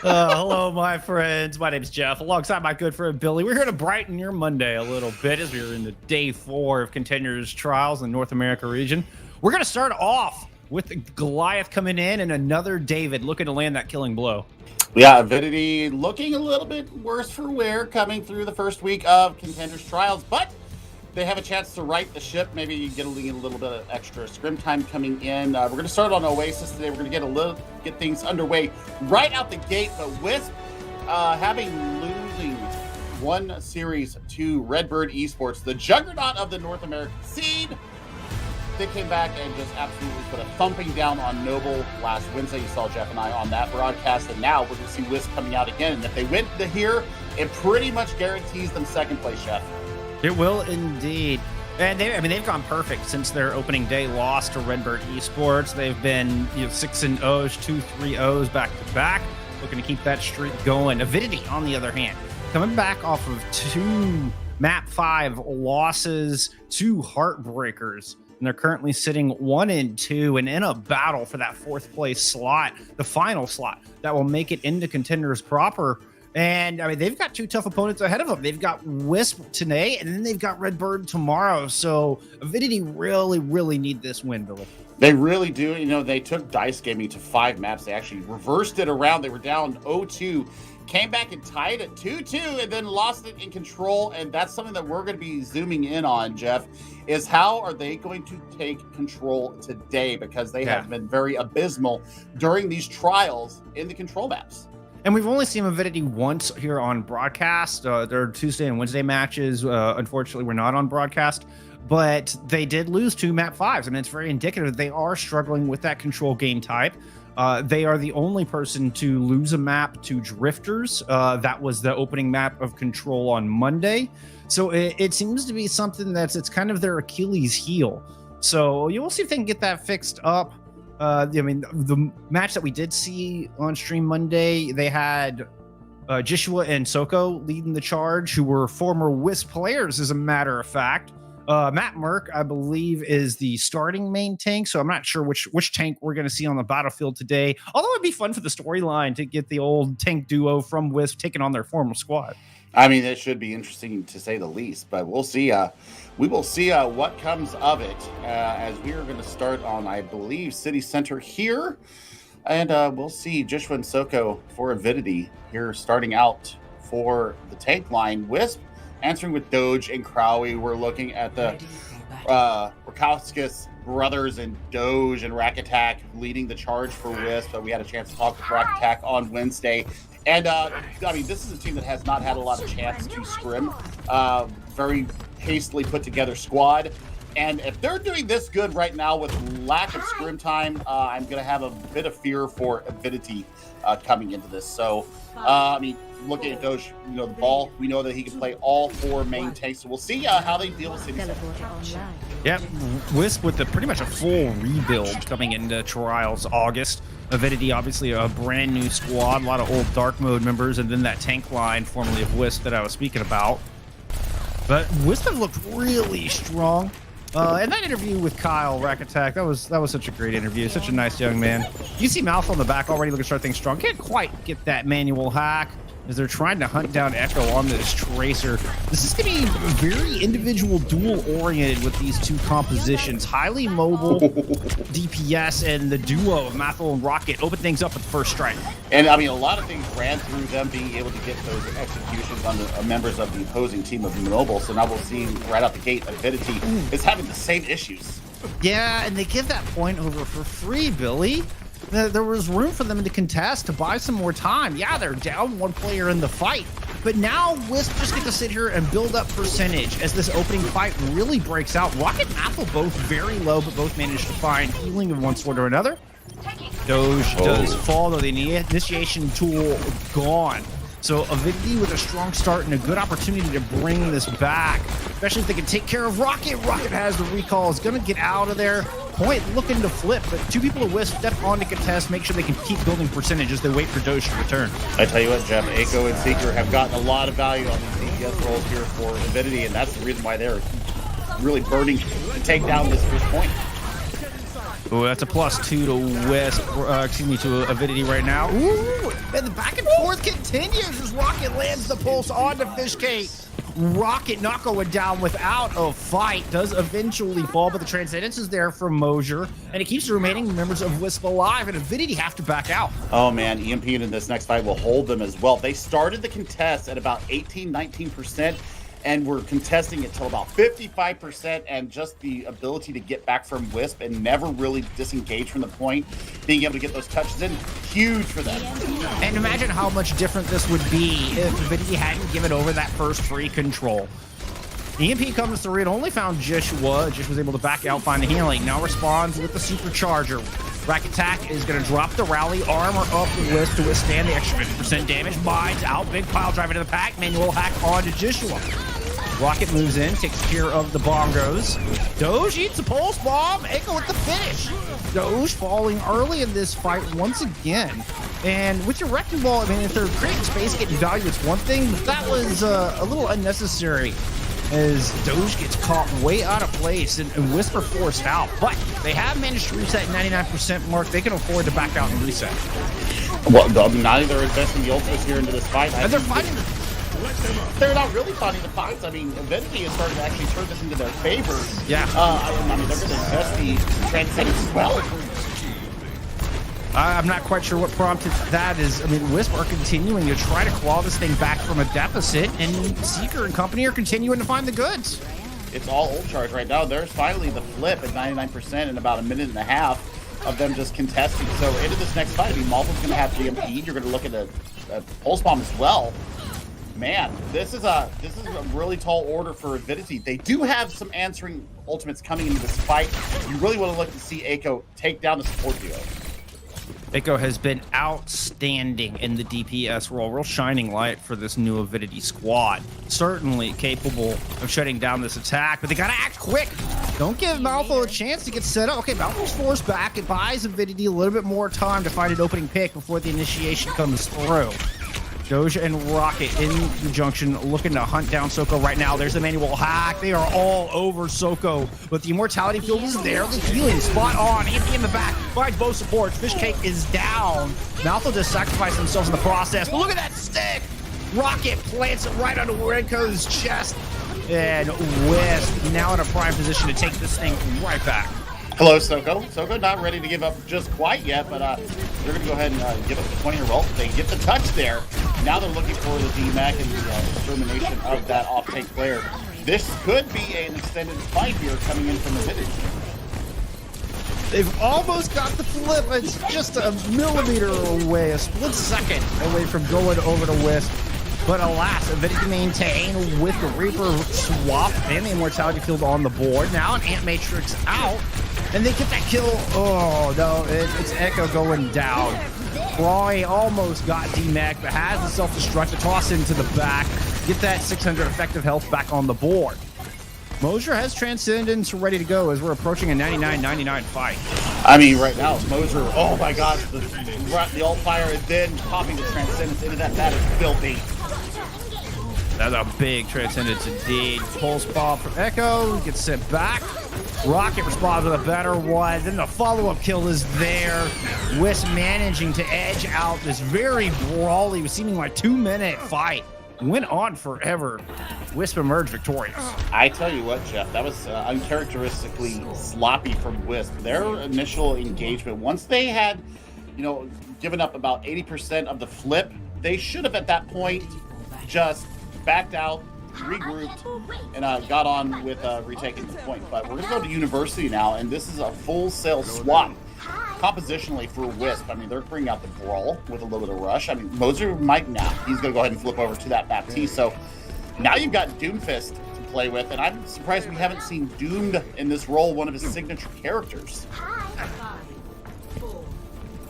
Hello, my friends. My name's Jeff, alongside my good friend Billy. We're here to brighten your Monday a little bit as we're in the day 4 of Contenders trials in the North America region. We're going to start off with Goliath coming in and another David looking to land that killing blow. Yeah, Avidity looking a little bit worse for wear coming through the first week of Contenders trials, but they have a chance to right the ship. Maybe get a little bit of extra scrim time coming in. We're going to start on Oasis today. We're going to get things underway right out the gate. But Wisp, losing one series to Redbird esports, the juggernaut of the North American scene, they came back and just absolutely put a thumping down on Noble last Wednesday. You saw Jeff and I on that broadcast, and now we're going to see Wisp coming out again. And if they win here, it pretty much guarantees them second place, Jeff. It will indeed. And they've gone perfect since their opening day loss to Redbird Esports. They've been 6-0s, 2-3-0s back to back, looking to keep that streak going. Avidity, on the other hand, coming back off of 2 map 5 losses, 2 heartbreakers, and they're currently sitting 1-2 and in a battle for that 4th place slot, the final slot that will make it into Contenders proper. And they've got 2 tough opponents ahead of them. They've got Wisp today, and then they've got Redbird tomorrow. So Avidity really need this win, Billy. They really do. They took Dice Gaming to 5 maps. They actually reversed it around. They were down 0-2, came back and tied it 2-2, and then lost it in control. And that's something that we're going to be zooming in on, Jeff, is how are they going to take control today? Because they have been very abysmal during these trials in the control maps. And we've only seen Avidity once here on broadcast. Their Tuesday and Wednesday matches, unfortunately, were not on broadcast. But they did lose 2 map 5s. And it's very indicative that they are struggling with that control game type. They are the only person to lose a map to Drifters. That was the opening map of control on Monday. So it seems to be something it's kind of their Achilles heel. So you will see if they can get that fixed up. The match that we did see on stream Monday, they had Joshua and Soko leading the charge, who were former Wisp players, as a matter of fact. Matt Merck, I believe, is the starting main tank, so I'm not sure which tank we're going to see on the battlefield today. Although it'd be fun for the storyline to get the old tank duo from Wisp taking on their former squad. It should be interesting to say the least, but we'll see. We will see what comes of it as we are going to start on, I believe, City Center here. And we'll see Joshua and Soko for Avidity here starting out for the tank line. Wisp answering with Doge and Crowley. We're looking at the Rakowskis brothers and Doge and Rack Attack leading the charge for Wisp. We had a chance to talk with Rack Attack on Wednesday. And, this is a team that has not had a lot of chance to scrim. Very hastily put together squad. And if they're doing this good right now with lack of scrim time, I'm going to have a bit of fear for Avidity coming into this. So, looking at Doge, the ball, we know that he can play all 4 main tanks. So we'll see how they deal with City Center. Yep, Wisp with pretty much a full rebuild coming into Trials August. Avidity, obviously a brand new squad, a lot of old dark mode members, and then that tank line formerly of Wisp that I was speaking about. But Wisp have looked really strong. And that interview with Kyle, Rack Attack, that was such a great interview. Such a nice young man. You see Mouth on the back already looking to start things strong. Can't quite get that manual hack as they're trying to hunt down Echo on this Tracer. This is going to be very individual duel-oriented with these 2 compositions. Highly mobile DPS and the duo of Mathel and Rocket open things up with the first strike. And, a lot of things ran through them being able to get those executions on the members of the opposing team of Noble. So now we'll see right out the gate, Avidity is having the same issues. Yeah, and they give that point over for free, Billy. There was room for them to contest, to buy some more time. Yeah, they're down 1 player in the fight, but now Wisp just get to sit here and build up percentage as this opening fight really breaks out. Rocket and Apple both very low, but both managed to find healing of one sort or another. Doge does fall, though the initiation tool gone. So Avidity with a strong start and a good opportunity to bring this back, especially if they can take care of Rocket. Rocket has the recall, is going to get out of there. Point looking to flip, but 2 people at Wisp step on to contest, make sure they can keep building percentage as they wait for Doge to return. I tell you what, Jeff, Echo and Seeker have gotten a lot of value on these DPS roles here for Avidity, and that's the reason why they're really burning to take down this first point. Ooh, that's a +2 to Wisp, to Avidity right now. Ooh, and the back and forth continues as Rocket lands the pulse onto Fishcake. Rocket not going down without a fight, does eventually fall, but the Transcendence is there for Mosier, and it keeps the remaining members of Wisp alive, and Avidity have to back out. Oh man, EMP in this next fight will hold them as well. They started the contest at about 18-19%, and we're contesting it till about 55%, and just the ability to get back from Wisp and never really disengage from the point, being able to get those touches in, huge for them. And imagine how much different this would be if Avidity hadn't given over that first free control. EMP comes through, it only found Joshua. Joshua was able to back out, find the healing. Now responds with the supercharger. Rack Attack is going to drop the rally, armor up the Wisp to withstand the extra 50% damage. Mines out, big pile drive into the pack, manual hack onto Joshua. Rocket moves in, takes care of the bongos. Doge eats a pulse bomb, Echo with the finish. Doge falling early in this fight once again. And with your Wrecking Ball, I mean, if they're creating space, getting value, it's one thing, but that was a little unnecessary as Doge gets caught way out of place and Whisper forced out. But they have managed to reset 99% mark. They can afford to back out and reset. Well, now they're investing the ultimates here into this fight. And they're fighting. They're not really fighting the fights. I mean, Avidity is starting to actually turn this into their favor. Yeah. I mean, they're going to invest the Transcendence as well. I'm not quite sure what prompted that is. I mean, Wisp are continuing to try to claw this thing back from a deficit, and Seeker and company are continuing to find the goods. It's all ult charge right now. There's finally the flip at 99% in about a minute and a half of them just contesting. So into this next fight, I mean, Malta's going to have the EMP. You're going to look at a pulse bomb as well. Man, this is a really tall order for Avidity. They do have some answering ultimates coming into this fight. You really want to look to see Echo take down the support duo. Echo has been outstanding in the DPS role, real shining light for this new Avidity squad. Certainly capable of shutting down this attack, but they gotta act quick. Don't give Malfo a chance to get set up. Okay, Malfo's forced back. It buys Avidity a little bit more time to find an opening pick before the initiation comes through. Doja and Rocket in the junction looking to hunt down Soko right now. There's the manual hack. They are all over Soko, but the immortality field is there. The healing spot on. EMP in the back. Finds both supports. Fishcake is down. Malfo just sacrificed themselves in the process, but look at that stick. Rocket plants it right onto Renko's chest. And Wisp now in a prime position to take this thing right back. Hello, Soko. Soko not ready to give up just quite yet, but they're going to go ahead and give up the 20-year ult. They get the touch there. Now they're looking for the DMAC and the determination of that off-tank player. This could be an extended fight here coming in from Avidity. They've almost got the flip. It's just a millimeter away, a split second away from going over to Wisp. But alas, Avidity maintain with the Reaper swap and the immortality field on the board. Now an Ant Matrix out, and they get that kill. Oh no, it's Echo going down. Roy almost got DMAC, but has the self-destruct to toss into the back. Get that 600 effective health back on the board. Mosier has Transcendence ready to go as we're approaching a 99-99 fight. I mean, right now, Mosier, oh my gosh, the ult fire and then popping the Transcendence into that is filthy. That's a big Transcendence indeed. Pulse bomb from Echo, gets sent back. Rocket responds with a better one. Then the follow-up kill is there. Wisp managing to edge out this very brawly, seeming like 2-minute fight. Went on forever. Wisp emerged victorious. I tell you what, Jeff, that was uncharacteristically sloppy from Wisp. Their initial engagement, once they had, given up about 80% of the flip, they should have at that point just backed out, regrouped, and got on with retaking the point. But we're going to go to University now, and this is a full-sail swap. Compositionally for Wisp, I mean, they're bringing out the Brawl with a little bit of rush. I mean, Mosier might now. He's going to go ahead and flip over to that Baptiste. So now you've got Doomfist to play with, and I'm surprised we haven't seen Doomed in this role, one of his signature characters.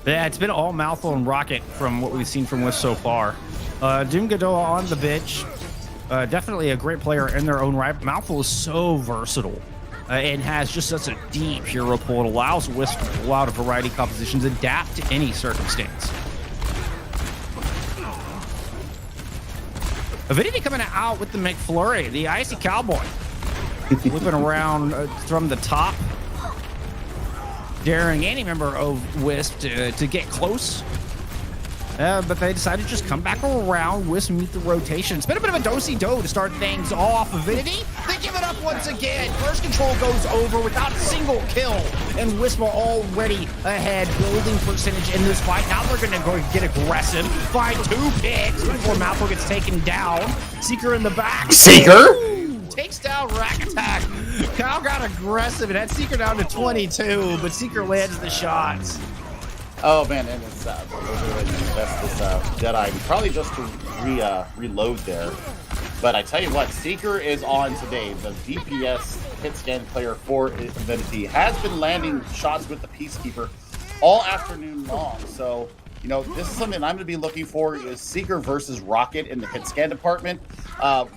Yeah, it's been all Malfo and Rocket from what we've seen from Wisp so far. Doom Godoa on the bench. Definitely a great player in their own right. Malfo is so versatile. And has just such a deep hero pool. It allows Wisp to pull out a variety of compositions, adapt to any circumstance. Avidity coming out with the McFlurry, the Icy Cowboy. Whipping around from the top. daring any member of Wisp to get close. But they decided to just come back around. Wisp meet the rotation. It's been a bit of a do-si-do to start things off. Avidity, they give it up once again. First control goes over without a single kill. And Wisp are already ahead, building percentage in this fight. Now they're going to go get aggressive. Find 2 picks before Malfoy gets taken down. Seeker in the back. Seeker? Takes down Rack Attack. Kyle got aggressive and had Seeker down to 22, but Seeker lands the shots. Oh man, and it's that's this Jedi probably just to reload there. But I tell you what, Seeker is on today. The DPS hit scan player for Avidity has been landing shots with the Peacekeeper all afternoon long. So you know this is something I'm going to be looking for is Seeker versus Rocket in the hit scan department.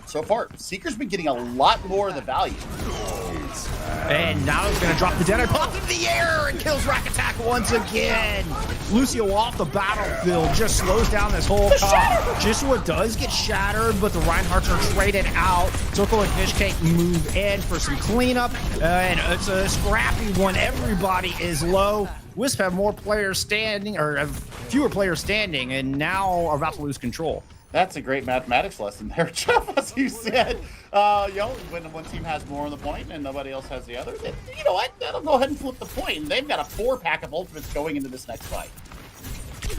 So far, Seeker's been getting a lot more of the value. And now he's going to drop the Deadeye, pop into the air, and kills Rack Attack once again. Lucio off the battlefield just slows down this whole comp. Joshua does get shattered, but the Reinhardts are traded out. Circle and Fishcake move in for some cleanup, and it's a scrappy one. Everybody is low. Wisp have more players standing, or have fewer players standing, and now are about to lose control. That's a great mathematics lesson there, Jeff, as you said. You know, when one team has more on the point and nobody else has the other, then, you know what? That'll go ahead and flip the point. And they've got a 4-pack of ultimates going into this next fight.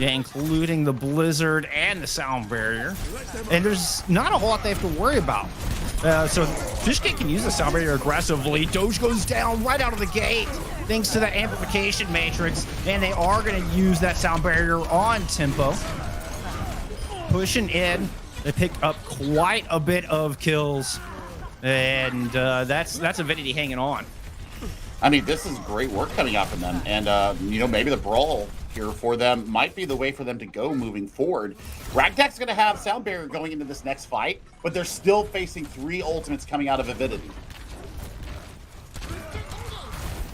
Yeah, including the Blizzard and the Sound Barrier. And there's not a whole lot they have to worry about. So Fishcake can use the Sound Barrier aggressively. Doge goes down right out of the gate thanks to the amplification matrix. And they are going to use that Sound Barrier on Tempo. Pushing in, they picked up quite a bit of kills, and that's Avidity hanging on. I mean, this is great work coming out from them, and you know, maybe the brawl here for them might be the way for them to go moving forward. Ragtag's going to have Sound Barrier going into this next fight, but they're still facing 3 ultimates coming out of Avidity.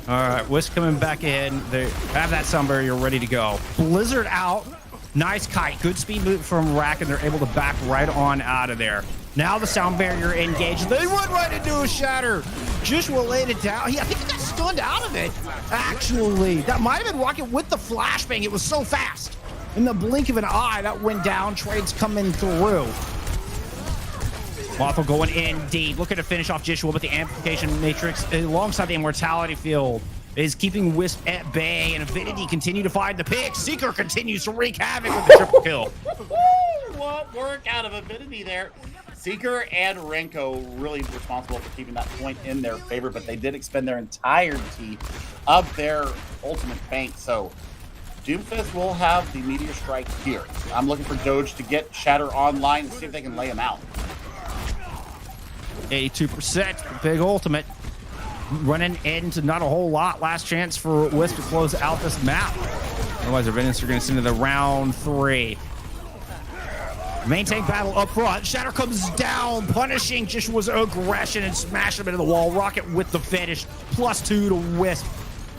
All right, Wisp coming back in. They have that Sound Barrier ready to go. Blizzard out. Nice kite. Good speed move from Rack, and they're able to back right on out of there. Now the Sound Barrier engaged. They run right into a shatter. Joshua laid it down. I think he got stunned out of it, actually. That might have been Rocket with the flashbang. It was so fast. In the blink of an eye, that went down. Trades coming through. Waffle going in deep. Looking to finish off Joshua, but the amplification matrix alongside the immortality field is keeping Wisp at bay, and Avidity continue to find the pick. Seeker continues to wreak havoc with the triple kill. What work out of Avidity there. Seeker and Renko really responsible for keeping that point in their favor, but they did expend their entirety of their ultimate bank. So Doomfist will have the Meteor Strike here. I'm looking for Doge to get Shatter online and see if they can lay him out. 82%, big ultimate. Running into not a whole lot. Last chance for Wisp to close out this map. Otherwise, our Venus are going to send into the round 3. Maintain battle up front. Shatter comes down, punishing Joshua's aggression and smashing him into the wall. Rocket with the finish. +2 to Wisp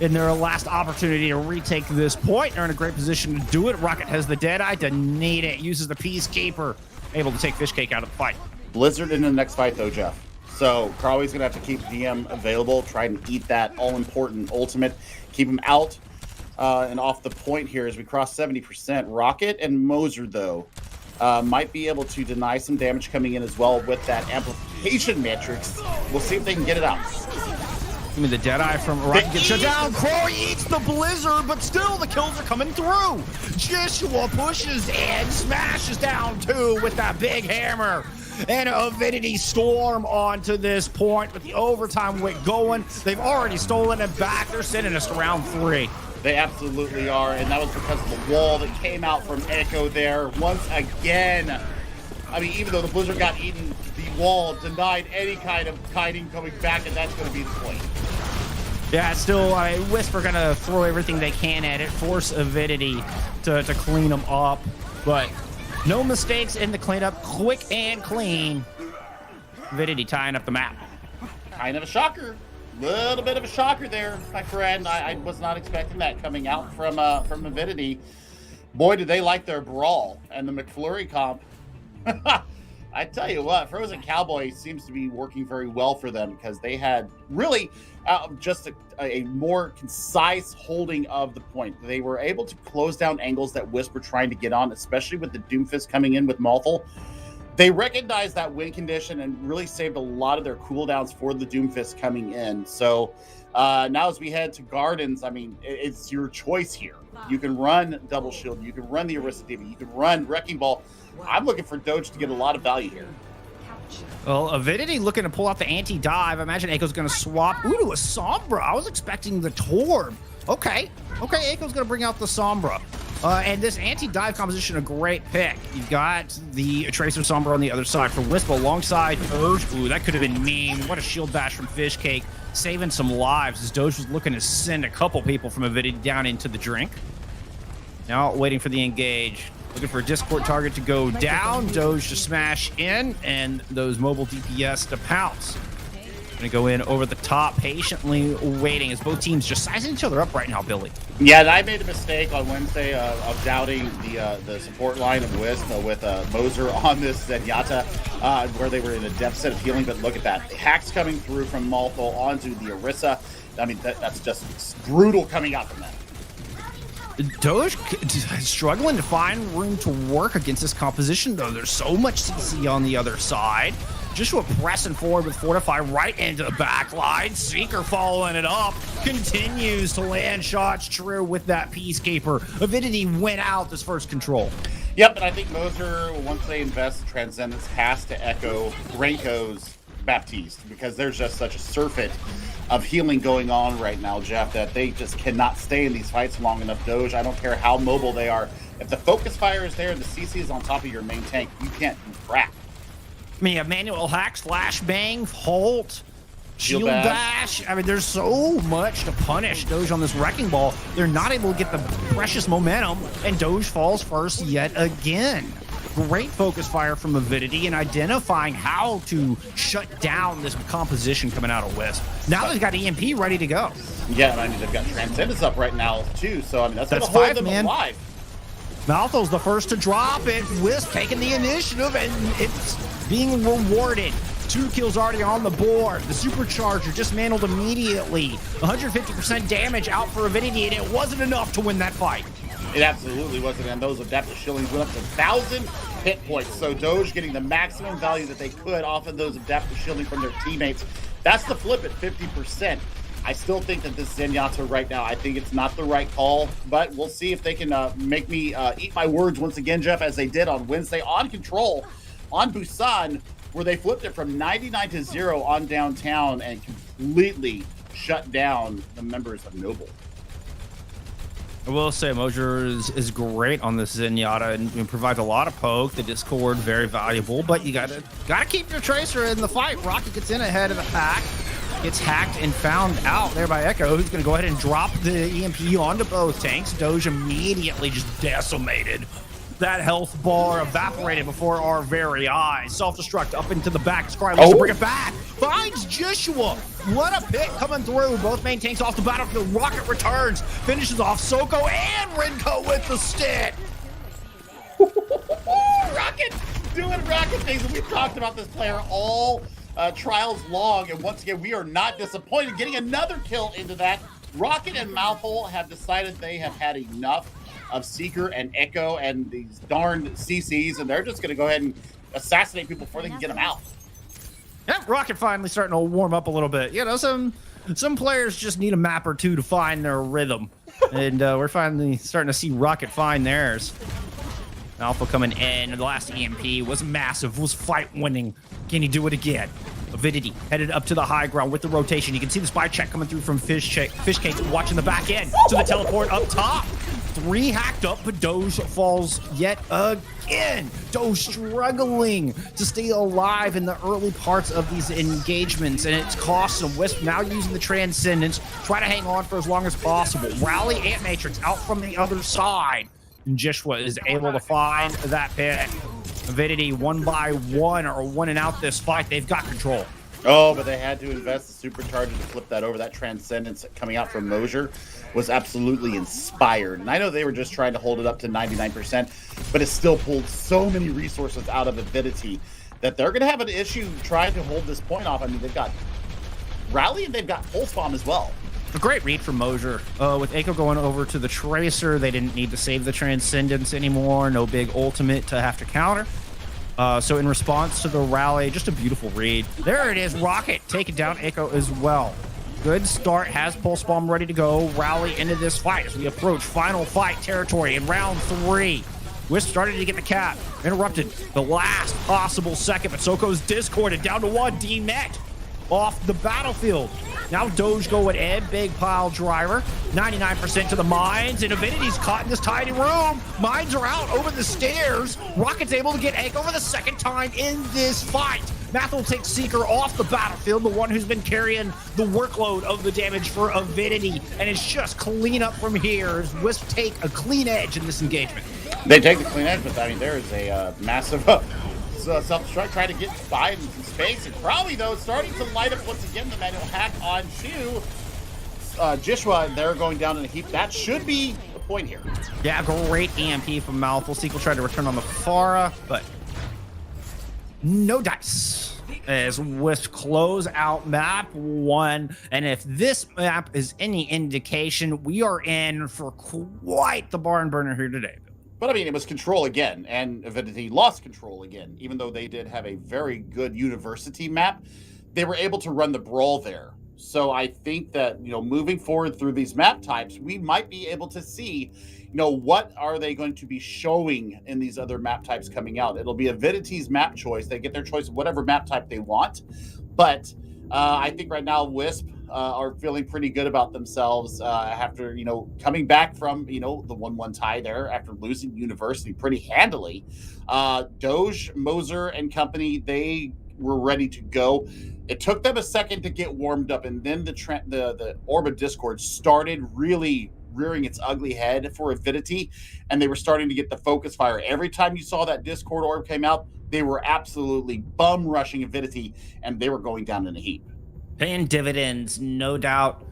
in their last opportunity to retake this point. They're in a great position to do it. Rocket has the Deadeye to need it. Uses the Peacekeeper. Able to take Fishcake out of the fight. Blizzard in the next fight, though, Jeff. So Carly's gonna have to keep DM available, try and eat that all-important ultimate, keep him out and off the point here as we cross 70%. Rocket and Moser, though, might be able to deny some damage coming in as well with that amplification matrix. We'll see if they can get it out. Give me the Deadeye from Rocket gets shut down. Croy eats the Blizzard, but still the kills are coming through. Joshua pushes and smashes down 2 with that big hammer. And Avidity storm onto this point with the overtime wick going. They've already stolen it back. They're sending us to round 3. They absolutely are, and that was because of the wall that came out from Echo there once again. I mean, even though the Blizzard got eaten, the wall denied any kind of kiting coming back, and that's going to be the point. Yeah, still, Wisp are going to throw everything they can at it, force Avidity to clean them up, but no mistakes in the cleanup, quick and clean. Avidity tying up the map. Kind of a shocker. Little bit of a shocker there, my friend. I was not expecting that coming out from Avidity. Boy, did they like their brawl and the McFlurry comp. I tell you what, Frozen Cowboy seems to be working very well for them because they had really just a more concise holding of the point. They were able to close down angles that Wisp were trying to get on, especially with the Doomfist coming in with Malthal. They recognized that win condition and really saved a lot of their cooldowns for the Doomfist coming in. So now as we head to Gardens, I mean, it's your choice here. You can run Double Shield, you can run the Orisa Diva, you can run Wrecking Ball. I'm looking for Doge to get a lot of value here. Well, Avidity looking to pull out the anti-dive. I imagine Eiko's going to swap. Ooh, to a Sombra. I was expecting the Torb. Okay, Eiko's going to bring out the Sombra. And this anti-dive composition, a great pick. You've got the Tracer Sombra on the other side for Wisp alongside Doge. Ooh, that could have been mean. What a shield bash from Fishcake, saving some lives as Doge was looking to send a couple people from Avidity down into the drink. Now waiting for the engage. Looking for a Discord target to go down, Doge to smash in, and those mobile DPS to pounce. Gonna go in over the top, patiently waiting as both teams just sizing each other up right now, Billy. Yeah, and I made a mistake on Wednesday of doubting the support line of Wisp with Moser on this Zenyatta, where they were in a deficit of healing. But look at that. Hacks coming through from Malthal onto the Orisa. I mean, that's just brutal coming out from that. Doge struggling to find room to work against this composition, though. There's so much CC on the other side. Joshua pressing forward with Fortify right into the back line. Seeker following it up. Continues to land shots true with that Peacekeeper. Avidity went out this first control. Yep, and I think Moser, once they invest in Transcendence, has to echo Renko's Baptiste, because there's just such a surfeit of healing going on right now, Jeff, that they just cannot stay in these fights long enough. Doge, I don't care how mobile they are. If the focus fire is there and the CC is on top of your main tank, you can't do crap. I mean, you have manual hacks, flashbang, halt, shield bash. I mean, there's so much to punish Doge on this Wrecking Ball. They're not able to get the precious momentum, and Doge falls first yet again. Great focus fire from Avidity and identifying how to shut down this composition coming out of Wisp. Now they've got EMP ready to go. Yeah, and I mean, they've got Transcendence up right now, too, so I mean, that's going to hold them alive. Malthal's the first to drop it. Wisp taking the initiative, and it's being rewarded. 2 kills already on the board. The Supercharger dismantled immediately. 150% damage out for Avidity, and it wasn't enough to win that fight. It absolutely wasn't, and those adaptive shillings went up to 1,000 hit points. So Doge getting the maximum value that they could off of those adaptive shielding from their teammates. That's the flip at 50%. I still think that this Zenyatta right now, I think it's not the right call, but we'll see if they can make me eat my words once again, Jeff, as they did on Wednesday on Control, on Busan, where they flipped it from 99 to 0 on downtown and completely shut down the members of Noble. I will say Moser is great on this Zenyatta and provides a lot of poke. The Discord, very valuable, but you gotta keep your Tracer in the fight. Rocket gets in ahead of the pack, gets hacked and found out there by Echo, who's gonna go ahead and drop the EMP onto both tanks. Doge immediately just decimated. That health bar evaporated before our very eyes. Self-destruct up into the back. Scry looks to bring it back. Finds Joshua. What a pick coming through. Both main tanks off the battlefield. Rocket returns. Finishes off Soko and Renko with the stick. Rocket doing Rocket things. And we've talked about this player all trials long. And once again, we are not disappointed. Getting another kill into that. Rocket and Malthal have decided they have had enough of Seeker and Echo and these darned CCs, and they're just going to go ahead and assassinate people before they can get them out. Yep, Rocket finally starting to warm up a little bit. You know, some players just need a map or two to find their rhythm, and we're finally starting to see Rocket find theirs. Alpha coming in. The last EMP was massive, was fight winning. Can he do it again? Avidity headed up to the high ground with the rotation. You can see the spy check coming through from Fishcake watching the back end to the teleport up top. 3 hacked up, but Doge falls yet again. Doge struggling to stay alive in the early parts of these engagements, and it's cost him. Wisp now using the Transcendence, try to hang on for as long as possible. Rally Ant Matrix out from the other side. And Joshua is able to find that pick. Avidity, 1 by 1, are winning out this fight. They've got control. Oh, but they had to invest the Supercharger to flip that over. That Transcendence coming out from Moser was absolutely inspired. And I know they were just trying to hold it up to 99%, but it still pulled so many resources out of Avidity that they're going to have an issue trying to hold this point off. I mean, they've got Rally and they've got Pulse Bomb as well. A great read from Mosier. With Echo going over to the Tracer, they didn't need to save the Transcendence anymore. No big ultimate to have to counter. So in response to the rally, just a beautiful read. There it is, Rocket taking down Echo as well. Good start, has Pulse Bomb ready to go. Rally into this fight as we approach final fight territory in round 3. Wisp started to get the cap, interrupted the last possible second, but Soko's discorded down to 1. D-Net off the battlefield. Now Doge going in, big pile driver, 99% to the mines, and Avidity's caught in this tiny room. Mines are out over the stairs. Rocket's able to get Echo for the second time in this fight. Math will take Seeker off the battlefield, the one who's been carrying the workload of the damage for Avidity, and it's just clean up from here as Wisp take a clean edge in this engagement. They take the clean edge, but I mean, there is a massive self-destruct trying to get by in some space, and probably, though, starting to light up once again the manual hack on to Jishwa. They're going down in a heap. That should be the point here. Yeah, great EMP from Malphal. Sequel tried to return on the Pharah, but no dice. As Wisp close out map 1, and if this map is any indication, we are in for quite the barn burner here today. But I mean, it was control again, and Avidity lost control again. Even though they did have a very good university map, they were able to run the brawl there. So I think that, moving forward through these map types, we might be able to see, what are they going to be showing in these other map types coming out. It'll be Avidity's map choice. They get their choice of whatever map type they want. But I think right now Wisp are feeling pretty good about themselves after, coming back from, the 1-1 tie there after losing University pretty handily. Doge, Moser, and company, they were ready to go. It took them a second to get warmed up, and then the Orb of Discord started really rearing its ugly head for Avidity, and they were starting to get the focus fire. Every time you saw that Discord Orb came out, they were absolutely bum rushing Avidity, and they were going down in a heap. Paying dividends, no doubt,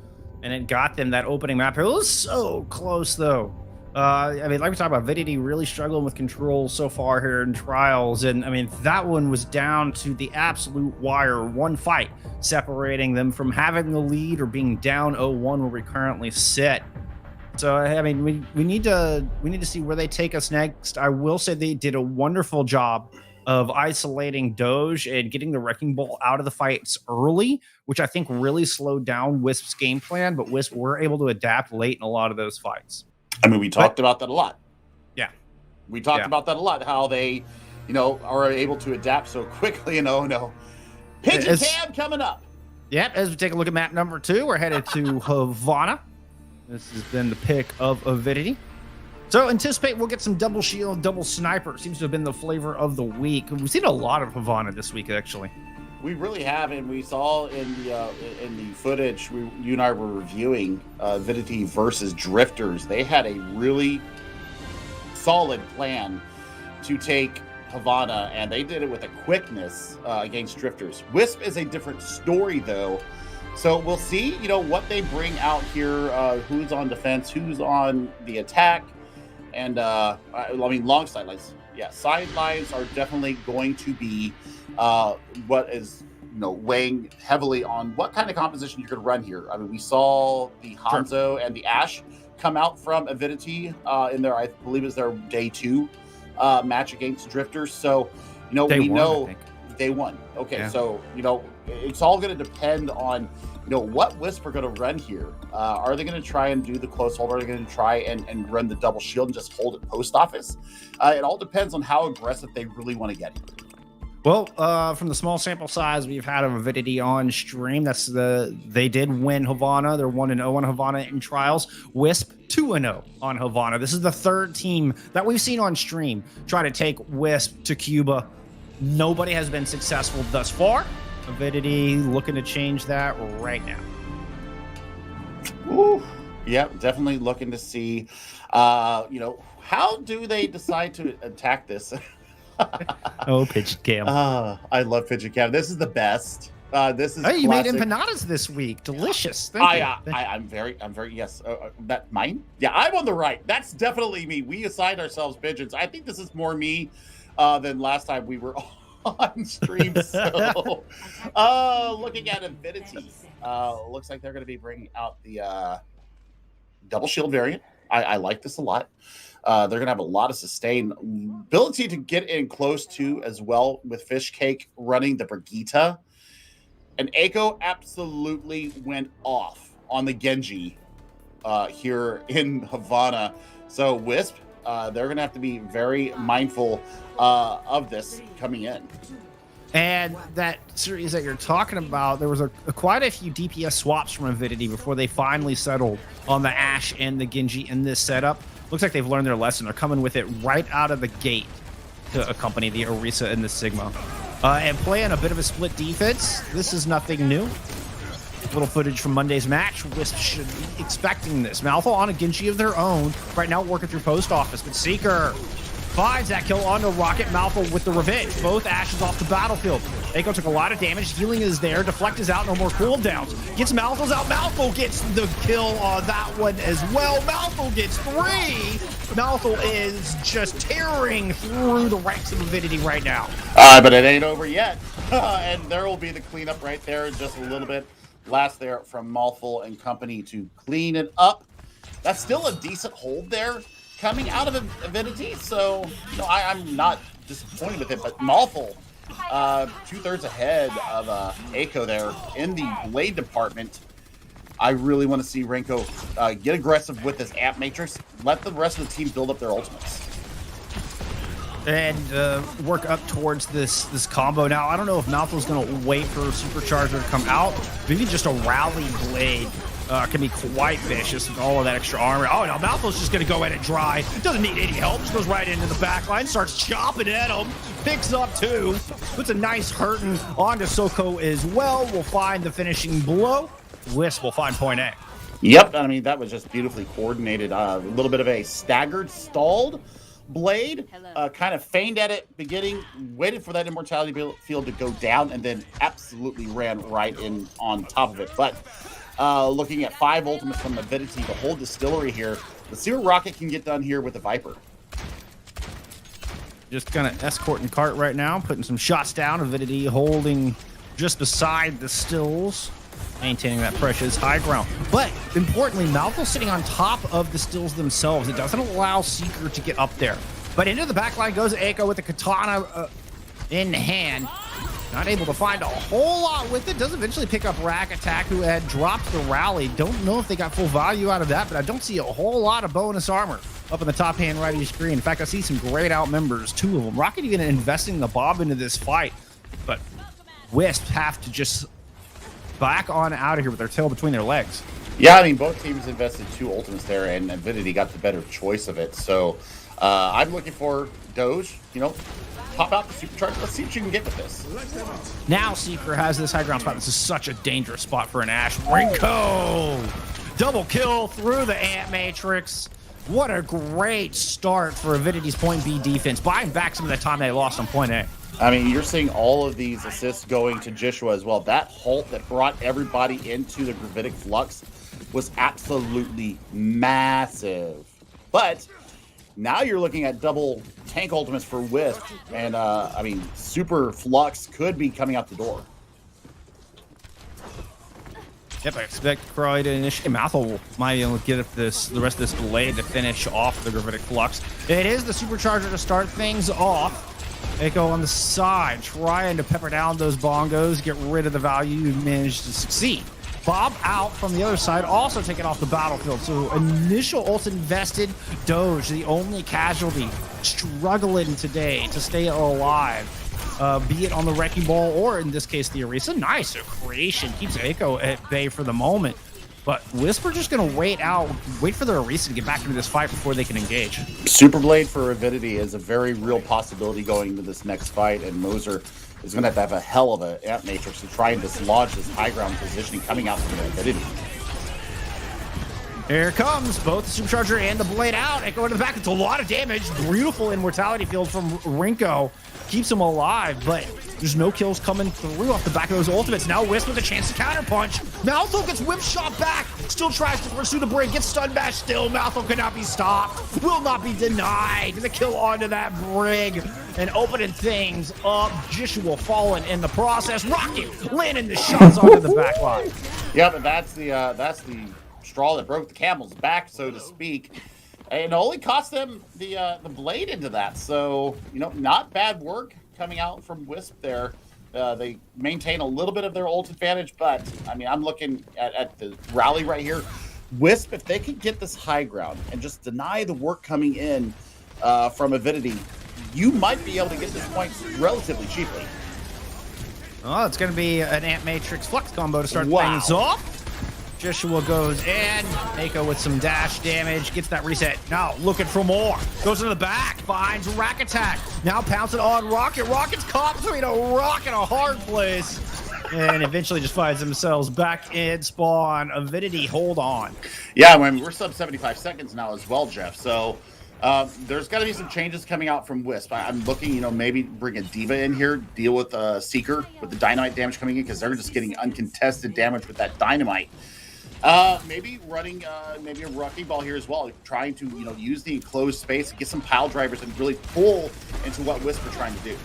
and it got them that opening map. It was so close, though. Like we talked about, Avidity really struggling with control so far here in Trials, and that one was down to the absolute wire. One fight separating them from having the lead or being down 0-1 where we currently sit. So we need to see where they take us next. I will say they did a wonderful job of isolating Doge and getting the Wrecking Ball out of the fights early, which I think really slowed down Wisp's game plan, but Wisp were able to adapt late in a lot of those fights. We talked about that a lot. Yeah. We talked about that a lot, how they, are able to adapt so quickly. Pigeon Cam coming up. Yep, as we take a look at map number 2, we're headed to Havana. This has been the pick of Avidity. So anticipate we'll get some double shield, double sniper. Seems to have been the flavor of the week. We've seen a lot of Havana this week, actually. We really have, and we saw in the footage you and I were reviewing Avidity versus Drifters. They had a really solid plan to take Havana, and they did it with a quickness against Drifters. Wisp is a different story, though. So we'll see, what they bring out here, who's on defense, who's on the attack, and long sidelines. Yeah, sidelines are definitely going to be what is, weighing heavily on what kind of composition you're going to run here. We saw the Hanzo and the Ashe come out from Avidity in their, I believe, is their day 2 match against Drifters. So, they won. Okay, yeah. So, it's all going to depend on, what Wisp are going to run here. Are they going to try and do the close hold? Are they going to try and run the double shield and just hold it post office? It all depends on how aggressive they really want to get here. Well, from the small sample size we've had of Avidity on stream, they did win Havana. They're 1-0 on Havana in Trials. Wisp 2-0 on Havana. This is the third team that we've seen on stream try to take Wisp to Cuba. Nobody has been successful thus far. Avidity looking to change that right now. Ooh, yeah, definitely looking to see, how do they decide to attack this? Oh, Pigeon Cam. I love Pigeon Cam. This is the best. This is. Hey, you made empanadas this week. Delicious. I'm very. Yes. That mine. Yeah, I'm on the right. That's definitely me. We assigned ourselves pigeons. I think this is more me than last time we were on stream. So, looking at Avidity, looks like they're going to be bringing out the double shield variant. I like this a lot. They're going to have a lot of sustain ability to get in close to as well with Fish Cake running the Brigitte. And Echo absolutely went off on the Genji here in Havana. So Wisp, they're going to have to be very mindful of this coming in. And that series that you're talking about, there was quite a few DPS swaps from Avidity before they finally settled on the Ashe and the Genji in this setup. Looks like they've learned their lesson. They're coming with it right out of the gate to accompany the Orisa and the Sigma. And playing a bit of a split defense. This is nothing new. Little footage from Monday's match. Wisp should be expecting this. Malfa on a Genji of their own. Right now working through post office, but Seeker finds that kill onto Rocket. Malfa with the revenge. Both Ashes off the battlefield. Echo took a lot of damage. Healing is there. Deflect is out. No more cooldowns. Gets Malfo's out. Malfo gets the kill on that one as well. Malfo gets 3. Malfo is just tearing through the ranks of Avidity right now. But it ain't over yet. And there will be the cleanup right there in just a little bit. Last there from Malfo and company to clean it up. That's still a decent hold there coming out of Avidity, so I'm not disappointed with it. But Malfo, 2/3 ahead of Echo there in the blade department. I really want to see Renko get aggressive with this amp matrix. Let the rest of the team build up their ultimates. And work up towards this combo. Now, I don't know if Malfo's going to wait for a Supercharger to come out. Maybe just a Rally Blade can be quite vicious with all of that extra armor. Oh, no, Malfo's just going to go in and dry. Doesn't need any help. Just goes right into the back line, starts chopping at him. Picks up 2. Puts a nice hurting onto Soko as well. We'll find the finishing blow. Wisp will find point A. Yep, I mean, that was just beautifully coordinated. A little bit of a staggered, stalled blade, kind of feigned at it beginning, waited for that immortality field to go down, and then absolutely ran right in on top of it. But looking at 5 ultimates from Avidity, the whole distillery here. Let's see what Rocket can get done here with the Viper. Just kind of escorting cart right now, putting some shots down. Avidity holding just beside the stills, maintaining that precious high ground. But importantly, Malfo's sitting on top of the stills themselves. It doesn't allow Seeker to get up there. But into the backline goes Echo with the katana in hand. Not able to find a whole lot with it. Does eventually pick up Rack Attack, who had dropped the rally. Don't know if they got full value out of that, but I don't see a whole lot of bonus armor up in the top hand right of your screen. In fact, I see some grayed out members, 2 of them. Rocket even investing the Bob into this fight. But Wisp have to just back on out of here with their tail between their legs. Yeah, I mean, both teams invested 2 ultimates there, and Avidity got the better choice of it. So I'm looking for Doge, pop out the supercharge. Let's see what you can get with this. Now Seeker has this high ground spot. This is such a dangerous spot for an Ashe. Rinko! Double kill through the Ant Matrix. What a great start for Avidity's point B defense, buying back some of the time they lost on point A. I mean, you're seeing all of these assists going to Joshua as well. That halt that brought everybody into the gravitic flux was absolutely massive. But now you're looking at double tank ultimates for Wisp, and I mean, super flux could be coming out the door. Yep, I expect Croy to initiate. Malfo might be able to get up the rest of this blade to finish off the gravitic flux. It is the supercharger to start things off. Echo on the side, trying to pepper down those bongos, get rid of the value. You managed to succeed. Bob out from the other side, also taken off the battlefield. So initial ult invested. Doge, the only casualty, struggling today to stay alive. Be it on the Wrecking Ball or, in this case, the Orisa. Nice creation. Keeps Echo at bay for the moment. But Wisp are just going to wait for their Orisa to get back into this fight before they can engage. Super Blade for Avidity is a very real possibility going into this next fight, and Moser is going to have a hell of an amp matrix to try and dislodge this high ground positioning coming out from Avidity. Here comes both the Supercharger and the Blade out. Echo into the back. It's a lot of damage. Beautiful immortality field from Rinko. Keeps him alive, but There's no kills coming through off the back of those ultimates. Now Wisp with a chance to counterpunch. Maltho gets whip shot back. Still tries to pursue the brig. Gets stun bash still. Maltho cannot be stopped. Will not be denied. The kill onto that brig. And opening things up. Joshua falling in the process. Rocket landing the shots onto the back line. Yeah, but that's the straw that broke the camel's back, so to speak. And it only cost them the blade into that. So, you know, not bad work coming out from Wisp there. They maintain a little bit of their ult advantage, but, I mean, I'm looking at the rally right here. Wisp, if they could get this high ground and just deny the work coming in from Avidity, you might be able to get this point relatively cheaply. Oh, it's going to be an Ant Matrix Flux combo to start things off. Joshua goes in. Eiko with some dash damage. Gets that reset. Now looking for more. Goes into the back. Finds Rack Attack. Now pouncing on Rocket. Rocket's caught between a rock and a hard place. And eventually just finds themselves back in spawn. Avidity, hold on. Yeah, I mean, we're sub 75 seconds now as well, Jeff. So there's got to be some changes coming out from Wisp. I'm looking, you know, maybe bring a Diva in here, deal with Seeker with the dynamite damage coming in because they're just getting uncontested damage with that dynamite. Maybe running maybe a wrecking ball here as well, trying to, you know, use the enclosed space, get some pile drivers and really pull into what Wisp are trying to do.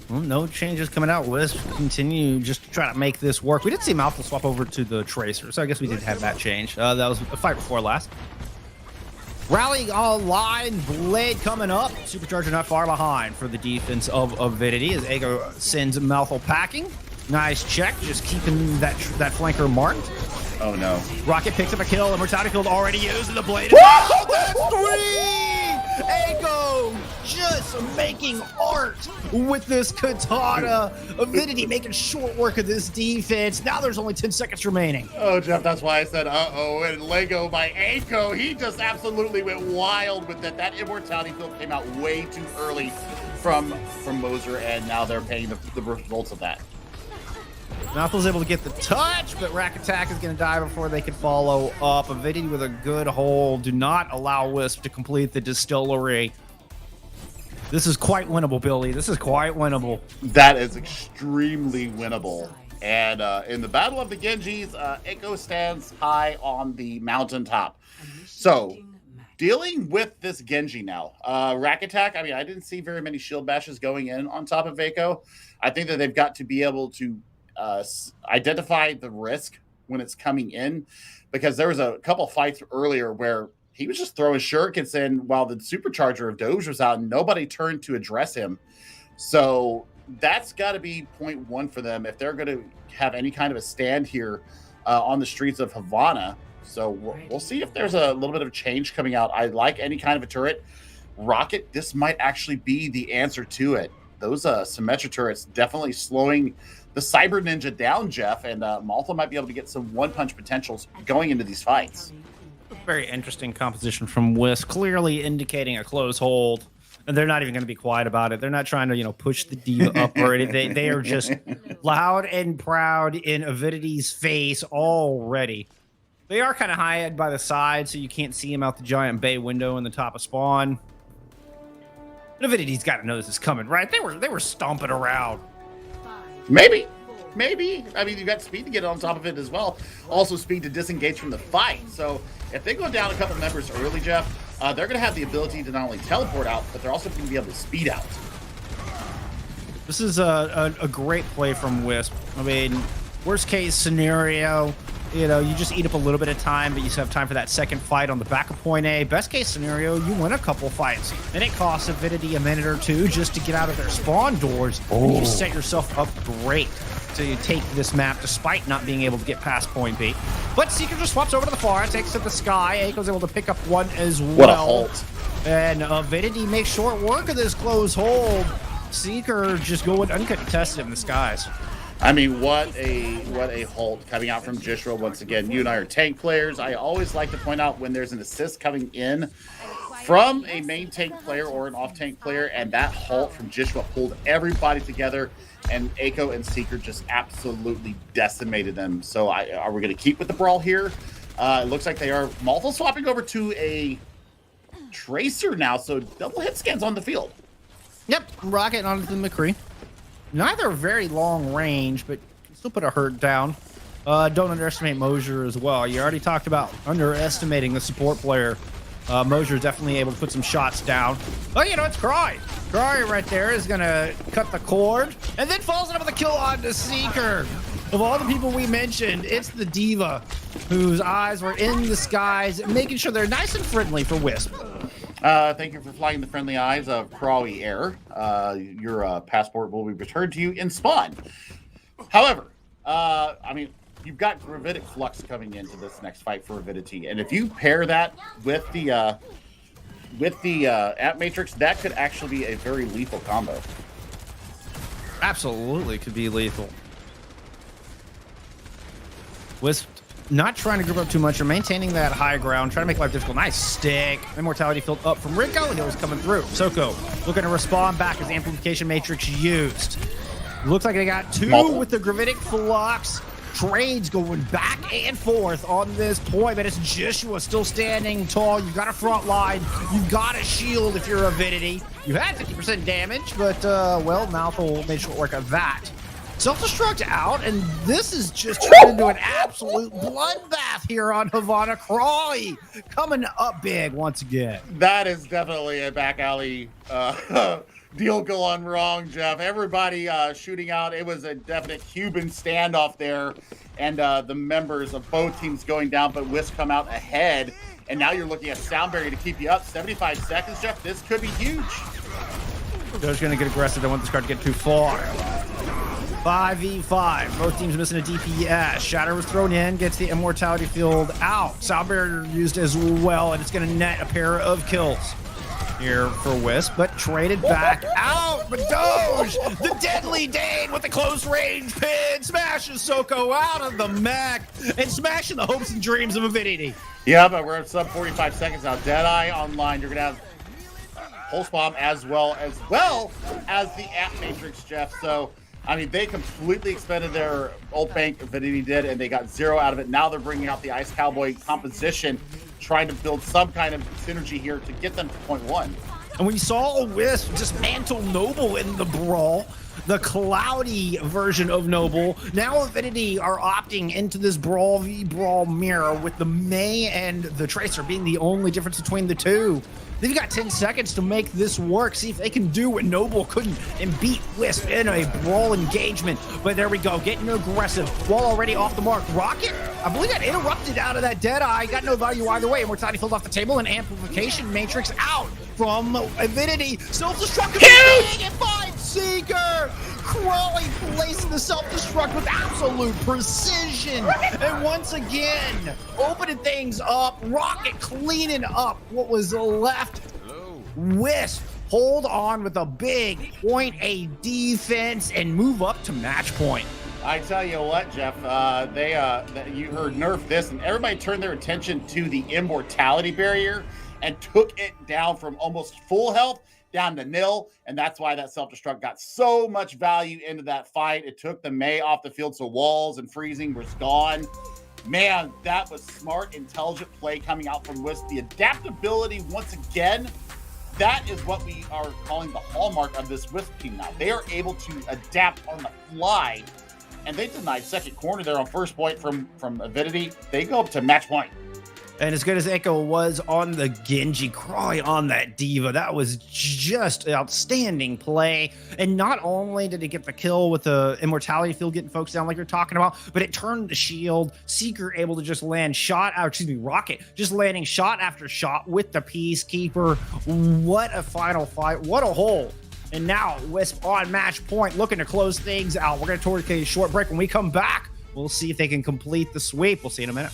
Well, no changes coming out. Wisp continue just to try to make this work. We did see Maltho swap over to the Tracer, so I guess we did have that change. That was a fight before last. Rally online, Blade coming up. Supercharger not far behind for the defense of Avidity as Eiko sends Maltho packing. Nice check, just keeping that flanker marked. Oh no. Rocket picks up a kill, Immortality field already used, and the blade is out. That's three! Eiko just making art with this katana. Avidity making short work of this defense. Now there's only 10 seconds remaining. Oh, Jeff, that's why I said uh-oh, and Lego by Eiko. He just absolutely went wild with that. That Immortality field came out way too early from Moser, and now they're paying the results of that. Maltho's able to get the touch, but Rack Attack is going to die before they can follow up. Avidity with a good hold. Do not allow Wisp to complete the distillery. This is quite winnable, Billy. This is quite winnable. That is extremely winnable. And in the Battle of the Genjis, Eiko stands high on the mountaintop. So, dealing with this Genji now. Rack Attack, I mean, I didn't see very many shield bashes going in on top of Eiko. I think that they've got to be able to identify the risk when it's coming in, because there was a couple fights earlier where he was just throwing shurikens in while the supercharger of Doge was out and nobody turned to address him. So that's got to be point one for them if they're going to have any kind of a stand here on the streets of Havana. So we'll see if there's a little bit of change coming out. I like any kind of a turret. Rocket, this might actually be the answer to it. Those Symmetra turrets definitely slowing the Cyber Ninja down, Jeff, and Maltho might be able to get some one-punch potentials going into these fights. Very interesting composition from Wisp, clearly indicating a close hold. And they're not even going to be quiet about it. They're not trying to, you know, push the Diva up or anything. They are just loud and proud in Avidity's face already. They are kind of high by the side, so you can't see them out the giant bay window in the top of spawn. But Avidity's got to know this is coming, right? They were stomping around. Maybe. I mean, you got speed to get on top of it as well. Also, speed to disengage from the fight. So, if they go down a couple members early, Jeff, they're going to have the ability to not only teleport out, but they're also going to be able to speed out. This is a great play from Wisp. I mean, worst case scenario, you know, you just eat up a little bit of time, but you still have time for that second fight on the back of point A. Best case scenario, you win a couple fights. And it costs Avidity a minute or two just to get out of their spawn doors. And you just set yourself up great to take this map despite not being able to get past point B. But Seeker just swaps over to the far, takes to the sky. Eiko's able to pick up one as well. What a hold. And Avidity makes short work of this close hold. Seeker just going uncontested in the skies. I mean, what a hold coming out from Joshua once again. You and I are tank players. I always like to point out when there's an assist coming in from a main tank player or an off tank player, and that halt from Joshua pulled everybody together, and Eiko and Seeker just absolutely decimated them. So are we going to keep with the brawl here? It looks like they are. Maltho swapping over to a Tracer now, so double hit scans on the field. Yep, rocket onto the McCree. Neither very long range, but can still put a hurt down. Don't underestimate Mosier as well. You already talked about underestimating the support player. Mosier is definitely able to put some shots down. Oh, you know, it's Cry. Cry right there is going to cut the cord and then falls in with a kill on the Seeker. Of all the people we mentioned, it's the Diva whose eyes were in the skies, making sure they're nice and friendly for Wisp. Thank you for flying the friendly eyes of Crawley Air. Your passport will be returned to you in spawn. However, I mean, you've got gravitic flux coming into this next fight for Avidity, and if you pair that with the app matrix, that could actually be a very lethal combo. Absolutely could be lethal. Wisp not trying to group up too much or maintaining that high ground, trying to make life difficult. Nice stick. Immortality field up from Rico, and it was coming through. Soko looking to respond back as the amplification matrix used. Looks like they got two with the gravitic flux. Trades going back and forth on this point, but it's Joshua still standing tall. You've got a front line. You've got a shield if you're Avidity. You had 50% damage, but, well, Mouthful made short work of that. Self-destruct out, and this is just turned into an absolute bloodbath here on Havana. Crawley coming up big once again. That is definitely a back alley deal going wrong, Jeff. Everybody shooting out. It was a definite Cuban standoff there, and the members of both teams going down, but Wisp come out ahead, and now you're looking at Sound Barrier to keep you up. 75 seconds, Jeff. This could be huge. Joe's going to get aggressive. Don't want this card to get too far. 5v5. Both teams missing a DPS. Shatter was thrown in, gets the immortality field out. Sound Barrier used as well, and it's going to net a pair of kills here for Wisp, but traded back out. But Doge, the deadly Dane with the close range pin, smashes Soko out of the mech and smashing the hopes and dreams of Avidity. Yeah, but we're at sub 45 seconds now. Deadeye online. You're going to have Pulse Bomb as well as the App Matrix, Jeff. So, I mean, they completely expended their ult bank, Avidity did, and they got 0 out of it. Now they're bringing out the Ice Cowboy composition, trying to build some kind of synergy here to get them to point 1. And we saw Wisp dismantle Noble in the brawl, the cloudy version of Noble. Now Avidity are opting into this Brawl v Brawl mirror with the May and the Tracer being the only difference between the two. They've got 10 seconds to make this work. See if they can do what Noble couldn't and beat Wisp in a brawl engagement. But there we go, getting aggressive. Wall already off the mark. Rocket, I believe, got interrupted out of that Deadeye. Got no value either way. Immortality filled off the table and amplification matrix out from Avidity. Self-destruct big and 5 Seeker. Crawley placing the self-destruct with absolute precision. And once again, opening things up. Rocket cleaning up what was left. Wisp hold on with a big point A defense and move up to match point. I tell you what, Jeff, you heard nerf this, and everybody turned their attention to the immortality barrier and took it down from almost full health down to nil, and that's why that self-destruct got so much value into that fight. It took the May off the field, so walls and freezing was gone. Man, that was smart, intelligent play coming out from Wisp. The adaptability, once again, that is what we are calling the hallmark of this Wisp team now. They are able to adapt on the fly, and they denied second corner there on first point from Avidity. They go up to match point. And as good as Echo was on the Genji, Cry on that Diva, that was just outstanding play. And not only did he get the kill with the immortality field getting folks down like you're talking about, but it turned the shield. Seeker able to just land Rocket just landing shot after shot with the Peacekeeper. What a final fight. What a hole. And now Wisp on match point, looking to close things out. We're going to take a short break. When we come back, we'll see if they can complete the sweep. We'll see in a minute.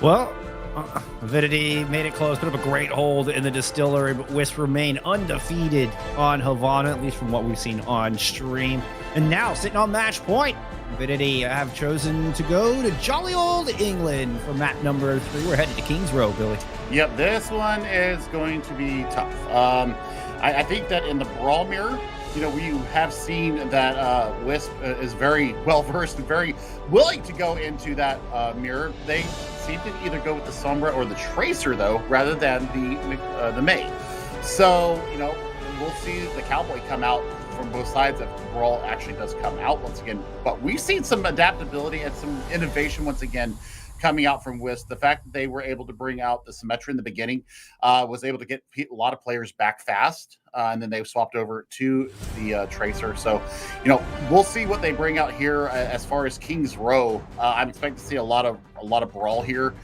Well, Avidity made it close, put up a great hold in the distillery, but Wisp remain undefeated on Havana, at least from what we've seen on stream. And now, sitting on match point, Avidity have chosen to go to jolly old England for map number 3. We're headed to Kings Row, Billy. Yep, this one is going to be tough. I think that in the Brawl Mirror, we have seen that Wisp is very well versed and very willing to go into that mirror. They seem to either go with the Sombra or the Tracer, though, rather than the May. So, we'll see the Cowboy come out from both sides if the Brawl actually does come out once again. But we've seen some adaptability and some innovation once again coming out from Wisp. The fact that they were able to bring out the Symmetra in the beginning was able to get a lot of players back fast, and then they swapped over to the Tracer. So, we'll see what they bring out here as far as Kings Row. I'm expecting to see a lot of brawl here.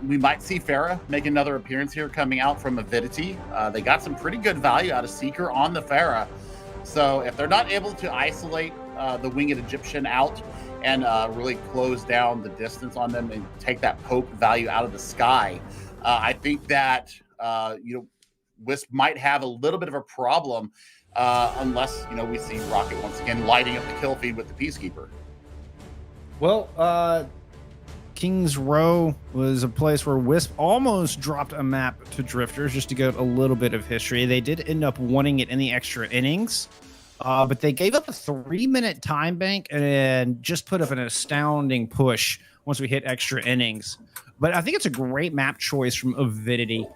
We might see Farah make another appearance here coming out from Avidity. They got some pretty good value out of Seeker on the Farah. So if they're not able to isolate the Winged Egyptian out and really close down the distance on them and take that poke value out of the sky, I think that Wisp might have a little bit of a problem unless we see Rocket once again lighting up the kill feed with the Peacekeeper. Well, Kings Row was a place where Wisp almost dropped a map to Drifters, just to get a little bit of history. They did end up winning it in the extra innings, but they gave up a 3-minute time bank and just put up an astounding push once we hit extra innings. But I think it's a great map choice from Avidity.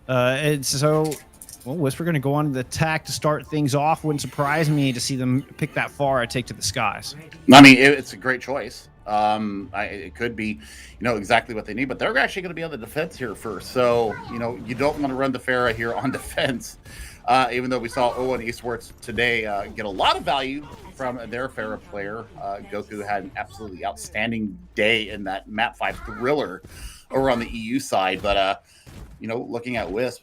And so, Wisp are going to go on the attack to start things off. Wouldn't surprise me to see them pick that far, take to the skies. I mean, it's a great choice. It could be, exactly what they need, but they're actually going to be on the defense here first. So, you don't want to run the Farah here on defense, even though we saw O1 Esports today get a lot of value from their Farah player. Goku had an absolutely outstanding day in that Map 5 thriller over on the EU side. But, looking at Wisp,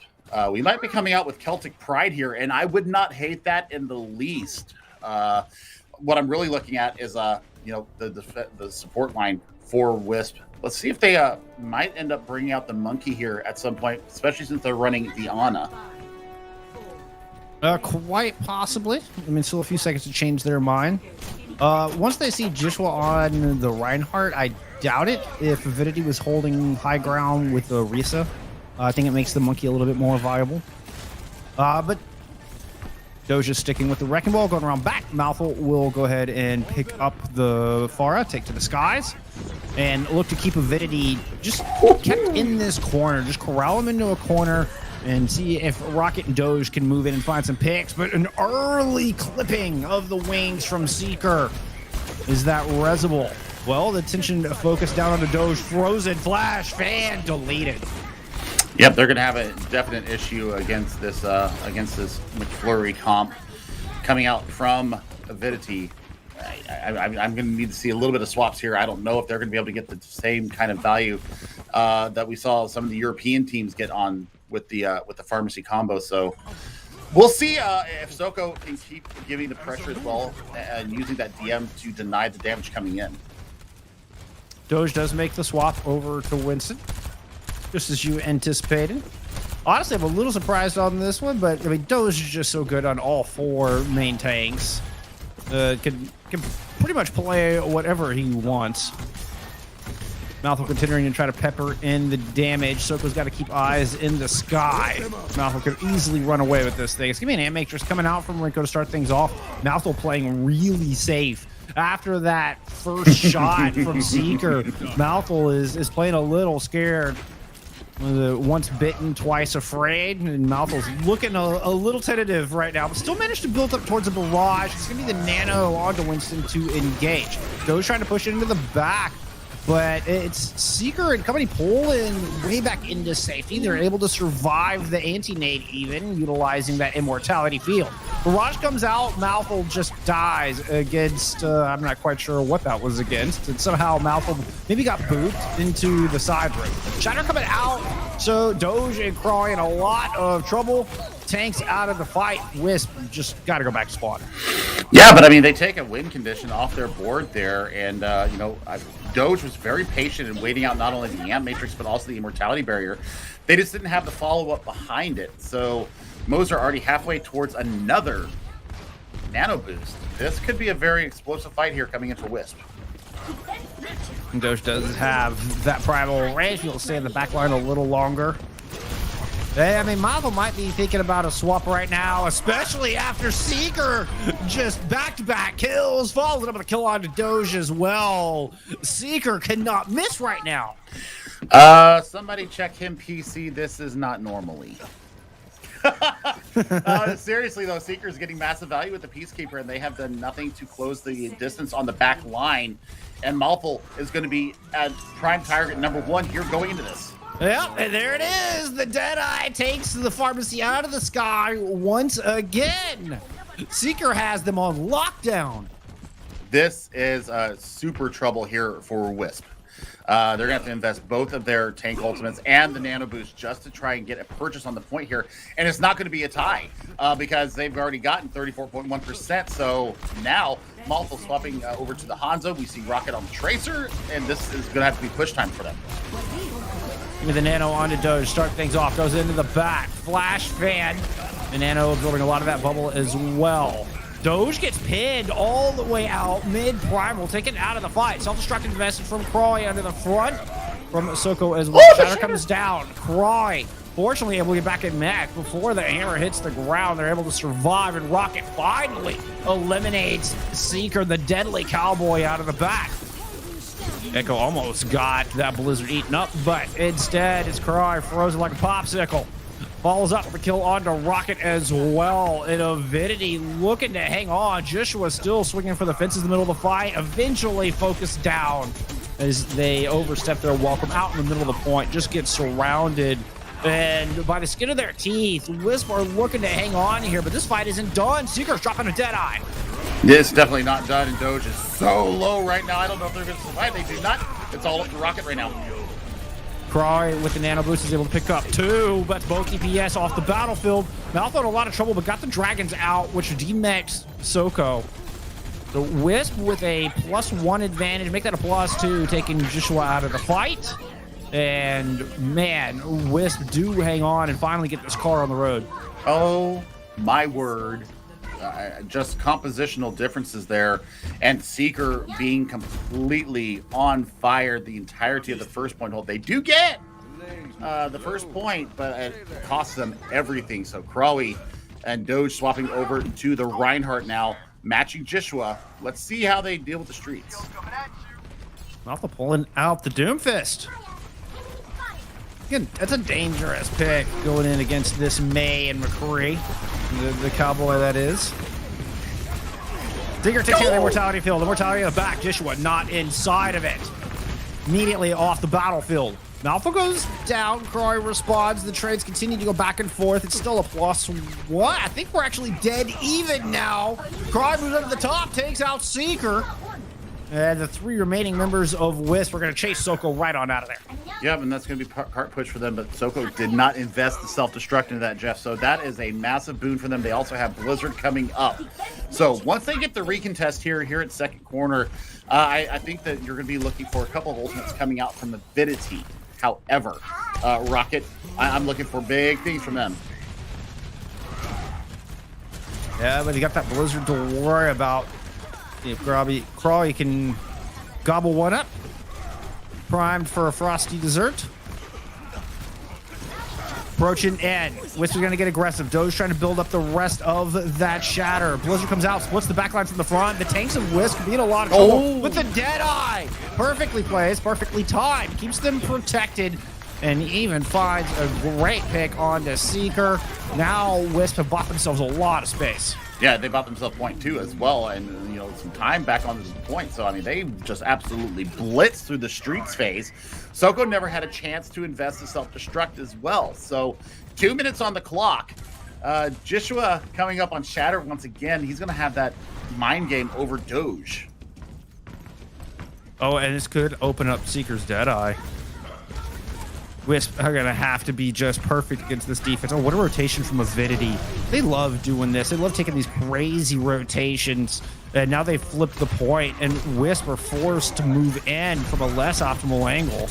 we might be coming out with Celtic Pride here, and I would not hate that in the least. What I'm really looking at is the support line for Wisp. Let's see if they might end up bringing out the Monkey here at some point, especially since they're running the Ana. Quite possibly. I mean, still a few seconds to change their mind. Once they see Joshua on the Reinhardt, I doubt it. If Avidity was holding high ground with the Risa, I think it makes the Monkey a little bit more viable. But Doja sticking with the Wrecking Ball, going around back. Mouthful will go ahead and pick up the Farah, take to the skies, and look to keep Avidity just kept in this corner. Just corral him into a corner and see if Rocket and Doge can move in and find some picks. But an early clipping of the wings from Seeker. Is that Reservoir? Well, the attention focused down on the Doge. Frozen Flash, fan deleted. Yep, they're going to have a definite issue against this McFlurry comp coming out from Avidity. I'm going to need to see a little bit of swaps here. I don't know if they're going to be able to get the same kind of value that we saw some of the European teams get on with the pharmacy combo. So we'll see if Soko can keep giving the pressure as well and using that DM to deny the damage coming in. Doge does make the swap over to Winston, just as you anticipated. Honestly, I'm a little surprised on this one, but I mean, Doge is just so good on all 4 main tanks. Can pretty much play whatever he wants. Mouthful continuing to try to pepper in the damage. Soko's got to keep eyes in the sky. Mouthful could easily run away with this thing. It's going to be an Matrix coming out from Rinko to start things off. Mouthful playing really safe. After that first shot from Seeker, Mouthful is playing a little scared. Once bitten, twice afraid, and Mouthful's looking a little tentative right now, but still managed to build up towards a barrage. It's going to be the Nano onto Winston to engage. Doge trying to push it into the back, but it's Seeker and company pulling way back into safety. They're able to survive the anti-nade even, utilizing that immortality field. Barrage comes out, Mouthful just dies against, I'm not quite sure what that was against, and somehow Mouthful maybe got booped into the side ring. Shatter coming out, so Doge and Craw in a lot of trouble. Tanks out of the fight. Wisp just got to go back to spawn. Yeah, but I mean, they take a win condition off their board there, and Doge was very patient in waiting out not only the Amp Matrix, but also the Immortality Barrier. They just didn't have the follow-up behind it. So Moser already halfway towards another Nano Boost. This could be a very explosive fight here coming in for Wisp. Doge does have that primal range. He'll stay in the back line a little longer. I mean, Malvo might be thinking about a swap right now, especially after Seeker just back-to-back kills, follows it up with a kill on to Doge as well. Seeker cannot miss right now. Somebody check him PC. This is not normally. Seriously, though, Seeker's getting massive value with the Peacekeeper, and they have done nothing to close the distance on the back line. And Malvo is going to be at prime target number 1 here going into this. Yep, and there it is. The Deadeye takes the pharmacy out of the sky once again. Seeker has them on lockdown. This is super trouble here for Wisp. They're going to have to invest both of their tank ultimates and the Nano Boost just to try and get a purchase on the point here. And it's not going to be a tie because they've already gotten 34.1%. So now Malvo swapping over to the Hanzo. We see Rocket on the Tracer, and this is going to have to be push time for them. With the Nano onto Doge, start things off, goes into the back, flash fan. The Nano absorbing a lot of that bubble as well. Doge gets pinned all the way out mid-primal, taken out of the fight. Self-destructive message from Croy under the front from Soko as well. Shatter comes down. Croy, fortunately, able to get back in mech before the hammer hits the ground. They're able to survive, and Rocket finally eliminates Seeker, the deadly cowboy, out of the back. Echo almost got that Blizzard eaten up, but instead it's Cry frozen like a popsicle. Follows up with a kill onto Rocket as well. And Avidity looking to hang on. Joshua still swinging for the fences in the middle of the fight. Eventually focused down as they overstep their welcome out in the middle of the point. Just get surrounded. And by the skin of their teeth, Wisp are looking to hang on here, but this fight isn't done. Seeker's dropping a Deadeye. It's definitely not done, and Doge is so low right now. I don't know if they're going to survive. They do not. It's all up to Rocket right now. Cry with the Nano Boost is able to pick up 2, but both DPS off the battlefield. Malvo in a lot of trouble, but got the Dragons out, which demexed Soko. The Wisp with a +1 advantage, make that a +2, taking Joshua out of the fight. And man, Wisp do hang on and finally get this car on the road. Oh my word. Just compositional differences there, and Seeker being completely on fire the entirety of the first point hold. They do get the first point, but it costs them everything. So Crawley and Doge swapping over to the Reinhardt now, matching Joshua. Let's see how they deal with the streets. Malvo pulling out the Doomfist. Again, that's a dangerous pick going in against this May and McCree, the cowboy that is. Digger takes care of the Immortality field. Immortality in the back. Joshua not inside of it. Immediately off the battlefield. Malvo goes down. Croy responds. The trades continue to go back and forth. It's still a +1. I think we're actually dead even now. Croy moves up to the top, takes out Seeker. And the 3 remaining members of Wisp are going to chase Soko right on out of there. Yep, and that's going to be cart push for them, but Soko did not invest the self-destruct into that, Jeff. So that is a massive boon for them. They also have Blizzard coming up. So once they get the recontest here at second corner, I think that you're going to be looking for a couple of ultimates coming out from Avidity. However, Rocket, I'm looking for big things from them. Yeah, but you got that Blizzard to worry about. If Crawley can gobble one up. Primed for a frosty dessert. Approaching end. Wisp is going to get aggressive. Doge trying to build up the rest of that shatter. Blizzard comes out, splits the backline from the front. The tanks of Wisp could be in a lot of trouble with the Deadeye. Perfectly placed, perfectly timed. Keeps them protected. And even finds a great pick onto Seeker. Now Wisp have bought themselves a lot of space. Yeah, they bought themselves point 2 as well, and some time back on the point. So I mean, they just absolutely blitzed through the streets phase. Soko never had a chance to invest in self-destruct as well. So 2 minutes on the clock. Joshua coming up on Shatter once again. He's going to have that mind game over Doge. Oh, and this could open up Seeker's Deadeye. Wisp are going to have to be just perfect against this defense. Oh, what a rotation from Avidity. They love doing this. They love taking these crazy rotations And now they flip the point, and Wisp are forced to move in from a less optimal angle.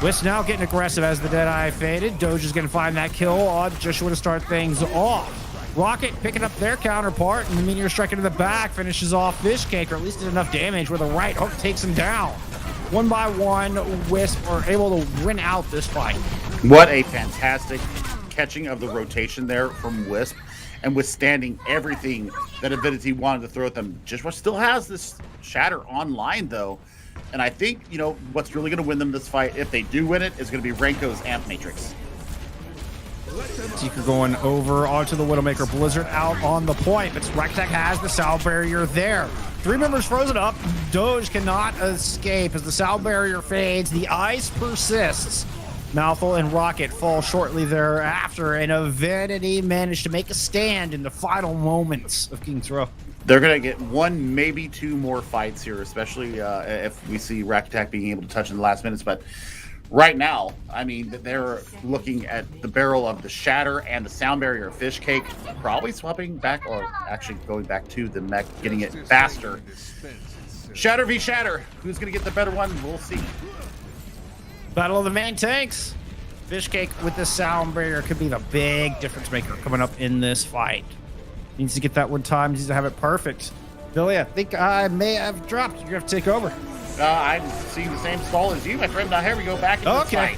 Wisp now getting aggressive as the Deadeye faded. Doge is going to find that kill on Joshua to start things off. Rocket picking up their counterpart, and the Meteor Strike into the back finishes off Fishcake, or at least did enough damage where the right hook takes him down. One by one, Wisp are able to win out this fight. What a fantastic catching of the rotation there from Wisp, and withstanding everything that Avidity wanted to throw at them. Joshua still has this Shatter online, though. And I think, you know, what's really going to win them this fight, if they do win it, is going to be Renko's Amp Matrix. Seeker going over onto the Widowmaker. Blizzard out on the point, but Rectech has the sound barrier there. 3 members frozen up. Doge cannot escape as the sound barrier fades. The ice persists. Malthol and Rocket fall shortly thereafter, and Avidity managed to make a stand in the final moments of King's Row. They're going to get 1, maybe 2 more fights here, especially if we see Raktek being able to touch in the last minutes. But right now, I mean, they're looking at the barrel of the Shatter and the sound barrier of Fishcake, probably swapping back, or actually going back to the mech, getting it faster. Shatter v. Shatter. Who's going to get the better one? We'll see. Battle of the main tanks. Fishcake with the sound barrier could be the big difference maker coming up in this fight. Needs to get that one time. Needs to have it perfect. Billy, I think I may have dropped. You have to take over. I'm seeing the same stall as you, my friend. Now here we go back into this fight.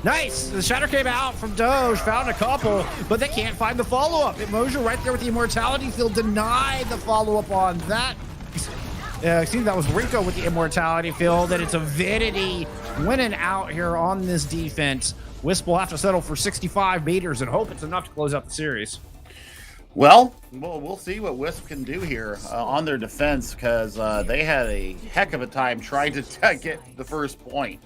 Nice. The Shatter came out from Doge, found a couple, but they can't find the follow-up. Mojo right there with the Immortality Field denied the follow-up on that. Excuse me, that was Rico with the Immortality Field, and it's Avidity winning out here on this defense. Wisp will have to settle for 65 meters and hope it's enough to close out the series. Well, we'll see what Wisp can do here on their defense, because they had a heck of a time trying to get the first point.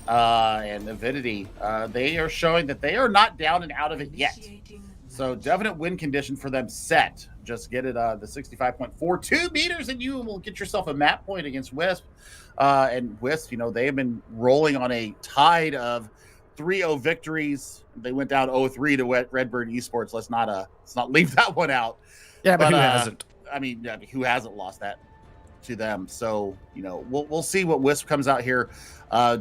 And Avidity, they are showing that they are not down and out of it yet. So definite win condition for them set. Just get it the 65.42 meters, and you will get yourself a map point against Wisp. And Wisp, you know, they have been rolling on a tide of 3-0 victories. They went down 0-3 to Redbird esports. Let's not leave that one out. Yeah, but who hasn't? I mean, who hasn't lost that to them? So, you know, we'll see what Wisp comes out here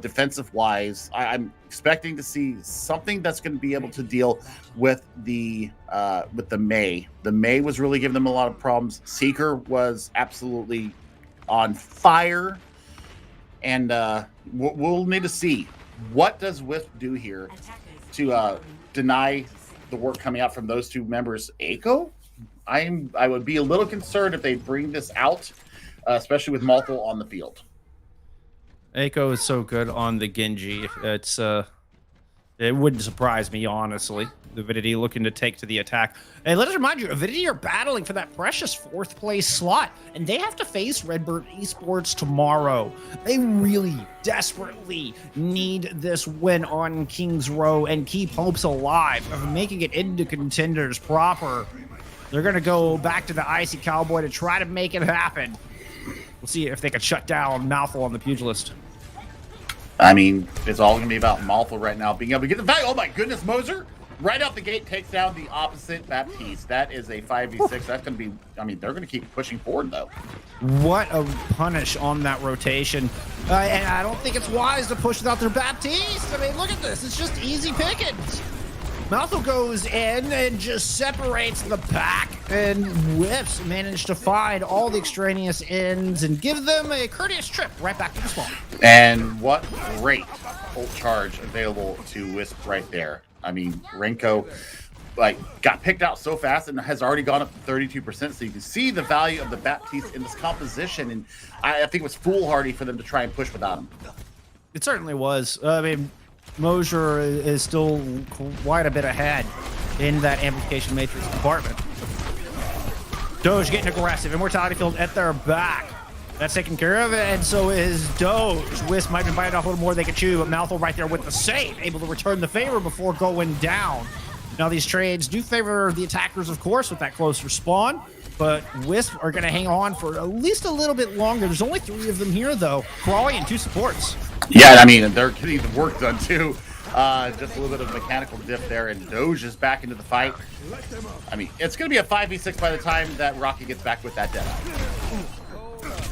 defensive wise. I'm expecting to see something that's going to be able to deal with the May. The May was really giving them a lot of problems. Seeker was absolutely on fire, and we'll need to see what does Wisp do here to deny the work coming out from those two members. Echo, I would be a little concerned if they bring this out, especially with Malthol on the field. Echo is so good on the Genji. It wouldn't surprise me, honestly. Avidity looking to take to the attack. And let us remind you, Avidity are battling for that precious 4th place slot, and they have to face Redbird esports tomorrow. They really desperately need this win on King's Row and keep hopes alive of making it into Contenders proper. They're going to go back to the Icy Cowboy to try to make it happen. We'll see if they can shut down Malthol on the Pugilist. I mean, it's all going to be about Malthol right now being able to get the value. Oh my goodness, Moser! Right out the gate takes down the opposite Baptiste. That is a 5v6. That's going to be, I mean, they're going to keep pushing forward, though. What a punish on that rotation. And I don't think it's wise to push without their Baptiste. I mean, look at this. It's just easy pickings. Malthol goes in and just separates the pack, and Whips managed to find all the extraneous ends and give them a courteous trip right back to the spawn. And what great ult charge available to Wisp right there. I mean, Renko got picked out so fast and has already gone up to 32%, so you can see the value of the Baptiste in this composition, and I think it was foolhardy for them to try and push without him. It certainly was. I mean, Mosier is still quite a bit ahead in that amplification matrix department. Doge getting aggressive. Immortality Field at their back. That's taken care of, and so is Doge. Wisp might have been biting off a little more than they could chew, but Malthol right there with the save, able to return the favor before going down. Now these trades do favor the attackers, of course, with that closer spawn, but Wisp are going to hang on for at least a little bit longer. There's only 3 of them here, though. Crawley and 2 supports. Yeah, I mean, they're getting the work done, too. Just a little bit of mechanical diff there, and Doge is back into the fight. I mean, it's going to be a 5v6 by the time that Rocky gets back with that Deadeye.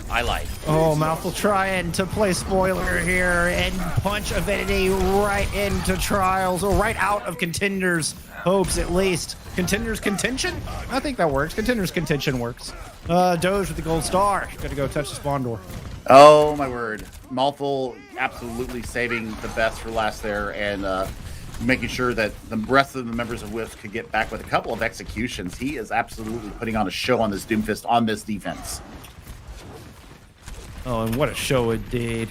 I like. Oh, Mouthful trying to play spoiler here and punch Avidity right into Trials, or right out of Contenders' hopes at least. Contenders' contention? I think that works. Contenders' contention works. Doge with the gold star. Got to go touch the spawn door. Oh, my word. Mouthful absolutely saving the best for last there, and making sure that the rest of the members of Wisp could get back with a couple of executions. He is absolutely putting on a show on this Doomfist on this defense. Oh, and what a show it did.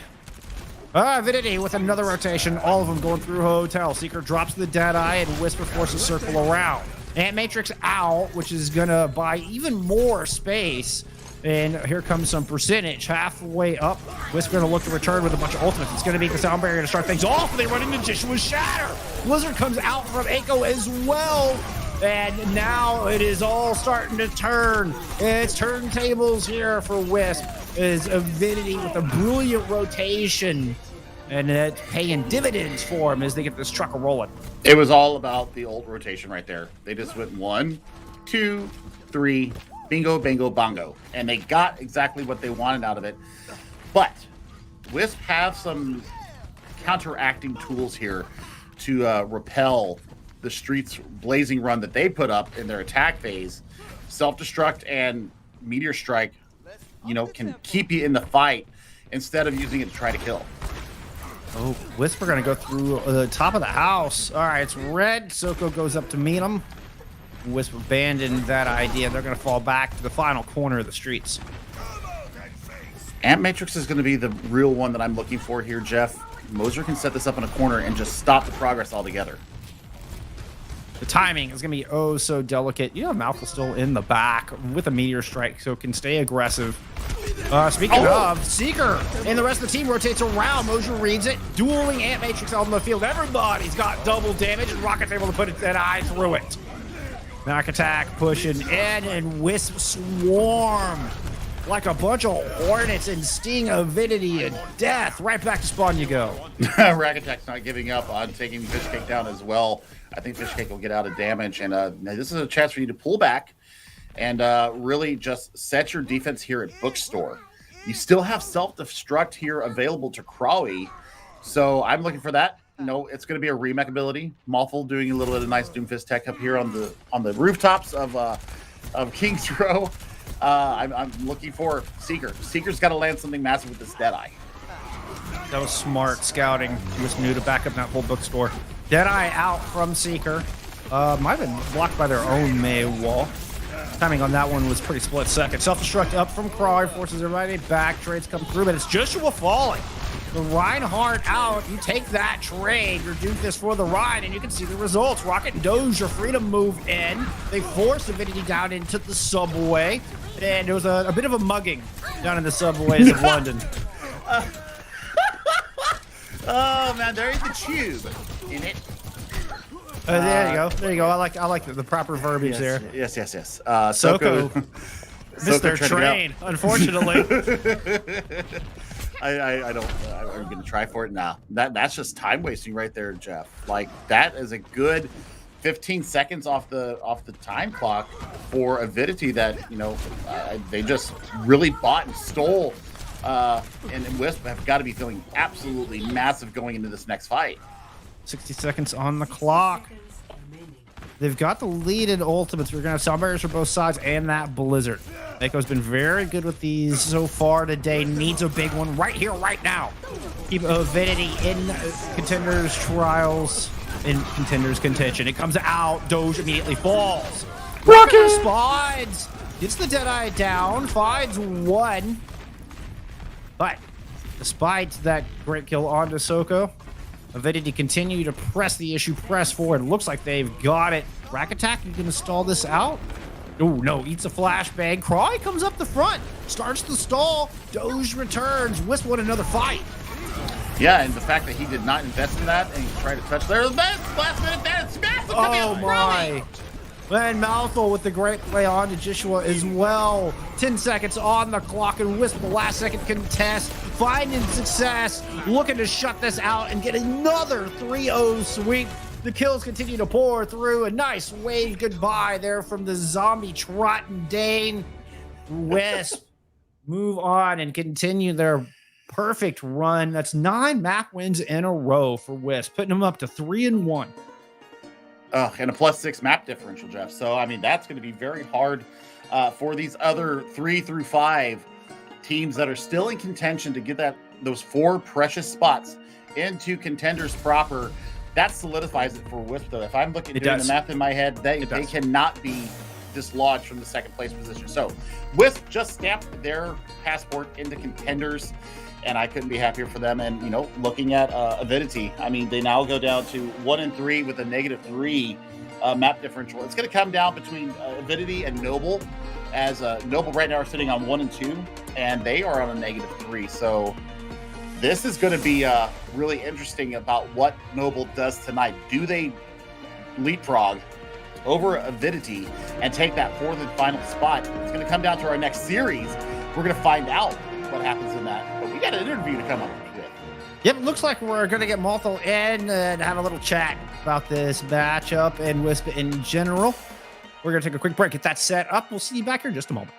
Avidity with another rotation. All of them going through Hotel. Seeker drops the Deadeye, and Whisper forces circle around. And Matrix out, which is going to buy even more space. And here comes some percentage. Halfway up, Wisp going to look to return with a bunch of ultimates. It's going to be the sound barrier to start things off. And they run into Jishua's Shatter. Blizzard comes out from Echo as well. And now it is all starting to turn. It's turntables here for Wisp. Is Avidity with a brilliant rotation. And it's paying dividends for him as they get this truck rolling. It was all about the old rotation right there. They just went 1, 2, 3, bingo, bango, bongo. And they got exactly what they wanted out of it. But Wisp have some counteracting tools here to repel the Streets blazing run that they put up in their attack phase. Self-destruct and Meteor Strike, you know, can keep you in the fight instead of using it to try to kill. Oh, Whisper going to go through the top of the house. All right, it's red. Soko goes up to meet him. Whisper abandoned that idea. They're going to fall back to the final corner of the Streets. Amp Matrix is going to be the real one that I'm looking for here, Jeff. Moser can set this up in a corner and just stop the progress altogether. The timing is going to be oh so delicate. You know, Malcolm's still in the back with a Meteor Strike, so can stay aggressive. Speaking of, Seeker and the rest of the team rotates around. Moser reads it. Dueling Ant Matrix out on the field. Everybody's got double damage, and Rocket's able to put an eye through it. Knock attack pushing in, and Wisp swarm like a bunch of hornets and sting Avidity and death. Right back to spawn you go. Rack Attack's not giving up on taking Fishcake down as well. I think Fishcake will get out of damage, and this is a chance for you to pull back and really just set your defense here at Bookstore. You still have self-destruct here available to Crawley, so I'm looking for that. No, it's going to be a remake ability. Mawful doing a little bit of nice Doomfist tech up here on the rooftops of King's Row. I'm looking for Seeker. Seeker's got to land something massive with this Deadeye. That was smart scouting. He was new to back up that whole Bookstore. Deadeye out from Seeker. Might have been blocked by their own May wall. Timing on that one was pretty split second. Self-destruct up from Crawler, forces everybody back. Trades come through, but it's Joshua falling. The Reinhardt out. You take that trade. You're doing this for the ride, and you can see the results. Rocket and Doge are free to move in. They force Avidity down into the subway, and there was a bit of a mugging down in the subways of London. Oh man, there's the tube in it. There you go. There you go. I like the proper verbiage there. Yes. Soko missed their train, unfortunately. I don't. Are you going to try for it now? That's just time wasting right there, Jeff. Like that is a good 15 seconds off the time clock for Avidity that they just really bought and stole. And Wisp have got to be feeling absolutely massive going into this next fight. 60 seconds on the clock. They've got the lead in ultimates. We're going to have sound barriers for both sides and that Blizzard. Echo's been very good with these so far today. Needs a big one right here, right now. Keep Avidity in Contenders Trials, in Contenders contention. It comes out. Doge immediately falls. Rocket Spides gets the Deadeye down. Finds one. But despite that great kill onto Soko, Avidity continue to press the issue, press forward. Looks like they've got it. Rack Attack, you can stall this out. Oh, no, eats a flashbang. Cry comes up the front, starts the stall. Doge returns. Wisp won another fight. Yeah, and the fact that he did not invest in that and he tried to touch there. Last minute there. It's massive. Oh, my. And Malthol with the great play on to Joshua as well. 10 seconds on the clock, and Wisp the last second contest. finding success, looking to shut this out and get another 3-0 sweep. The kills continue to pour through. A nice wave goodbye there from the zombie trotting Dane. Wisp move on and continue their perfect run. That's 9 map wins in a row for Wisp, putting them up to 3-1. And a +6 map differential, Jeff. So, I mean, that's going to be very hard for these other 3 through 5 teams that are still in contention to get those 4 precious spots into Contenders proper. That solidifies it for Wisp, though. If I'm doing the math in my head, they cannot be dislodged from the second place position. So Wisp just stamped their passport into Contenders, and I couldn't be happier for them. And, looking at Avidity, I mean, they now go down to 1-3 with a -3 map differential. It's going to come down between Avidity and Noble, as Noble right now are sitting on 1-2, and they are on a -3. So this is going to be really interesting about what Noble does tonight. Do they leapfrog over Avidity and take that 4th and final spot? It's going to come down to our next series. We're going to find out what happens in that. But we got an interview to come up with. Yep, looks like we're going to get Malthal in and have a little chat about this matchup and Wisp in general. We're going to take a quick break, get that set up. We'll see you back here in just a moment.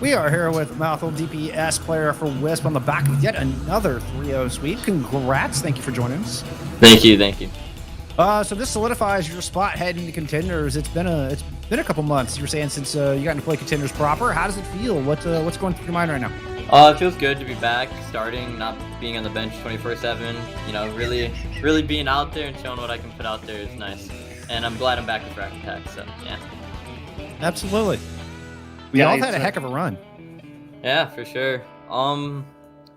We are here with Mouthful DPS player for Wisp on the back of yet another 3-0 sweep. Congrats. Thank you for joining us. Thank you. So this solidifies your spot heading to Contenders. It's been a couple months, you were saying, since you got to play Contenders proper. How does it feel? What's going through your mind right now? It feels good to be back, starting, not being on the bench 24/7. You know, really being out there and showing what I can put out there is nice. And I'm glad I'm back with Rack Attack, so yeah. Absolutely. We all had a heck of a run. Yeah, for sure.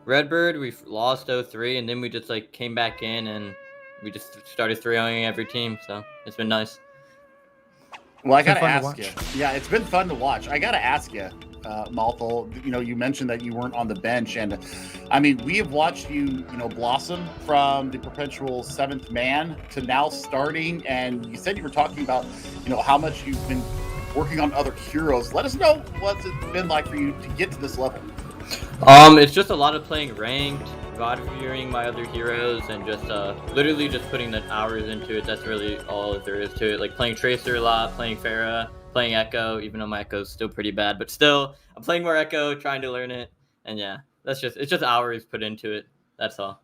Redbird, we lost 0-3, and then we just came back in and we just started 3-0ing every team, so it's been nice. Well, I gotta ask you. Yeah, it's been fun to watch. I gotta ask you, Malthal. You know, you mentioned that you weren't on the bench, and I mean, we have watched you, blossom from the perpetual 7th man to now starting. And you said you were talking about, how much you've been working on other heroes. Let us know what's it been like for you to get to this level. It's just a lot of playing ranked, viewing my other heroes, and just literally just putting the hours into it. That's really all there is to it. Like playing Tracer a lot, playing Pharah, playing Echo, even though my Echo's still pretty bad, but still I'm playing more Echo, trying to learn it. And yeah, it's just hours put into it. That's all.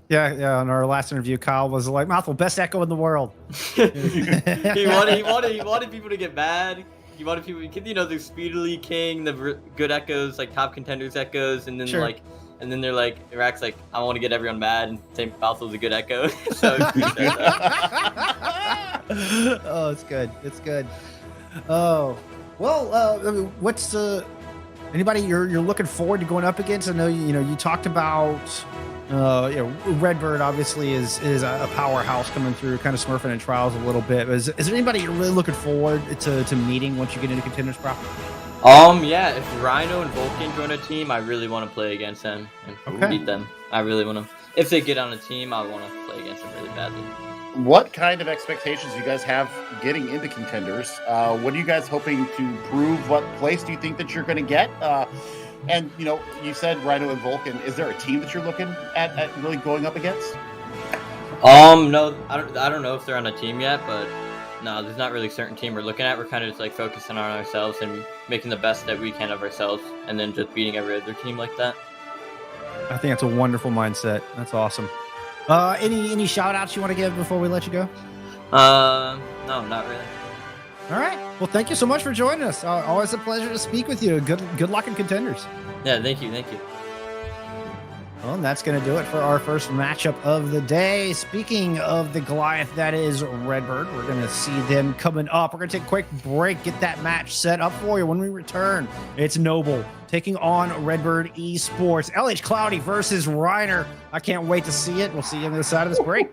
Yeah. In our last interview, Kyle was like, "Mouthful, best Echo in the world." he wanted people to get mad. He wanted people, the speedily king, the good Echoes, like top Contenders Echoes, and then sure. And then they're like, Rack's like, I want to get everyone mad and say Mouthful's a good Echo. So oh, it's good. It's good. Oh, well, I mean, what's anybody you're looking forward to going up against? I know you talked about Redbird obviously is a powerhouse coming through, kind of smurfing in trials a little bit. Is there anybody you're really looking forward to meeting once you get into Contenders proper? Yeah, if Rhino and Vulcan join a team, I really want to play against them and beat them. I really want to. If they get on a team, I want to play against them really badly. What kind of expectations do you guys have getting into Contenders? What are you guys hoping to prove? What place do you think that you're going to get? And you said Rhino and Vulcan. Is there a team that you're looking at really going up against? No, I don't know if they're on a team yet, but no, there's not really a certain team we're looking at. We're kind of just focusing on ourselves and making the best that we can of ourselves, and then just beating every other team like that. I think that's a wonderful mindset. That's awesome. Any shout outs you want to give before we let you go? No, not really. All right. Well, thank you so much for joining us. Always a pleasure to speak with you. Good luck in Contenders. Yeah, thank you. Well, and that's going to do it for our first matchup of the day. Speaking of the Goliath, that is Redbird. We're going to see them coming up. We're going to take a quick break, get that match set up for you. When we return, it's Noble taking on Redbird Esports. LH Cloudy versus Reiner. I can't wait to see it. We'll see you on the other side of this break.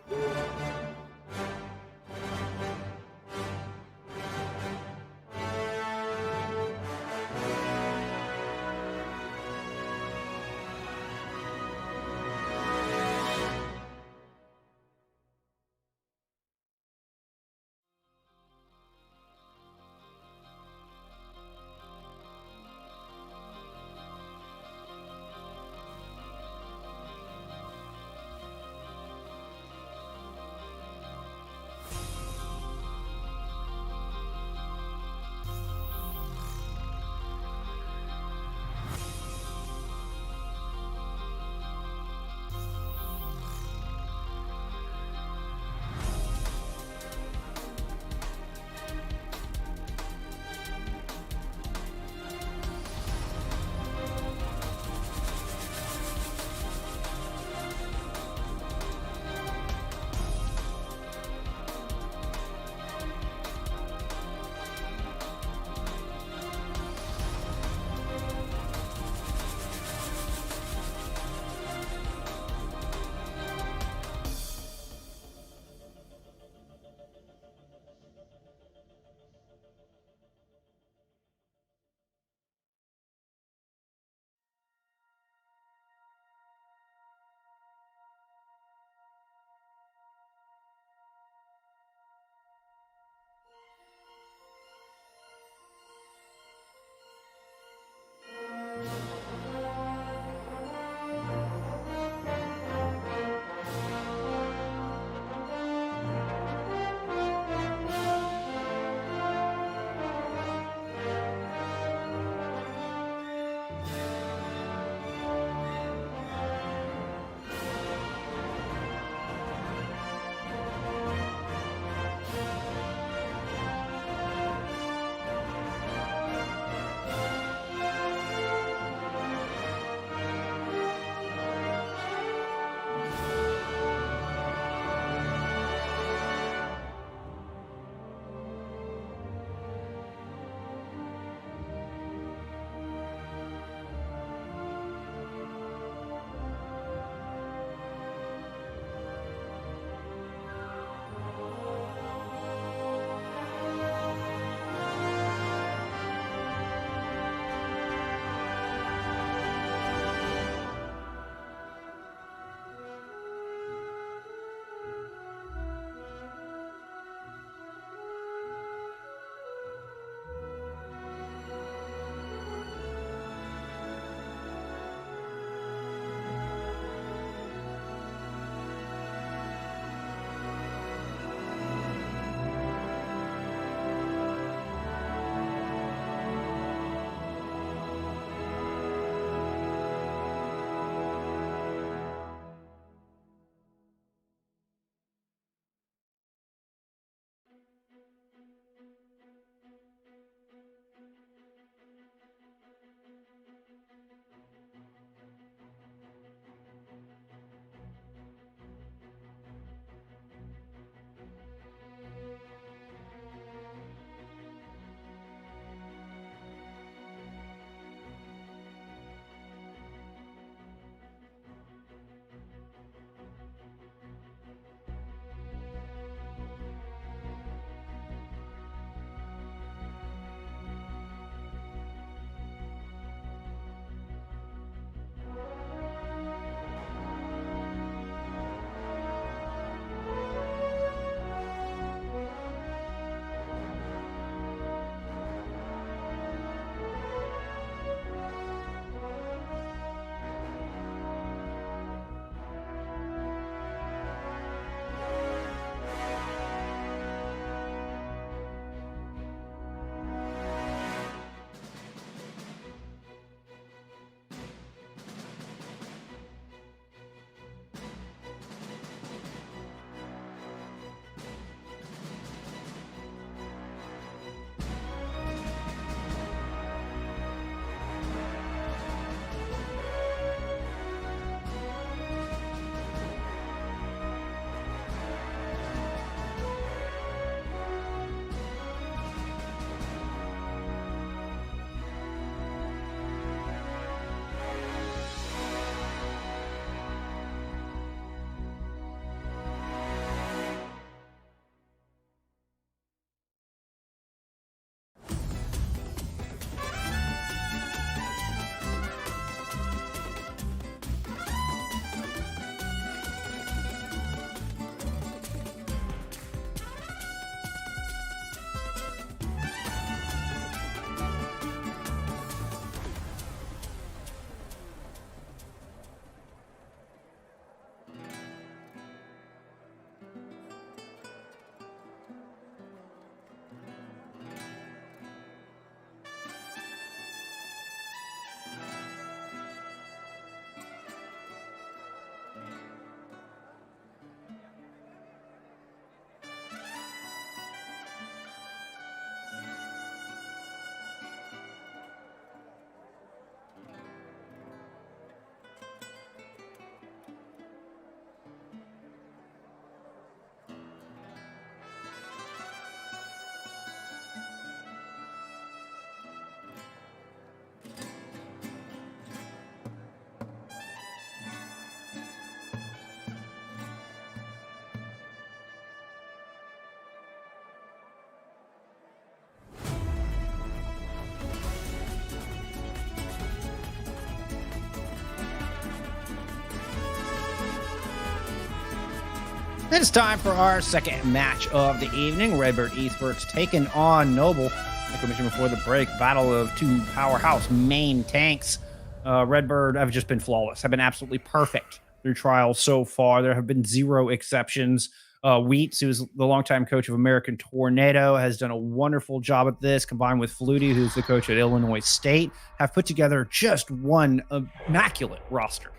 It's time for our second match of the evening. Redbird Esports taking on Noble. Like I mentioned before the break, battle of two powerhouse main tanks. Redbird have just been flawless, have been absolutely perfect through trials so far. There have been zero exceptions. Wheats, who's the longtime coach of American Tornado, has done a wonderful job at this, combined with Flutie, who's the coach at Illinois State, have put together just one immaculate roster.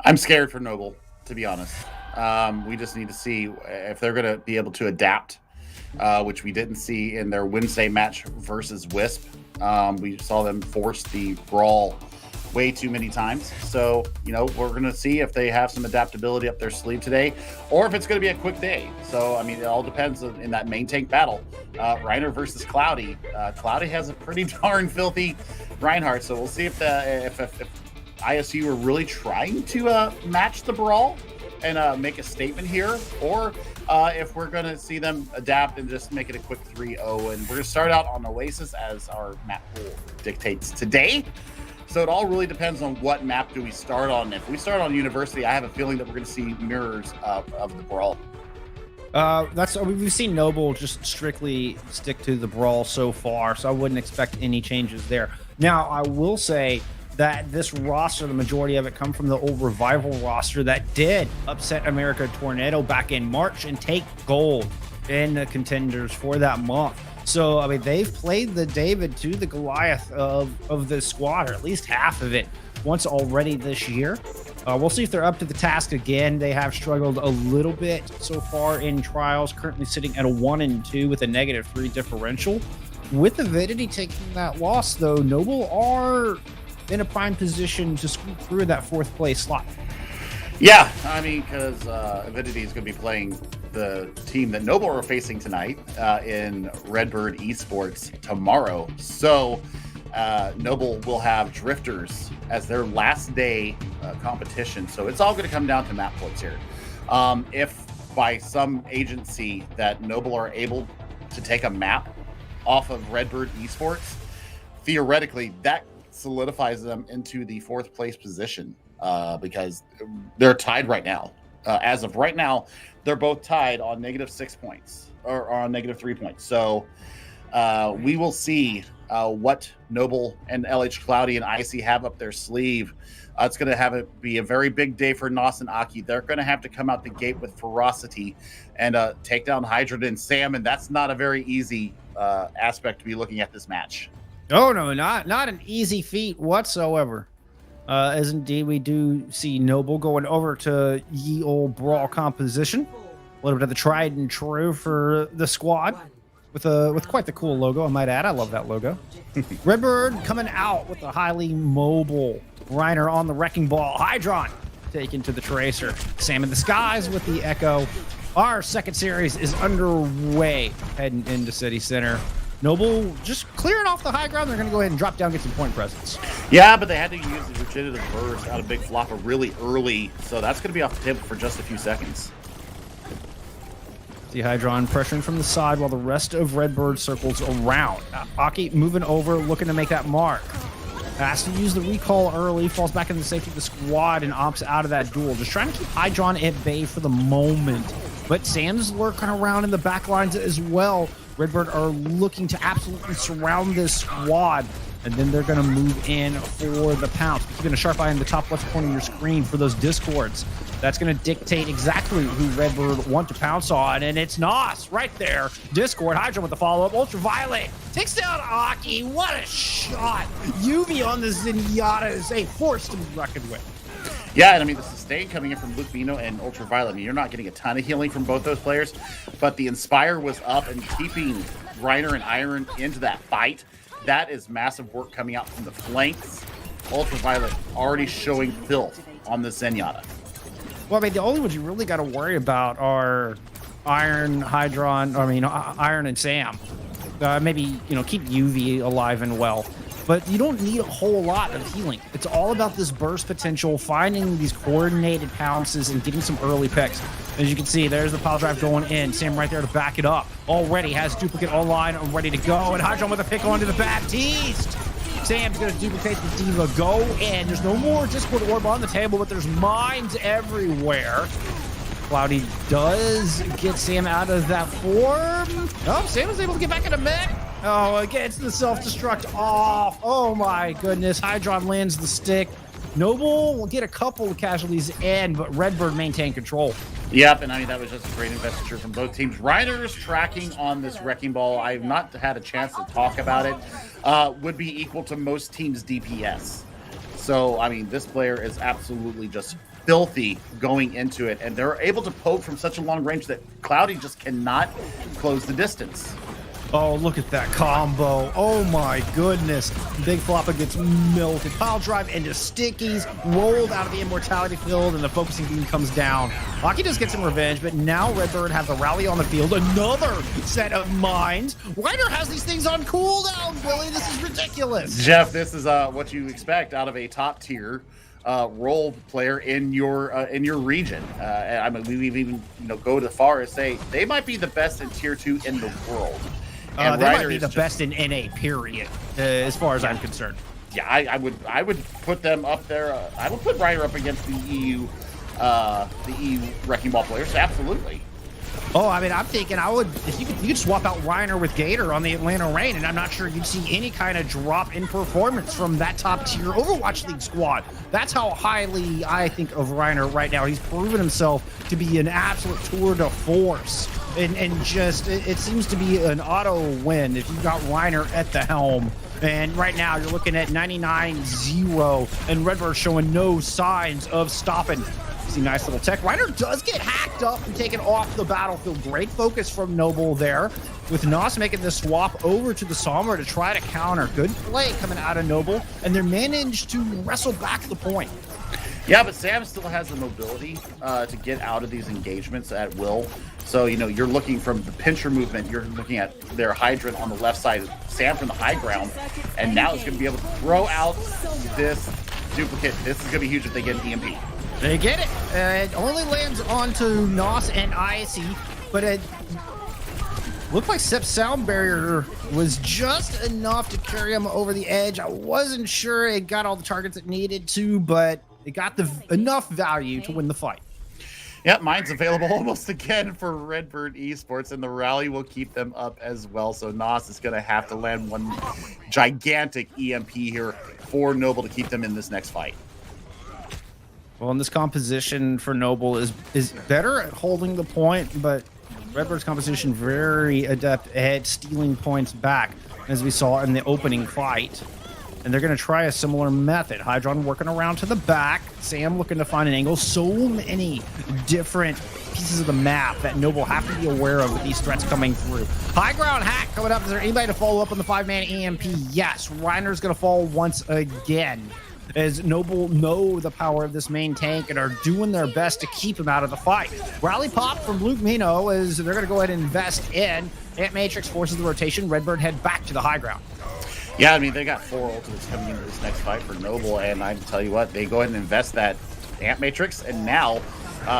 I'm scared for Noble, to be honest. We just need to see if they're going to be able to adapt, which we didn't see in their Wednesday match versus Wisp. We saw them force the brawl way too many times. So, we're going to see if they have some adaptability up their sleeve today, or if it's going to be a quick day. So, it all depends in that main tank battle. Reiner versus Cloudy. Cloudy has a pretty darn filthy Reinhardt. So we'll see if ISU are really trying to match the brawl and make a statement here, or if we're going to see them adapt and just make it a quick 3-0. And we're going to start out on Oasis as our map pool dictates today. So it all really depends on what map do we start on. If we start on University, I have a feeling that we're going to see mirrors of the brawl. We've seen Noble just strictly stick to the brawl so far, so I wouldn't expect any changes there. Now, I will say that this roster, the majority of it come from the old Revival roster that did upset America Tornado back in March and take gold in the Contenders for that month. So, they've played the David to the Goliath of the squad, or at least half of it, once already this year. We'll see if they're up to the task again. They have struggled a little bit so far in trials, currently sitting at a 1-2 with a -3 differential. With Avidity taking that loss, though, Noble are in a prime position to squeak through that 4th place slot. Yeah, because Avidity is going to be playing the team that Noble are facing tonight in Redbird Esports tomorrow. So Noble will have Drifters as their last day competition. So it's all going to come down to map points here. If by some agency that Noble are able to take a map off of Redbird Esports, theoretically that solidifies them into the 4th place position because they're tied right now. As of right now, they're both tied on -6 points or on -3 points. So we will see what Noble and LH Cloudy and IC have up their sleeve. It's going to be a very big day for Nos and Aki. They're going to have to come out the gate with ferocity and take down Hydra and Sam, and that's not a very easy aspect to be looking at this match. Oh, no, not an easy feat whatsoever. As indeed we do see Noble going over to ye old brawl composition. A little bit of the tried and true for the squad with quite the cool logo, I might add. I love that logo. Redbird coming out with a highly mobile Reiner on the wrecking ball. Hydron taken to the Tracer. Sam in the skies with the Echo. Our second series is underway, heading into City Center. Noble just clearing off the high ground. They're going to go ahead and drop down, get some point presence. Yeah, but they had to use the regenerative burst out of Big Flopper really early, so that's going to be off the table for just a few seconds. The Hydron pressuring from the side while the rest of Redbird circles around. Aki moving over, looking to make that mark. Has to use the recall early, falls back in the safety of the squad and opts out of that duel. Just trying to keep Hydron at bay for the moment. But Sam's lurking around in the back lines as well. Redbird are looking to absolutely surround this squad, and then they're going to move in for the pounce. Keeping a sharp eye in the top left corner of your screen for those discords. That's going to dictate exactly who Redbird want to pounce on, and it's Nos right there. Discord, Hydra with the follow-up. Ultraviolet takes down Aki. What a shot. UV on the Zenyatta is a force to be reckoned with. Yeah, and the sustain coming in from Luke Bino and Ultraviolet. You're not getting a ton of healing from both those players, but the Inspire was up and keeping Reiner and Iron into that fight. That is massive work coming out from the flanks. Ultraviolet already showing filth on the Zenyatta. Well, the only ones you really got to worry about are Iron, Iron and Sam. Maybe, keep UV alive and well. But you don't need a whole lot of healing. It's all about this burst potential, finding these coordinated pounces and getting some early picks. As you can see, there's the pile drive going in. Sam right there to back it up. Already has duplicate online and ready to go. And Hydron with a pick onto the Baptiste. Sam's going to duplicate the Diva. Go in. There's no more Discord orb on the table, but there's mines everywhere. Cloudy does get Sam out of that form. Oh, Sam was able to get back in the mech. Oh, it gets the self-destruct off. Oh my goodness. Hydron lands the stick. Noble will get a couple of casualties in, but Redbird maintain control. Yep, and I mean, that was just a great investiture from both teams. Reiner's tracking on this Wrecking Ball, I've not had a chance to talk about it, would be equal to most teams' DPS. So, I mean, this player is absolutely just filthy going into it, and they're able to poke from such a long range that Cloudy just cannot close the distance. Oh, look at that combo. Oh my goodness. Big Floppa gets melted. Pile drive into Stickies, rolled out of the immortality field, and the focusing beam comes down. Aki does get some revenge, but now Redbird has a rally on the field. Another set of mines. Ryder has these things on cooldown, Billy. This is ridiculous. Jeff, this is what you expect out of a top tier role player in your region. I mean, we even go to far as say they might be the best in tier 2 in the world. They might be the best in NA, period, as far as I'm concerned. Yeah, I would put them up there. I would put Ryder up against the EU Wrecking Ball players, absolutely. Oh, I mean, I'm thinking if you could swap out Reiner with Gator on the Atlanta Reign, and I'm not sure you'd see any kind of drop in performance from that top tier Overwatch League squad. That's how highly I think of Reiner right now. He's proven himself to be an absolute tour de force. And just, it seems to be an auto win if you've got Reiner at the helm. And right now you're looking at 99-0, and Redbird showing no signs of stopping. See, nice little tech. Reiner does get hacked up and taken off the battlefield. Great focus from Noble there, with Nos making the swap over to the Somber to try to counter. Good play coming out of Noble, and they managed to wrestle back the point. Yeah, but Sam still has the mobility to get out of these engagements at will. So, you're looking from the pincher movement, you're looking at their hydrant on the left side, Sam from the high ground, and now it's going to be able to throw out this duplicate. This is going to be huge if they get an EMP. They get it. It only lands onto Nos and Icy, but it looked like Sep's sound barrier was just enough to carry him over the edge. I wasn't sure it got all the targets it needed to, but it got enough value to win the fight. Yeah, mine's available almost again for Redbird Esports, and the rally will keep them up as well. So Nos is going to have to land one gigantic EMP here for Noble to keep them in this next fight. Well, and this composition for Noble is better at holding the point, but Redbird's composition very adept at stealing points back, as we saw in the opening fight. And they're going to try a similar method. Hydron working around to the back. Sam looking to find an angle. So many different pieces of the map that Noble have to be aware of with these threats coming through. High ground hack coming up. Is there anybody to follow up on the 5-man EMP? Yes. Reiner's going to fall once again, as Noble know the power of this main tank and are doing their best to keep him out of the fight. Rally pop from Luke Mino as they're going to go ahead and invest in. Ant Matrix forces the rotation. Redbird head back to the high ground. Yeah, I mean, they got 4 ultimates coming into this next fight for Noble, and I tell you what, they go ahead and invest that Ant Matrix, and now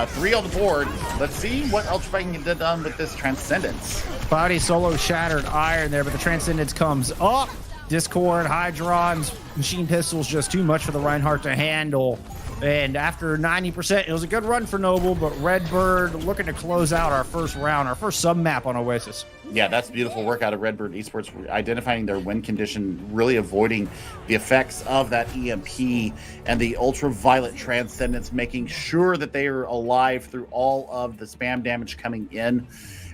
3 on the board. Let's see what Ultra can get done with this Transcendence. Body solo shattered iron there, but the Transcendence comes up. Discord, Hydrons, machine pistols, just too much for the Reinhardt to handle. And after 90%, it was a good run for Noble, but Redbird looking to close out our first round, our first sub-map on Oasis. Yeah, that's beautiful work out of Redbird Esports, identifying their win condition, really avoiding the effects of that EMP and the ultraviolet Transcendence, making sure that they are alive through all of the spam damage coming in.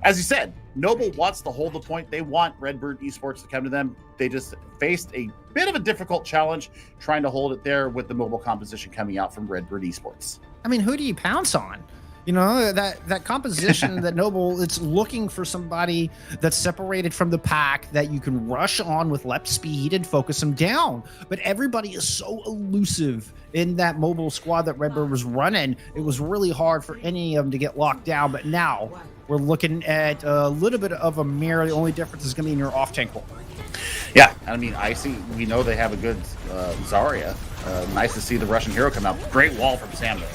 As you said, Noble wants to hold the point. They want Redbird Esports to come to them. They just faced a bit of a difficult challenge trying to hold it there with the mobile composition coming out from Redbird Esports. I mean, who do you pounce on? You know, that composition that Noble, it's looking for somebody that's separated from the pack that you can rush on with left speed and focus them down. But everybody is so elusive in that mobile squad that Redbird was running. It was really hard for any of them to get locked down. But now we're looking at a little bit of a mirror. The only difference is going to be in your off-tank role. Yeah, I mean, Icy, we know they have a good Zarya. Nice to see the Russian hero come out. Great wall from Sam there.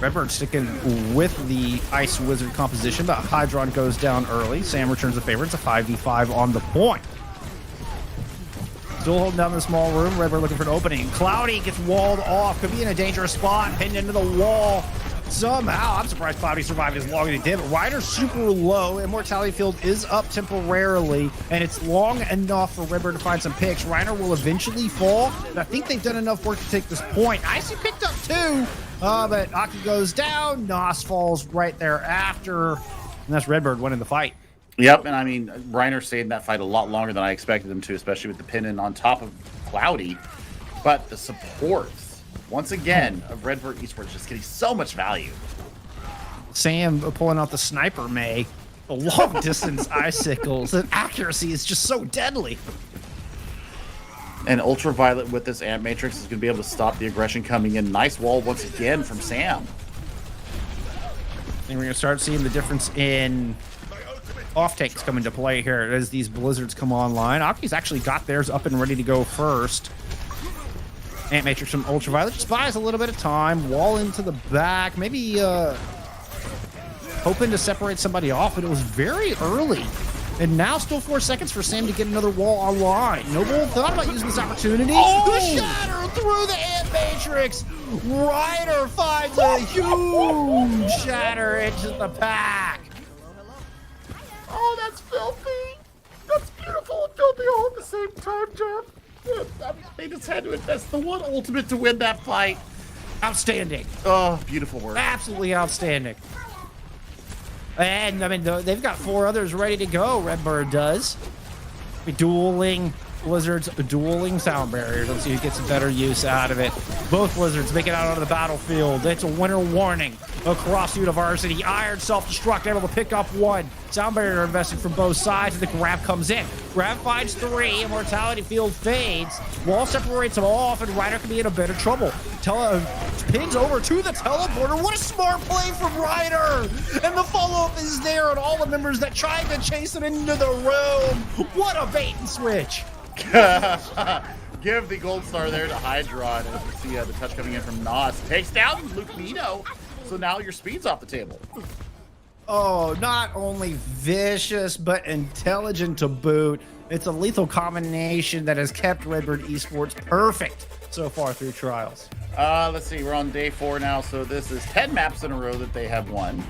Redbird sticking with the Ice Wizard composition, but Hydron goes down early. Sam returns the favor. It's a 5v5 on the point. Still holding down the small room. Redbird looking for an opening. Cloudy gets walled off. Could be in a dangerous spot. Pinned into the wall. Somehow, I'm surprised Cloudy survived as long as he did. But Ryder's super low. Immortality Field is up temporarily, and it's long enough for Redbird to find some picks. Reiner will eventually fall, but I think they've done enough work to take this point. Icy picked up 2, but Aki goes down. Nos falls right there after, and that's Redbird winning the fight. Yep, and I mean, Reiner stayed in that fight a lot longer than I expected him to, especially with the pin in on top of Cloudy. But the supports, once again, of Redbird Esports just getting so much value. Sam pulling out the sniper May, the long distance icicles. The accuracy is just so deadly. And Ultraviolet with this Amp Matrix is going to be able to stop the aggression coming in. Nice wall once again from Sam. And we're going to start seeing the difference in off-takes come into play here as these blizzards come online. Aki's actually got theirs up and ready to go first. Amp Matrix from Ultraviolet just buys a little bit of time. Wall into the back. Maybe hoping to separate somebody off, but it was very early. And now still 4 seconds for Sam to get another wall online. Noble thought about using this opportunity. Oh! The shatter through the Amp Matrix. Ryder finds a huge shatter into the pack. Oh, that's filthy. That's beautiful and filthy all at the same time, Jeff. I mean, they just had to invest the one ultimate to win that fight. Outstanding. Oh, beautiful work. Absolutely outstanding. And, I mean, they've got 4 others ready to go, Redbird does. Dueling Blizzards, dueling sound barriers. Let's see who gets better use out of it. Both Blizzards make it out onto the battlefield. It's a winter warning across University. Iron self-destruct, able to pick up 1. Sound barrier invested from both sides, and the grab comes in. Grab finds 3. Immortality Field fades. Wall separates them off, and Ryder can be in a bit of trouble. Pins over to the teleporter. What a smart play from Ryder! And the follow-up is there on all the members that tried to chase it into the room. What a bait and switch! Give the gold star there to Hydron, and as we see the touch coming in from Nos. Takes down Luke Nino, so now your speed's off the table. Oh, not only vicious, but intelligent to boot. It's a lethal combination that has kept Redbird Esports perfect so far through Trials. Let's see, we're on day 4 now, so this is 10 maps in a row that they have won.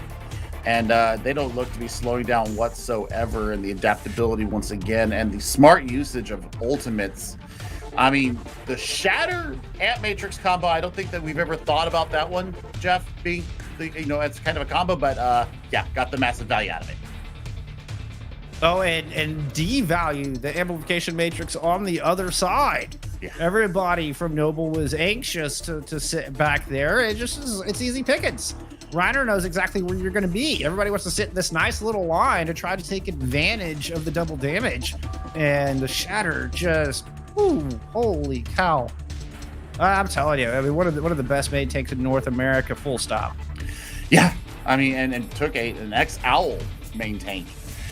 And they don't look to be slowing down whatsoever, and the adaptability once again, and the smart usage of ultimates. I mean, the Shatter Amp Matrix combo, I don't think that we've ever thought about that one, Jeff, being, it's kind of a combo, but yeah, got the massive value out of it. Oh, and devalue the amplification matrix on the other side. Yeah. Everybody from Noble was anxious to sit back there. It's easy pickings. Reiner knows exactly where you're going to be. Everybody wants to sit in this nice little line to try to take advantage of the double damage. And the Shatter just, ooh, holy cow. I'm telling you, I mean, one of the best made takes in North America, full stop. Yeah, I mean, and took an ex-Owl main tank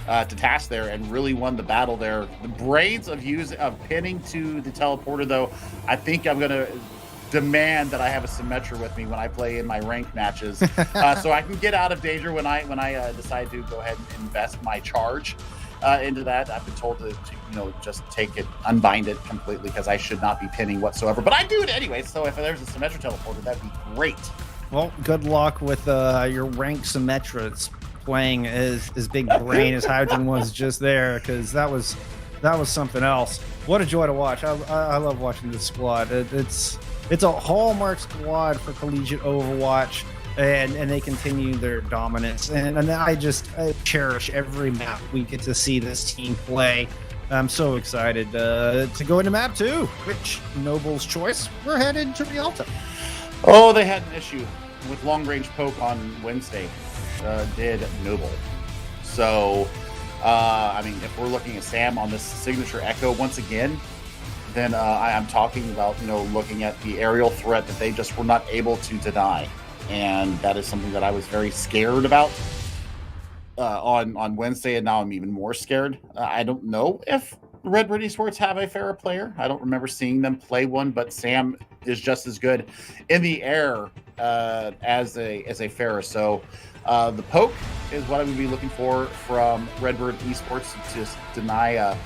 to task there and really won the battle there. The braids of pinning to the teleporter, though, I think I'm going to demand that I have a Symmetra with me when I play in my ranked matches, so I can get out of danger when I decide to go ahead and invest my charge into that. I've been told to just take it, unbind it completely, because I should not be pinning whatsoever, but I do it anyway. So if there's a Symmetra teleporter, that'd be great. Well, good luck with your ranked Symmetras playing as big brain as Hydron was just there, because that was something else. What a joy to watch. I love watching this squad. It's a hallmark squad for collegiate Overwatch, and they continue their dominance. And I cherish every map we get to see this team play. I'm so excited to go into map 2, which Noble's choice. We're headed to Rialto. Oh, they had an issue with long range poke on Wednesday. Did Noble. So, I mean, if we're looking at Sam on this signature Echo once again, then I'm talking about, looking at the aerial threat that they just were not able to deny. And that is something that I was very scared about on Wednesday, and now I'm even more scared. I don't know if Redbird Esports have a Pharah player. I don't remember seeing them play one, but Sam is just as good in the air as a Pharah. So the poke is what I would be looking for from Redbird Esports to just deny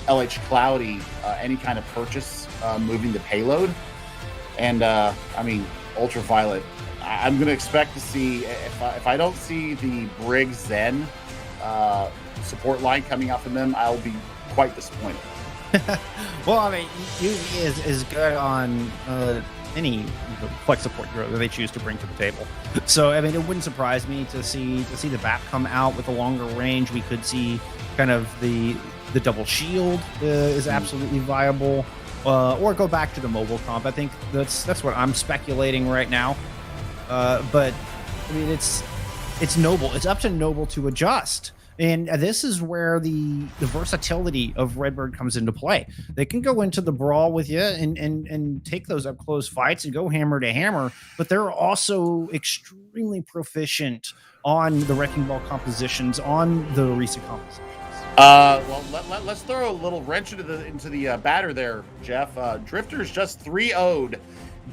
LH Cloudy any kind of purchase moving the payload. And I mean, Ultraviolet. I'm going to expect to see, if I don't see the Brig Zen support line coming out from them, I'll be quite disappointed. Well, I mean, Yugi is good on any flex support hero that they choose to bring to the table. So, I mean, it wouldn't surprise me to see the BAP come out with a longer range. We could see kind of the double shield is absolutely viable, or go back to the mobile comp. I think that's what I'm speculating right now. But I mean, it's Noble. It's up to Noble to adjust. And this is where the versatility of Redbird comes into play. They can go into the brawl with you and take those up close fights and go hammer to hammer, but they're also extremely proficient on the Wrecking Ball compositions, on the Orisa compositions. Well, let's throw a little wrench into the batter there, Jeff. Drifter's just 3-0'd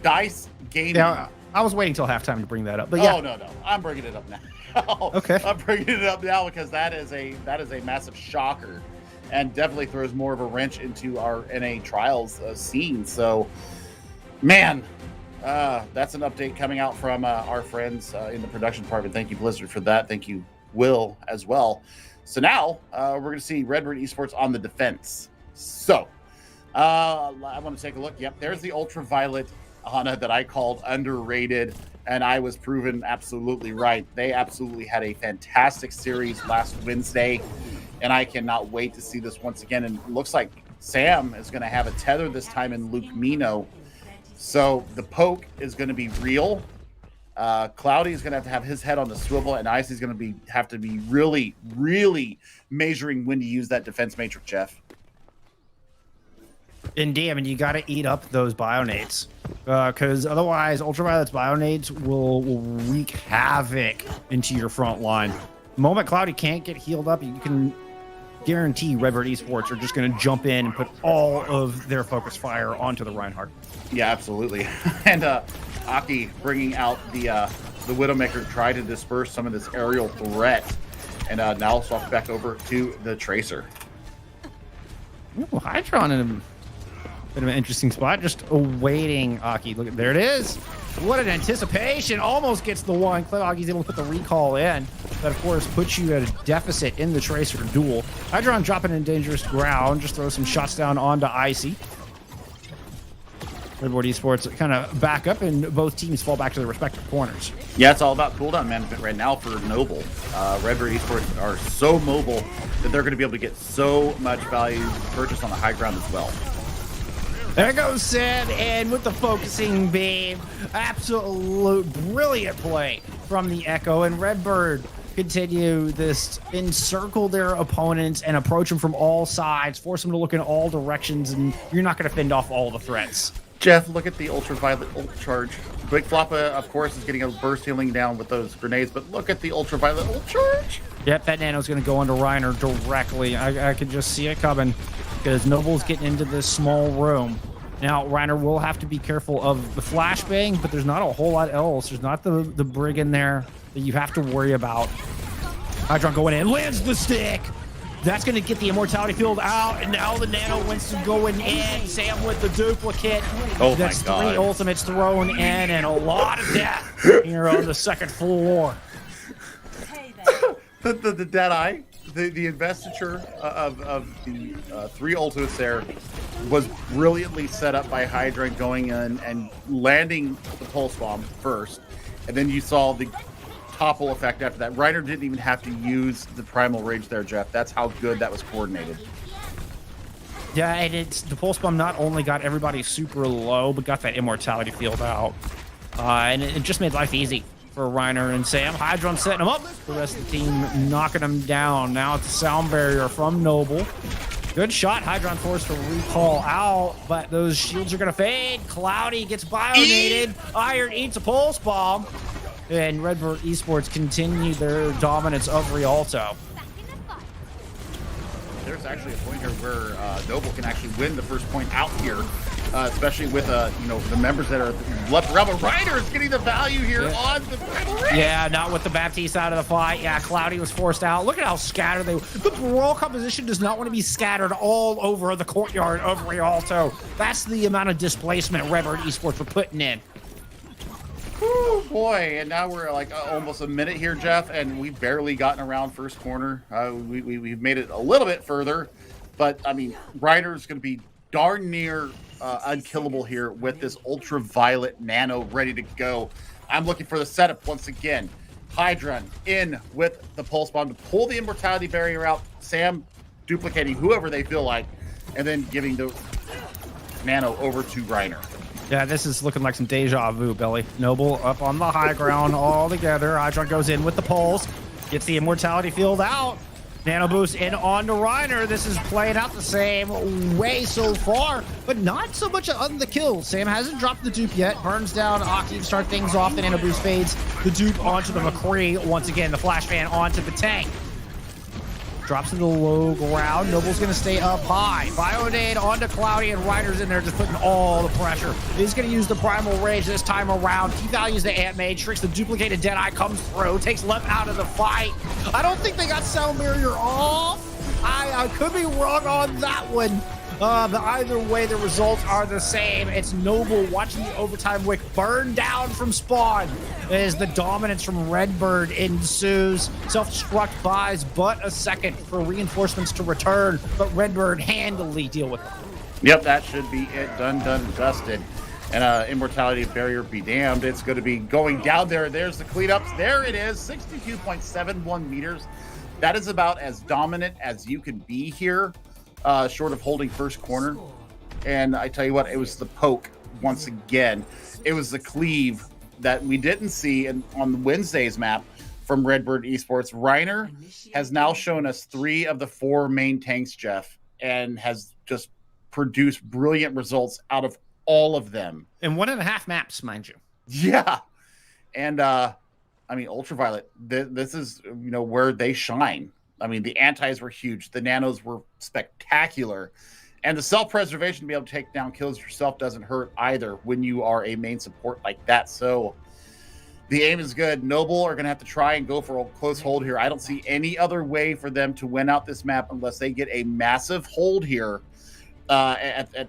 Dice Gaming. Yeah, I was waiting till halftime to bring that up, but yeah. Oh no, I'm bringing it up now. Okay. I'm bringing it up now because that is a massive shocker, and definitely throws more of a wrench into our NA trials scene. So, man, that's an update coming out from our friends in the production department. Thank you, Blizzard, for that. Thank you, Will, as well. So now we're going to see Redbird Esports on the defense. So I want to take a look. Yep, there's the Ultraviolet Ana that I called underrated, and I was proven absolutely right. They absolutely had a fantastic series last Wednesday, and I cannot wait to see this once again. And it looks like Sam is going to have a tether this time in Luke Mino. So the poke is going to be real. Cloudy is going to have his head on the swivel, and Icy's going to have to be really, really measuring when to use that defense matrix, Jeff. Indeed, I mean, you got to eat up those bionades, because otherwise Ultraviolet's bionades will wreak havoc into your front line. The moment Cloudy can't get healed up, you can guarantee Redbird Esports are just going to jump in and put all of their focus fire onto the Reinhardt. Yeah, absolutely. And Aki bringing out the Widowmaker to try to disperse some of this aerial threat. And now swap back over to the Tracer. Ooh, Hydron in a bit of an interesting spot, just awaiting Aki. Look, there it is. What an anticipation. Almost gets the one. Aki's able to put the recall in. That, of course, puts you at a deficit in the Tracer duel. Hydron dropping in dangerous ground. Just throw some shots down onto Icy. Redbird Esports kind of back up, and both teams fall back to their respective corners. Yeah, it's all about cooldown management right now for Noble. Redbird Esports are so mobile that they're going to be able to get so much value purchased on the high ground as well. There goes Sid, and with the focusing beam, absolute brilliant play from the Echo, and Redbird continue this encircle their opponents and approach them from all sides, force them to look in all directions, and you're not going to fend off all the threats. Jeff, look at the Ultraviolet ult charge. Big Floppa, of course, is getting a burst healing down with those grenades, but look at the Ultraviolet ult charge. Yep, that nano's going to go into Reiner directly. I can just see it coming, because Noble's getting into this small room. Now, Reiner will have to be careful of the flashbang, but there's not a whole lot else. There's not the Brig in there that you have to worry about. Hydron going in, lands the stick. That's going to get the immortality field out, and now the nano wants to go in. Sam with the duplicate. Oh, that's my God. 3 ultimates thrown in, and a lot of death here on the second floor. the dead eye, the investiture of the 3 ultimates there was brilliantly set up by Hydra going in and landing the pulse bomb first, and then you saw the topple effect after that. Reiner didn't even have to use the primal rage there, Jeff. That's how good that was coordinated. Yeah, and it's the pulse bomb not only got everybody super low, but got that immortality field out, and it just made life easy for Reiner and Sam. Hydron setting him up. The rest of the team knocking him down. Now it's a sound barrier from Noble. Good shot. Hydron forced to recall out, but those shields are going to fade. Cloudy gets bionated. Iron eats a pulse bomb. And Redbird Esports continue their dominance of Rialto. There's actually a point here where Noble can actually win the first point out here, especially with the members that are left around. But Reiner is getting the value here on the primal rage. Yeah, not with the Baptiste out of the fight. Yeah, Cloudy was forced out. Look at how scattered they were. The brawl composition does not want to be scattered all over the courtyard of Rialto. That's the amount of displacement Redbird Esports were putting in. Whew, boy, and now we're like almost a minute here, Jeff, and we've barely gotten around first corner. We've made it a little bit further, but I mean, Reiner's going to be darn near unkillable here with this ultraviolet nano ready to go. I'm looking for the setup once again. Hydron in with the pulse bomb to pull the immortality barrier out. Sam duplicating whoever they feel like, and then giving the nano over to Reiner. Yeah, this is looking like some deja vu, Billy. Noble up on the high ground all together. Hydron goes in with the pulse, gets the immortality field out. Nano boost in on to Reiner. This is playing out the same way so far, but not so much on the kill. Sam hasn't dropped the dupe yet. Burns down Aki to start things off. The nano boost fades. The dupe onto the McCree. Once again, the flash fan onto the tank. Drops to the low ground. Noble's going to stay up high. Bionade onto Cloudy, and Reiner's in there just putting all the pressure. He's going to use the Primal Rage this time around. He values the Ant Mage. Tricks the duplicated Deadeye, comes through, takes Lep out of the fight. I don't think they got Sound Barrier off. I could be wrong on that one. But either way, the results are the same. It's Noble watching the overtime wick burn down from spawn as the dominance from Redbird ensues. Self-destruct buys but a second for reinforcements to return, but Redbird handily deal with them. Yep, that should be it. Done, dusted. And immortality barrier be damned. It's going to be going down there. There's the cleanups. There it is, 62.71 meters. That is about as dominant as you can be here. Short of holding first corner. And I tell you what, it was the poke once again. It was the cleave that we didn't see on Wednesday's map from Redbird Esports. Reiner has now shown us 3 of the 4 main tanks, Jeff, and has just produced brilliant results out of all of them. In 1.5 maps, mind you. Yeah. And I mean, Ultraviolet, this is, you know, where they shine. I mean, the antis were huge. The nanos were spectacular. And the self-preservation to be able to take down kills yourself doesn't hurt either when you are a main support like that. So the aim is good. Noble are going to have to try and go for a close hold here. I don't see any other way for them to win out this map unless they get a massive hold here at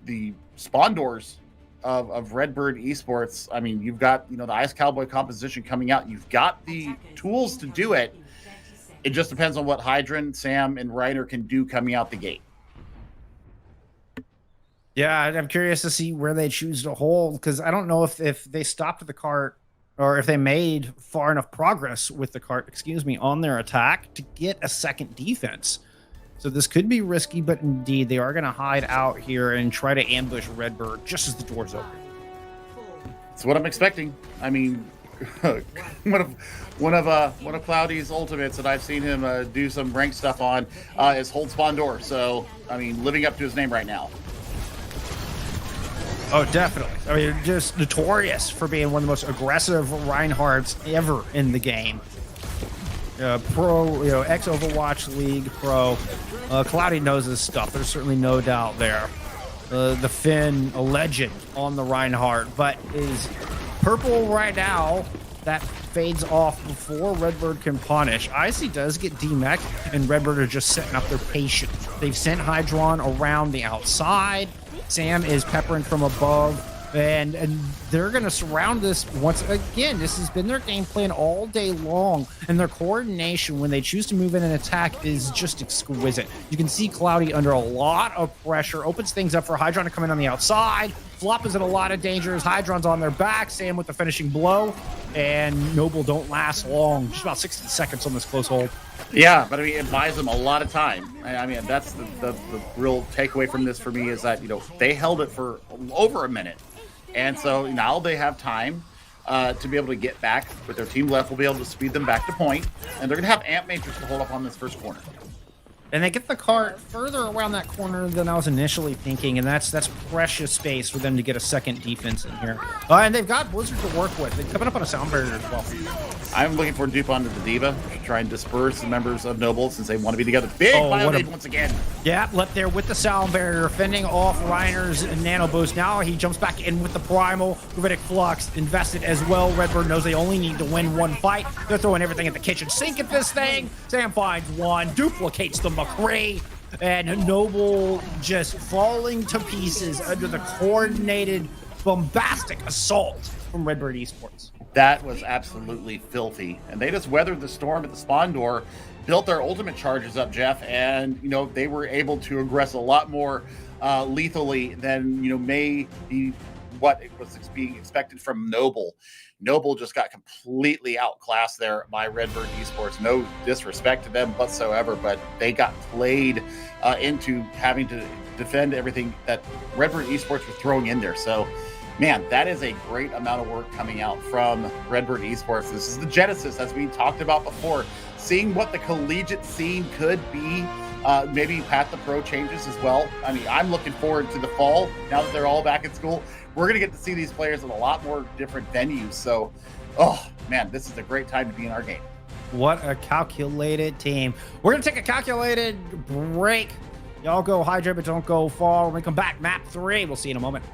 the spawn doors of Redbird Esports. I mean, you've got, you know, the Ice Cowboy composition coming out. You've got the tools to do it. It just depends on what Hydron, Sam, and Reiner can do coming out the gate. Yeah, I'm curious to see where they choose to hold, because I don't know if they stopped the cart or if they made far enough progress with the cart, on their attack to get a second defense. So this could be risky, but indeed they are going to hide out here and try to ambush Redbird just as the doors open. That's what I'm expecting. I mean, one of Cloudy's ultimates that I've seen him do some ranked stuff on is hold spawn door. So I mean, living up to his name right now. Oh, definitely. I mean, just notorious for being one of the most aggressive Reinhardts ever in the game. Pro, you know, ex-Overwatch League pro. Cloudy knows his stuff. There's certainly no doubt there. The Finn, a legend on the Reinhardt, but is purple right now. That fades off before Redbird can punish. Icy does get D-Mech, and Redbird are just setting up their patience. They've sent Hydron around the outside. Sam is peppering from above, and they're going to surround this once again. This has been their game plan all day long, and their coordination when they choose to move in and attack is just exquisite. You can see Cloudy under a lot of pressure, opens things up for Hydron to come in on the outside. Flop is in a lot of danger as Hydron's on their back. Sam with the finishing blow, and Noble don't last long. Just about 60 seconds on this close hold. Yeah, but I mean, it buys them a lot of time. I mean, that's the real takeaway from this for me is that, you know, they held it for over a minute. And so now they have time to be able to get back. With their team left, we'll be able to speed them back to point. And they're going to have Ant Matrix to hold up on this first corner. And they get the cart further around that corner than I was initially thinking, and that's precious space for them to get a second defense in here. And they've got Blizzard to work with. They're coming up on a sound barrier as well. I'm looking for a dupe onto the Diva to try and disperse the members of Noble since they want to be together. Big Bionade once again. Yeah, left there with the sound barrier, fending off Reiner's nano boost. Now he jumps back in with the Primal. Gravitic Flux invested as well. Redbird knows they only need to win one fight. They're throwing everything at the kitchen sink at this thing. Sam finds one, duplicates the McCree, and Noble just falling to pieces under the coordinated, bombastic assault from Redbird Esports. That was absolutely filthy. And they just weathered the storm at the spawn door, built their ultimate charges up, Jeff, and, you know, they were able to aggress a lot more lethally than, you know, may be what it was being expected from Noble. Noble just got completely outclassed there by Redbird Esports. No disrespect to them whatsoever, but they got played into having to defend everything that Redbird Esports was throwing in there. So, man, that is a great amount of work coming out from Redbird Esports. This is the genesis, as we talked about before, seeing what the collegiate scene could be. Maybe Path to Pro changes as well. I mean, I'm looking forward to the fall now that they're all back at school. We're going to get to see these players in a lot more different venues. So, oh, man, this is a great time to be in our game. What a calculated team. We're going to take a calculated break. Y'all go hydrate, but don't go far. When we come back, map 3. We'll see you in a moment.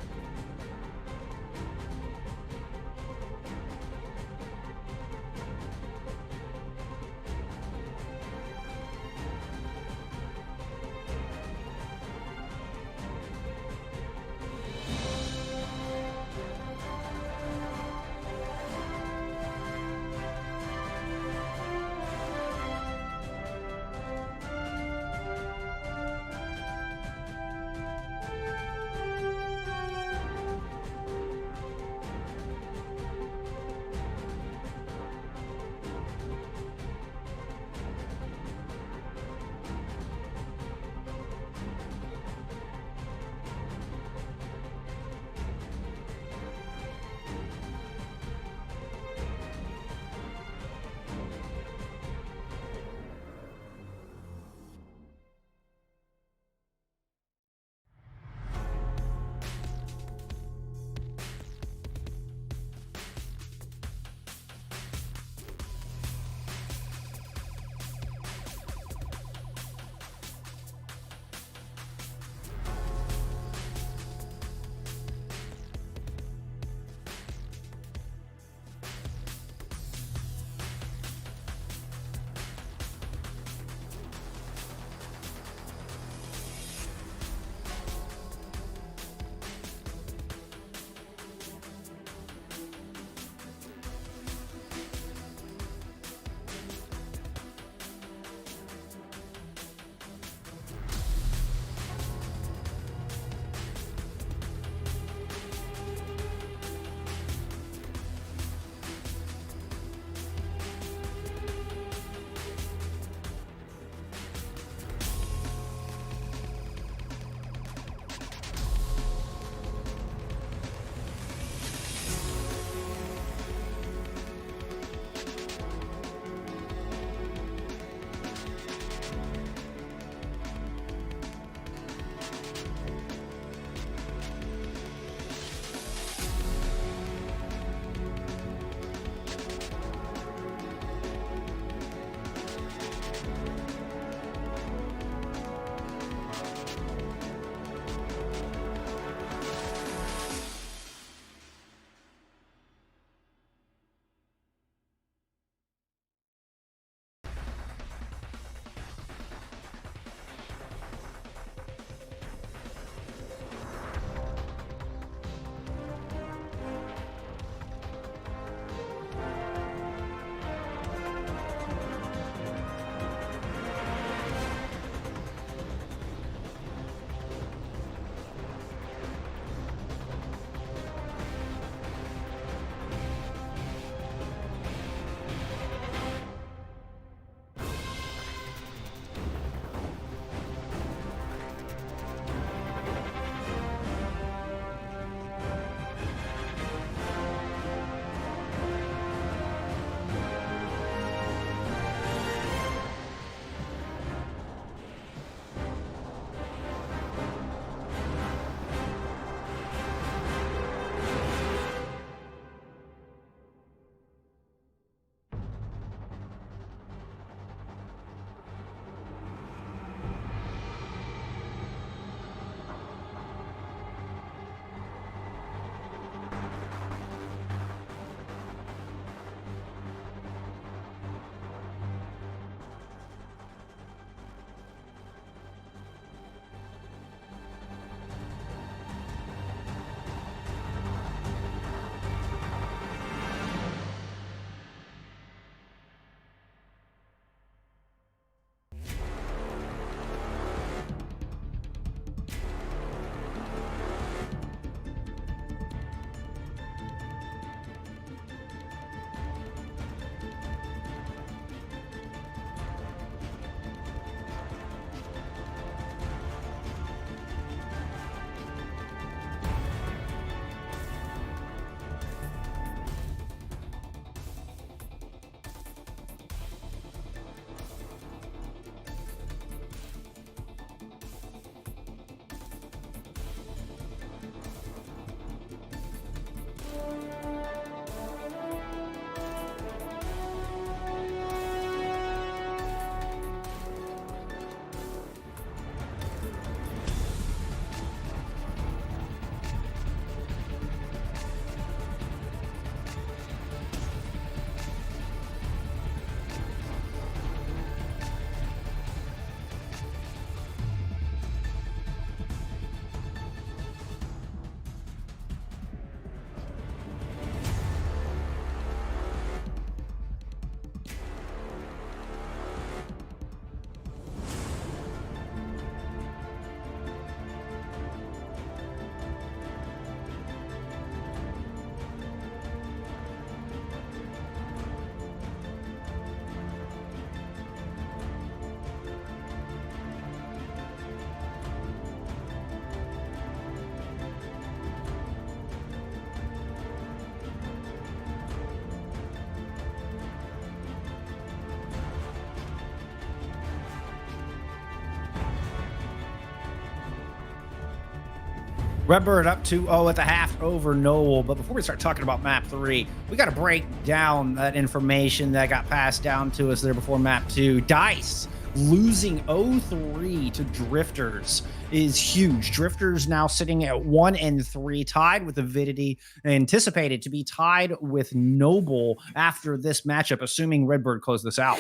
Redbird up 2-0 at the half over Noble. But before we start talking about map 3, we got to break down that information that got passed down to us there before map 2. DICE losing 0-3 to Drifters is huge. Drifters now sitting at 1-3, tied with Avidity, anticipated to be tied with Noble after this matchup, assuming Redbird close this out.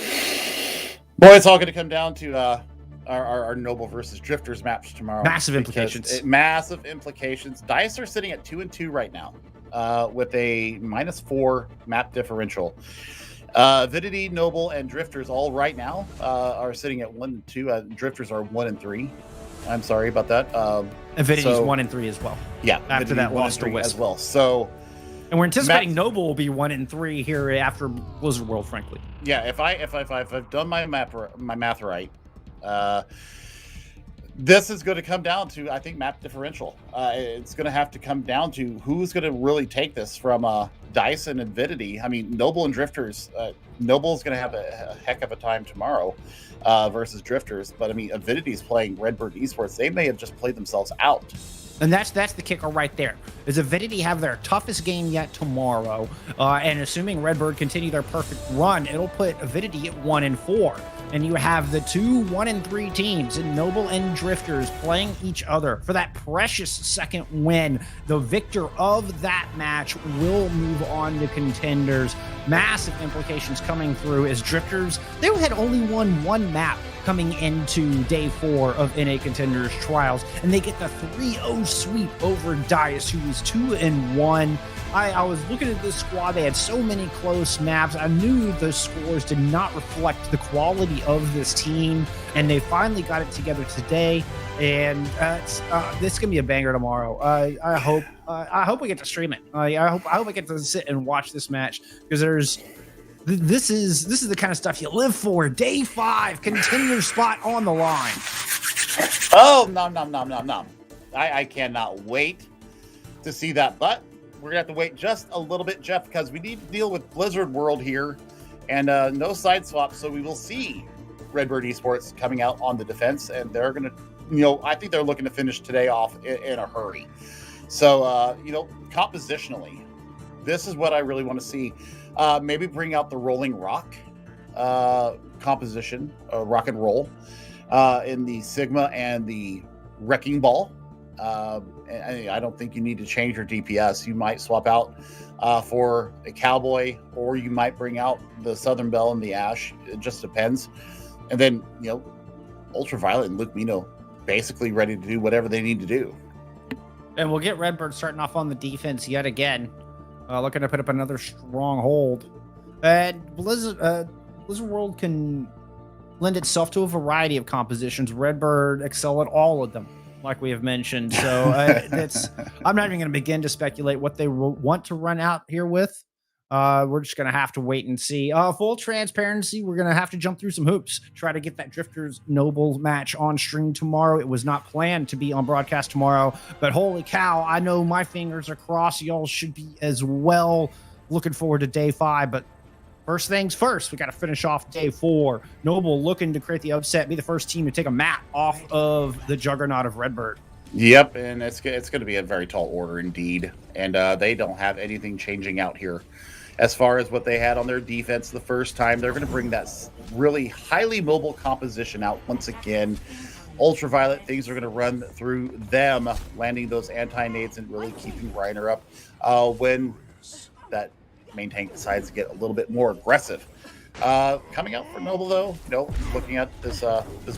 Boy, it's all going to come down to our Noble versus Drifters match tomorrow. Massive implications. Massive implications. DICE are sitting at 2-2 right now, with a -4 map differential. Avidity, Noble, and Drifters all right now are sitting at 1-2. Drifters are 1-3. I'm sorry about that. Avidity's 1-3 as well. Yeah, after that loss to Wisp as well. So, and we're anticipating Noble will be 1-3 here after Blizzard World. Frankly, yeah. If I've done my math right, this is going to come down to, I think, map differential. It's going to have to come down to who's going to really take this from DICE and Avidity. I mean, Noble and Drifters. Noble's going to have a heck of a time tomorrow versus Drifters. But I mean, Avidity's playing Redbird esports. They may have just played themselves out. And that's the kicker right there. Is Avidity have their toughest game yet tomorrow, and assuming Redbird continue their perfect run, it'll put Avidity at 1-4, and you have the two 1-3 teams in Noble and Drifters playing each other for that precious second win. The victor of that match will move on to Contenders. Massive implications coming through as Drifters, they had only won one map coming into day 4 of NA Contenders Trials, and they get the 3-0 sweep over DICE, who was 2-1. I was looking at this squad. They had so many close maps. I knew the scores did not reflect the quality of this team, and they finally got it together today. And this can be a banger tomorrow. I hope we get to stream it. I hope I get to sit and watch this match, because this is the kind of stuff you live for. Day 5, Contender spot on the line. Oh, nom. I cannot wait to see that. But we're going to have to wait just a little bit, Jeff, because we need to deal with Blizzard World here, and no side swaps. So we will see Redbird Esports coming out on the defense, and they're going to, I think they're looking to finish today off in a hurry. So, compositionally, this is what I really want to see. Maybe bring out the Rolling Rock composition, rock and roll, in the Sigma and the Wrecking Ball. I don't think you need to change your DPS. You might swap out for a Cowboy, or you might bring out the Southern Belle and the Ash. It just depends. And then, Ultraviolet and Luke Mino basically ready to do whatever they need to do. And we'll get Redbird starting off on the defense yet again. Looking to put up another stronghold. And Blizzard World can lend itself to a variety of compositions. Redbird excel at all of them, like we have mentioned. So I'm not even going to begin to speculate what they want to run out here with. We're just going to have to wait and see. Full transparency, we're going to have to jump through some hoops, try to get that Drifters Noble match on stream tomorrow. It was not planned to be on broadcast tomorrow, but holy cow, I know my fingers are crossed. Y'all should be as well. Looking forward to day 5, but first things first, we got to finish off day 4. Noble looking to create the upset, be the first team to take a map off of the juggernaut of Redbird. Yep, and it's going to be a very tall order indeed, and they don't have anything changing out here. As far as what they had on their defense the first time, they're going to bring that really highly mobile composition out once again. Ultraviolet, things are going to run through them, landing those anti-nades and really keeping Reiner up when that main tank decides to get a little bit more aggressive. Coming out for Noble, though, looking at this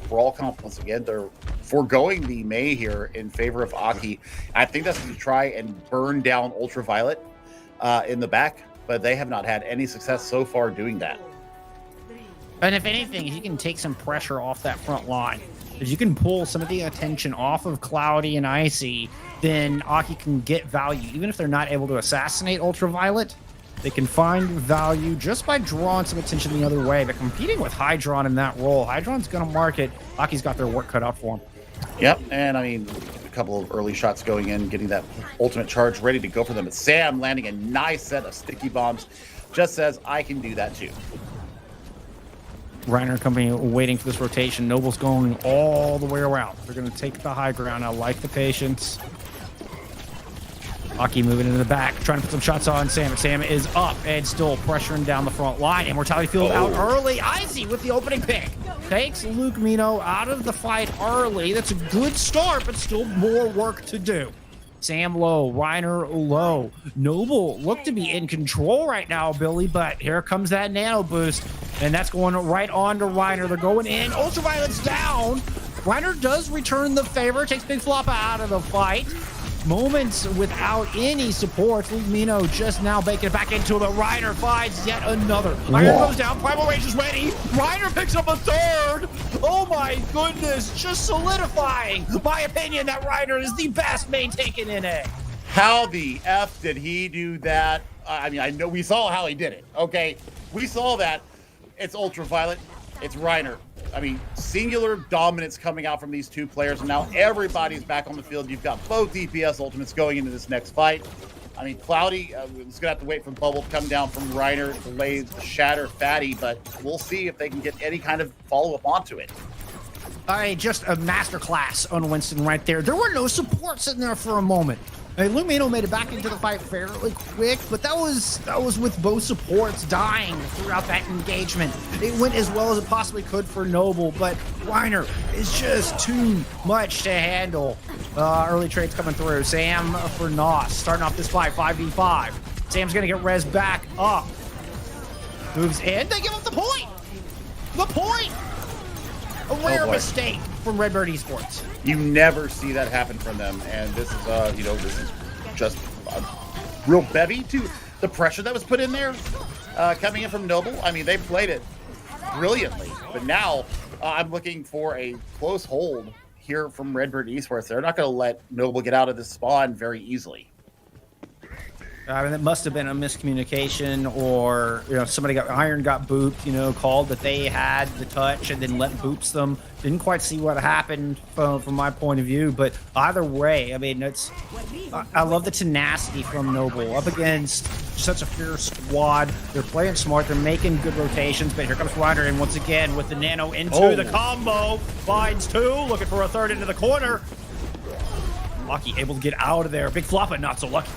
brawl comp once again, they're foregoing the Mei here in favor of Aki. I think that's going to try and burn down Ultraviolet in the back, but they have not had any success so far doing that. And if anything, if you can take some pressure off that front line, if you can pull some of the attention off of Cloudy and Icy, then Aki can get value. Even if they're not able to assassinate Ultraviolet, they can find value just by drawing some attention the other way. But competing with Hydron in that role, Hydron's going to mark it. Aki's got their work cut out for him. Yep, and I mean, a couple of early shots going in, getting that ultimate charge ready to go for them. But Sam landing a nice set of sticky bombs just says, I can do that too. Reiner company waiting for this rotation. Noble's going all the way around. They're going to take the high ground. I like the patience. Aki moving into the back, trying to put some shots on Sam. Sam is up and still pressuring down the front line. Immortality Field out early. Icy with the opening pick. Takes Luke Mino out of the fight early. That's a good start, but still more work to do. Sam low, Reiner low. Noble look to be in control right now, Billy, but here comes that nano boost, and that's going right on to Reiner. They're going in. Ultraviolet's down. Reiner does return the favor, takes Big Floppa out of the fight. Moments without any support. Mino just now making it back into it, but Reiner finds yet another. Iron goes down, Primal Rage is ready. Reiner picks up a third. Oh my goodness, just solidifying my opinion that Reiner is the best main tank in NA. How the F did he do that? I mean, I know we saw how he did it, okay? We saw that. It's Ultraviolet, it's Reiner. I mean, singular dominance coming out from these two players, and now everybody's back on the field. You've got both DPS ultimates going into this next fight. I mean, Cloudy is going to have to wait for Bubble to come down from Reiner to lay the Shatter Fatty, but we'll see if they can get any kind of follow-up onto it. All right, just a masterclass on Winston right there. There were no supports in there for a moment. Lumino made it back into the fight fairly quick, but that was with both supports dying throughout that engagement. It went as well as it possibly could for Noble, but Reiner is just too much to handle. Early trades coming through. Sam for Nos, starting off this fight, 5v5. Sam's gonna get res back up. Moves in, they give up the point! The point! A rare mistake from Redbird Esports. You never see that happen from them, and this is, you know, this is just a real bevy to the pressure that was put in there, coming in from Noble. I mean, they played it brilliantly, but now I'm looking for a close hold here from Redbird Esports. They're not going to let Noble get out of this spawn very easily. I mean, it must have been a miscommunication, or somebody got booped, called that they had the touch and then let boops them. Didn't quite see what happened from my point of view, but either way, I mean, I love the tenacity from Noble up against such a fierce squad. They're playing smart, they're making good rotations, but here comes Reiner, and once again with the nano into the combo, finds two, looking for a third into the corner. Lucky able to get out of there. Big Floppa not so lucky.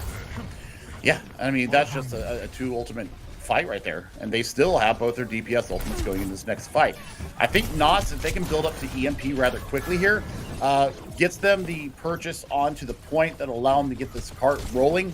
Yeah, I mean, that's just a two ultimate fight right there, and they still have both their DPS ultimates going into this next fight. I think Nos, if they can build up to EMP rather quickly here, gets them the purchase onto the point that'll allow them to get this cart rolling.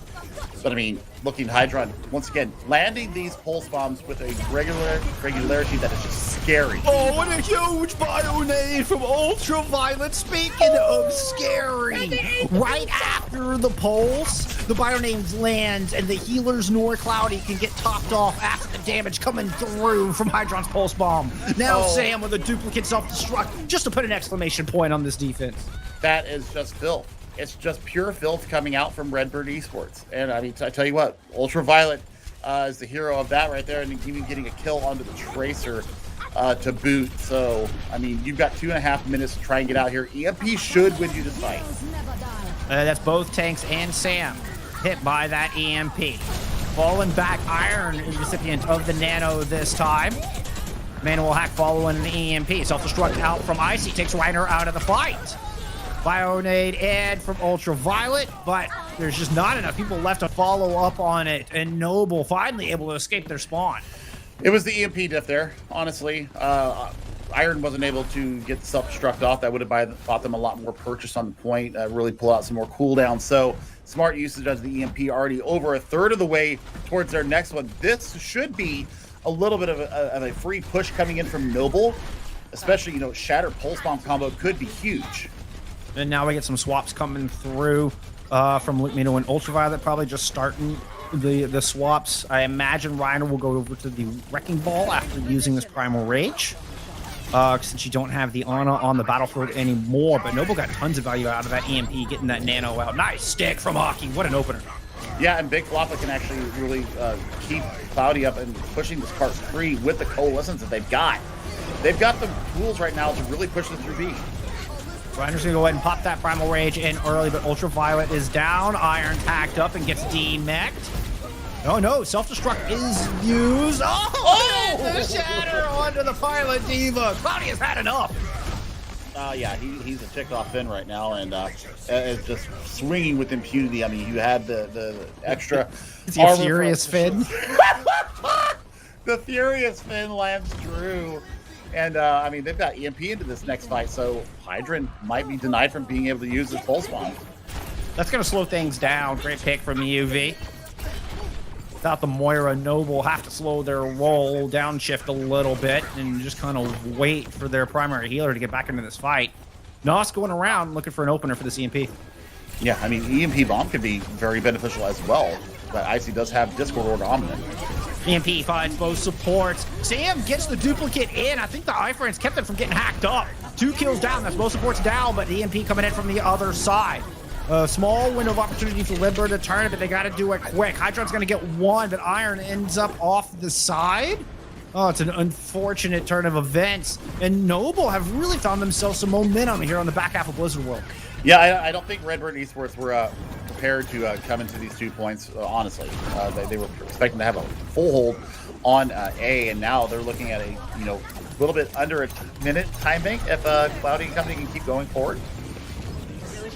But I mean, looking Hydron, once again, landing these pulse bombs with a regularity that is just scary. Oh, what a huge bio nade from Ultraviolet. Speaking of scary, right after the pulse, the bio nades lands, and the healers nor Cloudy can get topped off after the damage coming through from Hydron's pulse bomb. Now Sam with a duplicate self-destruct, just to put an exclamation point on this defense. That is just filth. It's just pure filth coming out from Redbird Esports. And I mean, I tell you what, Ultraviolet is the hero of that right there, and even getting a kill onto the Tracer to boot. So, I mean, you've got 2.5 minutes to try and get out here. EMP should win you this fight. That's both tanks and Sam hit by that EMP. Falling back, Iron is recipient of the nano this time. Manual hack following an EMP. Self-destruct out from Icy, takes Reiner out of the fight. Bionade and from Ultraviolet, but there's just not enough people left to follow up on it, and Noble finally able to escape their spawn. It was the EMP diff there, honestly. Iron wasn't able to get self-destruct off. That would have bought them a lot more purchase on the point, really pull out some more cooldown. So smart usage of the EMP, already over a third of the way towards their next one. This should be a little bit of a free push coming in from Noble, especially, Shatter Pulse Bomb combo could be huge. And now we get some swaps coming through from Mino and Ultraviolet, probably just starting the swaps. I imagine Reiner will go over to the Wrecking Ball after using this Primal Rage, since you don't have the Ana on the battlefield anymore. But Noble got tons of value out of that EMP, getting that nano out. Nice stick from Hockey. What an opener. Yeah, and Big Floppa can actually really keep Cloudy up and pushing this cart free with the coalescence that they've got. They've got the tools right now to really push this through B. Reiner's gonna go ahead and pop that Primal Rage in early, but Ultraviolet is down. Iron packed up and gets demeched. Oh no, self-destruct is used. Oh! The shatter onto the Pilot Diva. Cloudy has had enough. Yeah, he's a ticked off Finn right now, and is just swinging with impunity. I mean, you had the extra. Is he a furious Finn? The furious Finn lands Drew, and I mean they've got EMP into this next fight, so Hydran might be denied from being able to use his pulse bomb. That's going to slow things down. Great pick from the UV. Without the Moira, Noble have to slow their roll, downshift a little bit, and just kind of wait for their primary healer to get back into this fight. Nos going around looking for an opener for this EMP. Yeah, I mean, EMP bomb could be very beneficial as well, but Icy does have Discord Order Omniman. EMP finds both supports. Sam gets the duplicate in. I think the iframes kept it from getting hacked up. 2 kills down. That's both supports down, but EMP coming in from the other side. A small window of opportunity for Redbird to turn it, but they got to do it quick. Hydron's going to get one, but Iron ends up off the side. Oh, it's an unfortunate turn of events. And Noble have really found themselves some momentum here on the back half of Blizzard World. Yeah, I don't think Redbird Esports were prepared to come into these 2 points, honestly. They were expecting to have a full hold on A, and now they're looking at a little bit under a minute time bank if Cloudy Company can keep going forward.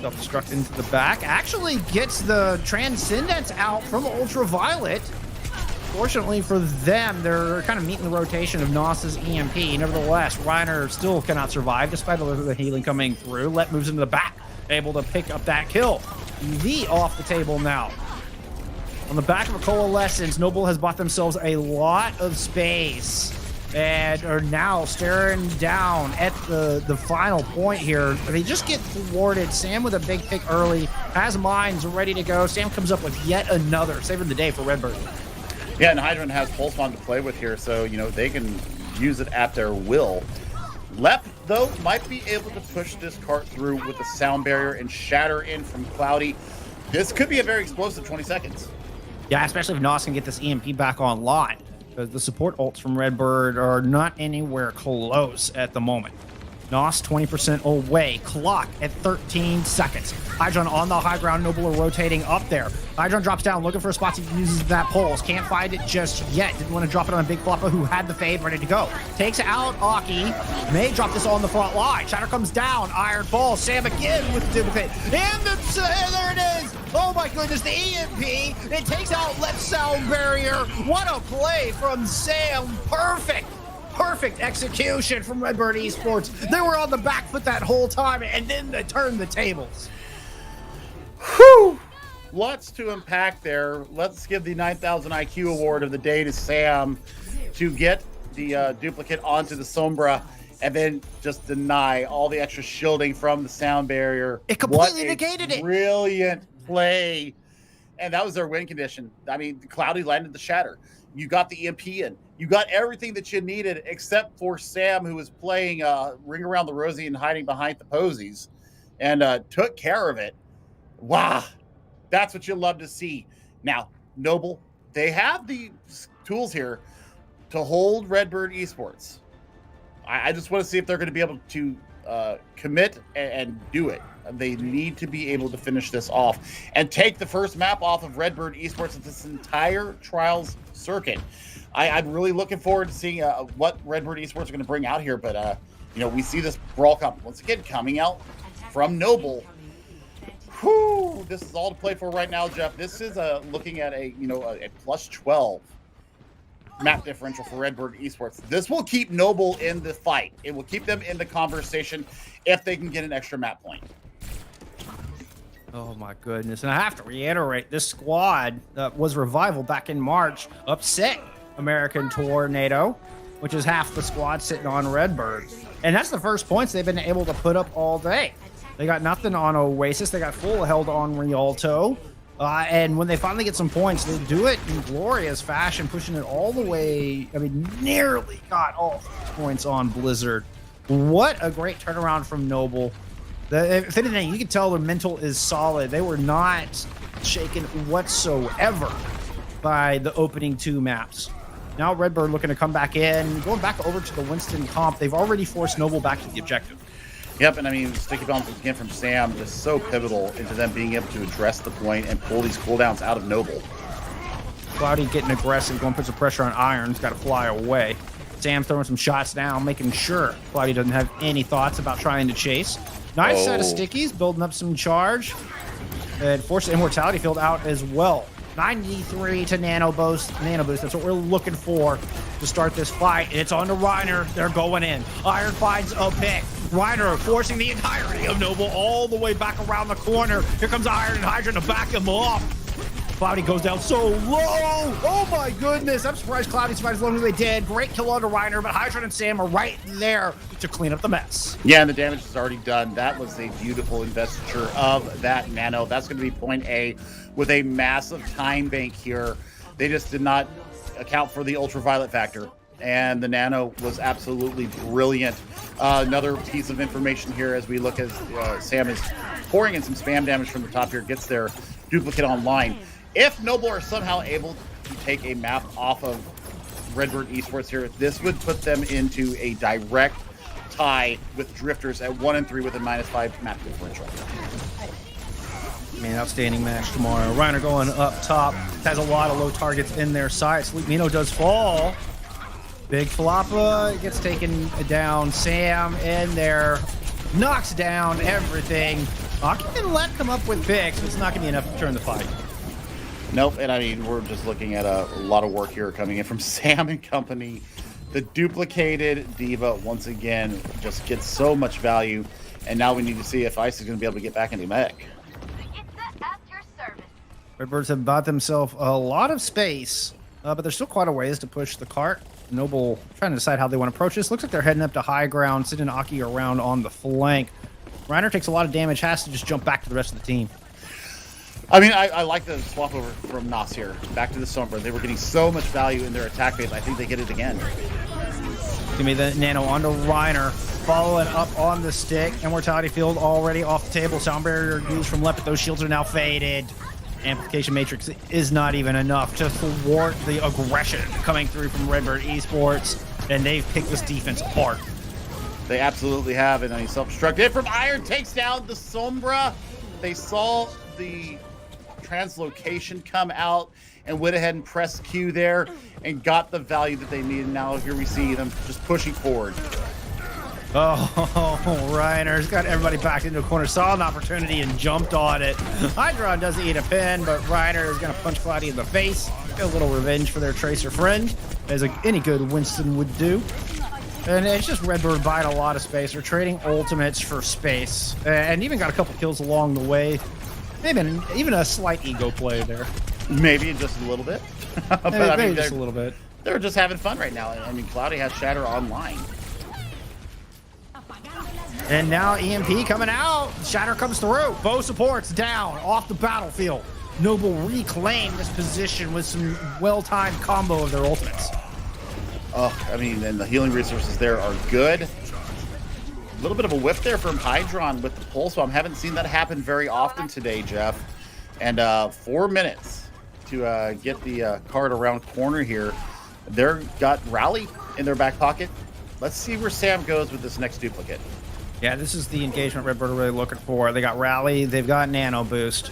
Self-destruct into the back. Actually gets the Transcendence out from Ultraviolet. Fortunately for them, they're kind of meeting the rotation of Nos's EMP. Nevertheless, Reiner still cannot survive despite all of the healing coming through. Let moves into the back, able to pick up that kill. EV off the table now. On the back of a Coalescence, Noble has bought themselves a lot of space and are now staring down at the final point here. They just get thwarted. Sam with a big pick early, has mines ready to go. Sam comes up with yet another, saving the day for Redbird. Yeah, and Hydran has Pulse Bomb to play with here, so, they can use it at their will. Lep, though, might be able to push this cart through with the sound barrier and shatter in from Cloudy. This could be a very explosive 20 seconds. Yeah, especially if Nos can get this EMP back online. The support ults from Redbird are not anywhere close at the moment. Nos 20% away. Clock at 13 seconds. Hydron on the high ground. Noble are rotating up there. Hydron drops down, looking for a spot to use that pulse. Can't find it just yet. Didn't want to drop it on a Big Floppa who had the fade ready to go. Takes out Aki. May drop this on the front line. Shatter comes down. Iron falls. Sam again with the duplicate. And there it is. Oh my goodness, the EMP. It takes out left sound barrier. What a play from Sam. Perfect execution from Redbird Esports. They were on the back foot that whole time, and then they turned the tables. Whew! Lots to unpack there. Let's give the 9,000 IQ award of the day to Sam to get the duplicate onto the Sombra and then just deny all the extra shielding from the sound barrier. It completely negated it. Brilliant play. And that was their win condition. I mean, Cloudy landed the shatter. You got the EMP in. You got everything that you needed except for Sam, who was playing Ring Around the Rosie and hiding behind the posies, and took care of it. Wow. That's what you love to see. Now, Noble, they have the tools here to hold Redbird Esports. I just want to see if they're going to be able to commit and do it. They need to be able to finish this off and take the first map off of Redbird Esports of this entire Trials circuit. I'm really looking forward to seeing what Redbird Esports are going to bring out here. But, we see this brawl comp once again coming out from Noble. Whew, this is all to play for right now, Jeff. This is looking at a plus 12 map differential for Redbird Esports. This will keep Noble in the fight. It will keep them in the conversation if they can get an extra map point. Oh my goodness. And I have to reiterate, this squad was Revival back in March, upset American Tornado, which is half the squad sitting on Redbird. And that's the first points they've been able to put up all day. They got nothing on Oasis. They got full held on Rialto. And when they finally get some points, they do it in glorious fashion, pushing it all the way. I mean, nearly got all points on Blizzard. What a great turnaround from Noble. If anything, you can tell their mental is solid. They were not shaken whatsoever by the opening 2 maps. Now Redbird looking to come back in, going back over to the Winston comp. They've already forced Noble back to the objective. Yep, and I mean, sticky bombs again from Sam is so pivotal into them being able to address the point and pull these cooldowns out of Noble. Cloudy getting aggressive, going to put some pressure on Iron. He's got to fly away. Sam throwing some shots down, making sure Cloudy doesn't have any thoughts about trying to chase. Nice set of stickies, building up some charge. And force immortality field out as well. 93 to nano boost. That's what we're looking for to start this fight. And it's on to Reiner. They're going in. Iron finds a pick. Reiner forcing the entirety of Noble all the way back around the corner. Here comes Iron and Hydra to back him off. Cloudy goes down so low. Oh my goodness. I'm surprised Cloudy survived as long as they did. Great kill onto Reiner, but Hydra and Sam are right there to clean up the mess. Yeah, and the damage is already done. That was a beautiful investiture of that nano. That's going to be point A with a massive time bank here. They just did not account for the ultraviolet factor, and the nano was absolutely brilliant. Another piece of information here as we look as Sam is pouring in some spam damage from the top here, gets their duplicate online. If Noble are somehow able to take a map off of Redbird Esports here, this would put them into a direct tie with Drifters at 1 and 3 with a -5 map differential. Man, outstanding match tomorrow. Reiner going up top. Has a lot of low targets in their sights. Mino does fall. Big Floppa gets taken down. Sam in there knocks down everything. Aki can let come up with picks, but it's not going to be enough to turn the fight. Nope, and I mean, we're just looking at a lot of work here coming in from Sam and company. The duplicated Diva, once again, just gets so much value, and now we need to see if Ice is going to be able to get back into mech. Redbirds have bought themselves a lot of space, but there's still quite a ways to push the cart. Noble trying to decide how they want to approach this. Looks like they're heading up to high ground, sending Aki around on the flank. Reiner takes a lot of damage, has to just jump back to the rest of the team. I mean, I like the swap over from Nas here. Back to the Sombra. They were getting so much value in their attack phase. I think they get it again. Give me the nano onto Reiner. Following up on the stick. Immortality field already off the table. Sound barrier used from left, but those shields are now faded. Amplification matrix is not even enough to thwart the aggression coming through from Redbird Esports, and they've picked this defense apart. They absolutely have, and then he self-destructed from Iron, takes down the Sombra. They saw the translocation come out and went ahead and pressed Q there and got the value that they needed. Now here we see them just pushing forward. Oh, Reiner's got everybody back into a corner, saw an opportunity and jumped on it. Hydron doesn't eat a pin, but Reiner is going to punch Cloudy in the face. Get a little revenge for their Tracer friend, as any good Winston would do. And it's just Redbird buying a lot of space. They're trading ultimates for space, and even got a couple kills along the way. Maybe even a slight ego play there. Maybe just a little bit. But maybe, I mean, just a little bit. They're just having fun right now. I mean, Cloudy has Shatter online. And now EMP coming out. Shatter comes through. Bow supports down off the battlefield. Noble reclaimed this position with some well-timed combo of their ultimates. Oh, I mean, and the healing resources there are good. A little bit of a whiff there from Hydron with the pulse bomb. Haven't seen that happen very often today, Jeff. And 4 minutes to get the card around corner here. They've got Rally in their back pocket. Let's see where Sam goes with this next duplicate. Yeah, this is the engagement Redbird are really looking for. They got Rally, they've got Nano Boost.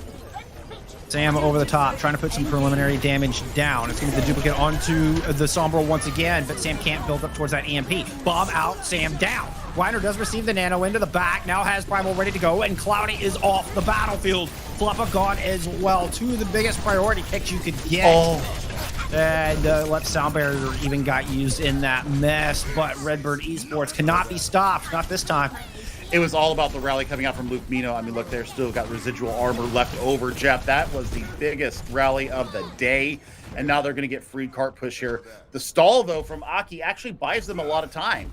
Sam over the top, trying to put some preliminary damage down. It's going to be the duplicate onto the Sombra once again, but Sam can't build up towards that EMP. Bomb out, Sam down. Reiner does receive the Nano into the back, now has Primal ready to go, and Cloudy is off the battlefield. Floppa gone as well. Two of the biggest priority kicks you could get. And left sound barrier even got used in that mess, but Redbird Esports cannot be stopped, not this time. It was all about the rally coming out from Luke Mino. I mean, look, they're still got residual armor left over, Jeff. That was the biggest rally of the day, and now they're going to get free cart push here. The stall, though, from Aki actually buys them a lot of time.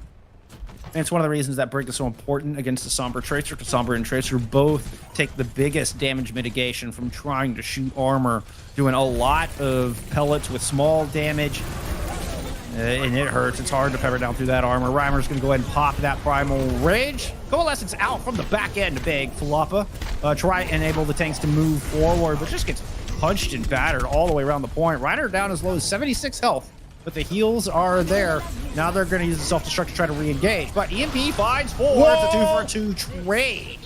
And it's one of the reasons that break is so important against the Sombra Tracer, because Sombra and Tracer both take the biggest damage mitigation from trying to shoot armor, doing a lot of pellets with small damage, and it hurts. It's hard to pepper down through that armor. Reimer's going to go ahead and pop that Primal Rage. Coalescence out from the back end, big Floppa. Try and enable the tanks to move forward, but just gets punched and battered all the way around the point. Reiner down as low as 76 health. But the heals are there. Now they're going to use the self-destruct to try to re-engage. But EMP finds 4. It's a 2-for-2 trade.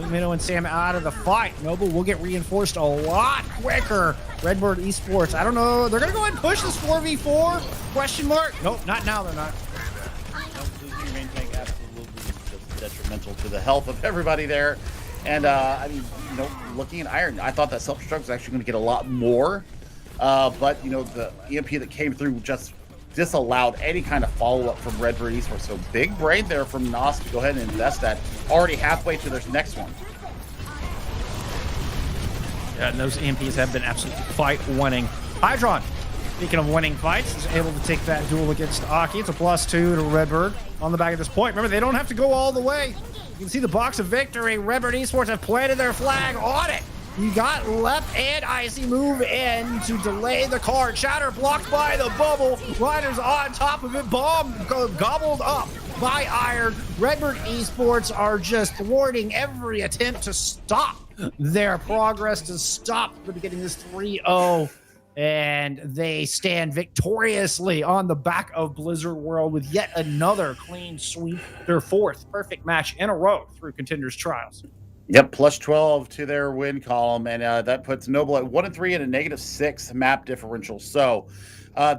Minnow and Sam out of the fight. Noble will get reinforced a lot quicker. Redbird Esports, I don't know. They're going to go ahead and push this 4v4? Question mark? Nope, not now. They're not. detrimental to the health of everybody there. And I mean, you know, looking at Iron, I thought that self-destruct was actually going to get a lot more. But, you know, the EMP that came through just disallowed any kind of follow-up from Redbird esports. So big brain there from Nos to go ahead and invest that already halfway to their next one. Yeah, and those EMPs have been absolutely fight-winning. Hydron, speaking of winning fights, is able to take that duel against Aki. It's a +2 to Redbird on the back of this point. Remember, they don't have to go all the way. You can see the box of victory. Redbird esports have planted their flag on it. You got left and Icy move in to delay the card. Shatter blocked by the bubble. Riders on top of it. Bomb gobbled up by Iron. Redbird esports are just thwarting every attempt to stop their progress, to stop the beginning of this 3-0. And they stand victoriously on the back of Blizzard World with yet another clean sweep. Their 4th perfect match in a row through Contenders Trials. Yep, +12 to their win column, and that puts Noble at 1-3 and a -6 map differential. So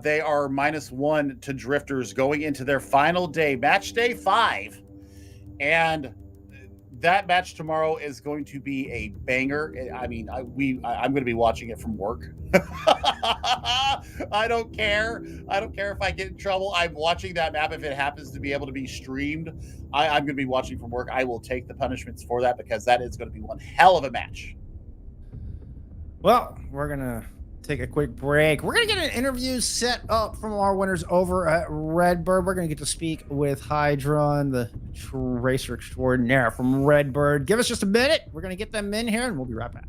they are -1 to Drifters going into their final day, match day 5, and that match tomorrow is going to be a banger. I mean, I'm going to be watching it from work. I don't care. I don't care if I get in trouble. I'm watching that map if it happens to be able to be streamed. I'm going to be watching from work. I will take the punishments for that because that is going to be one hell of a match. Well, we're going to take a quick break. We're going to get an interview set up from our winners over at Redbird. We're going to get to speak with Hydron, the tracer extraordinaire from Redbird. Give us just a minute. We're going to get them in here, and we'll be right back.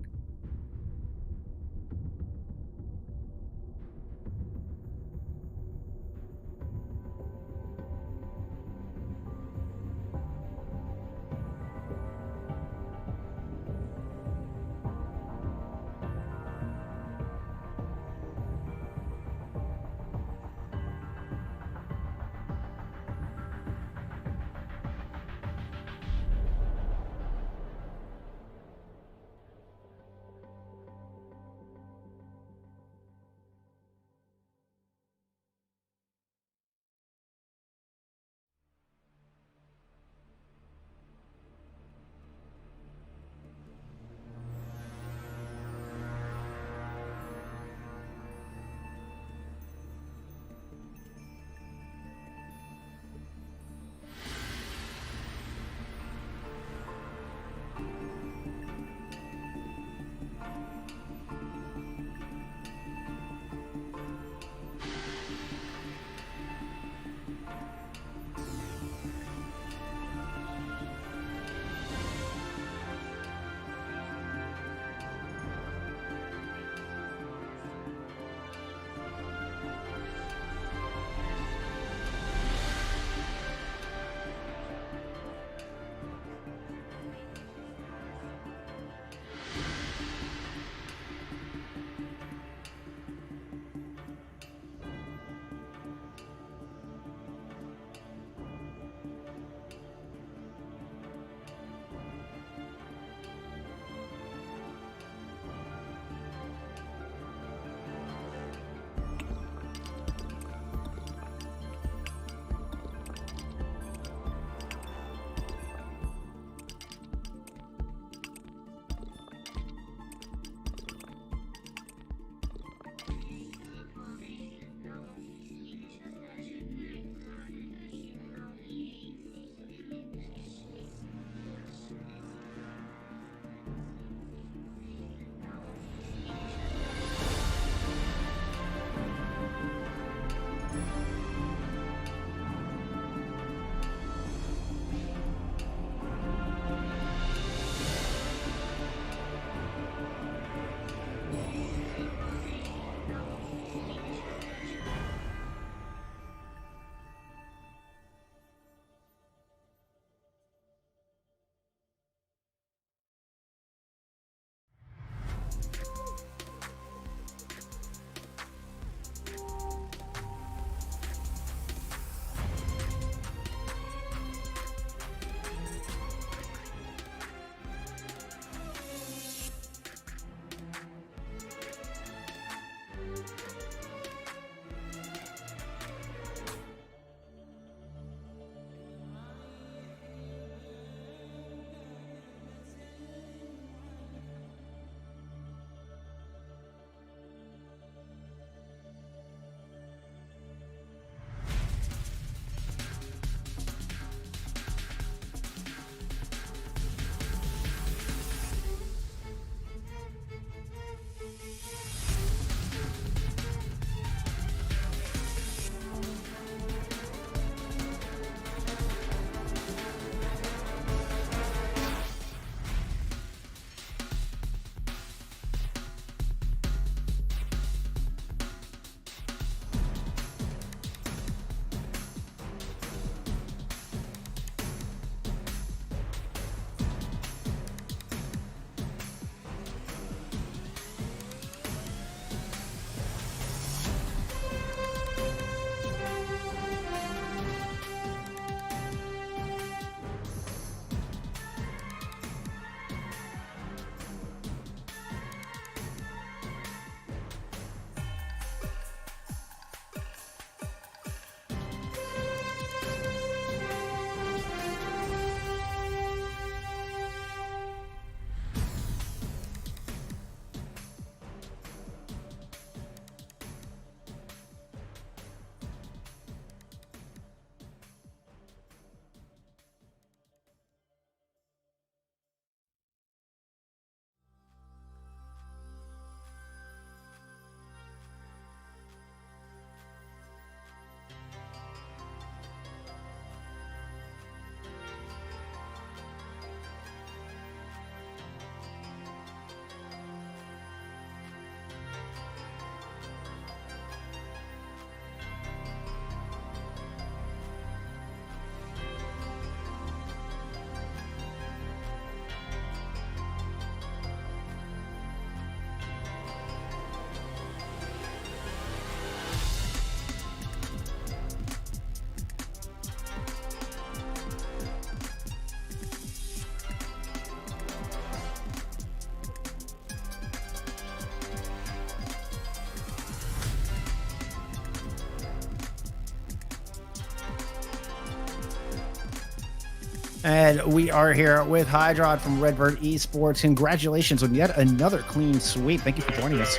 And we are here with Hydron from Redbird Esports. Congratulations on yet another clean sweep. Thank you for joining us.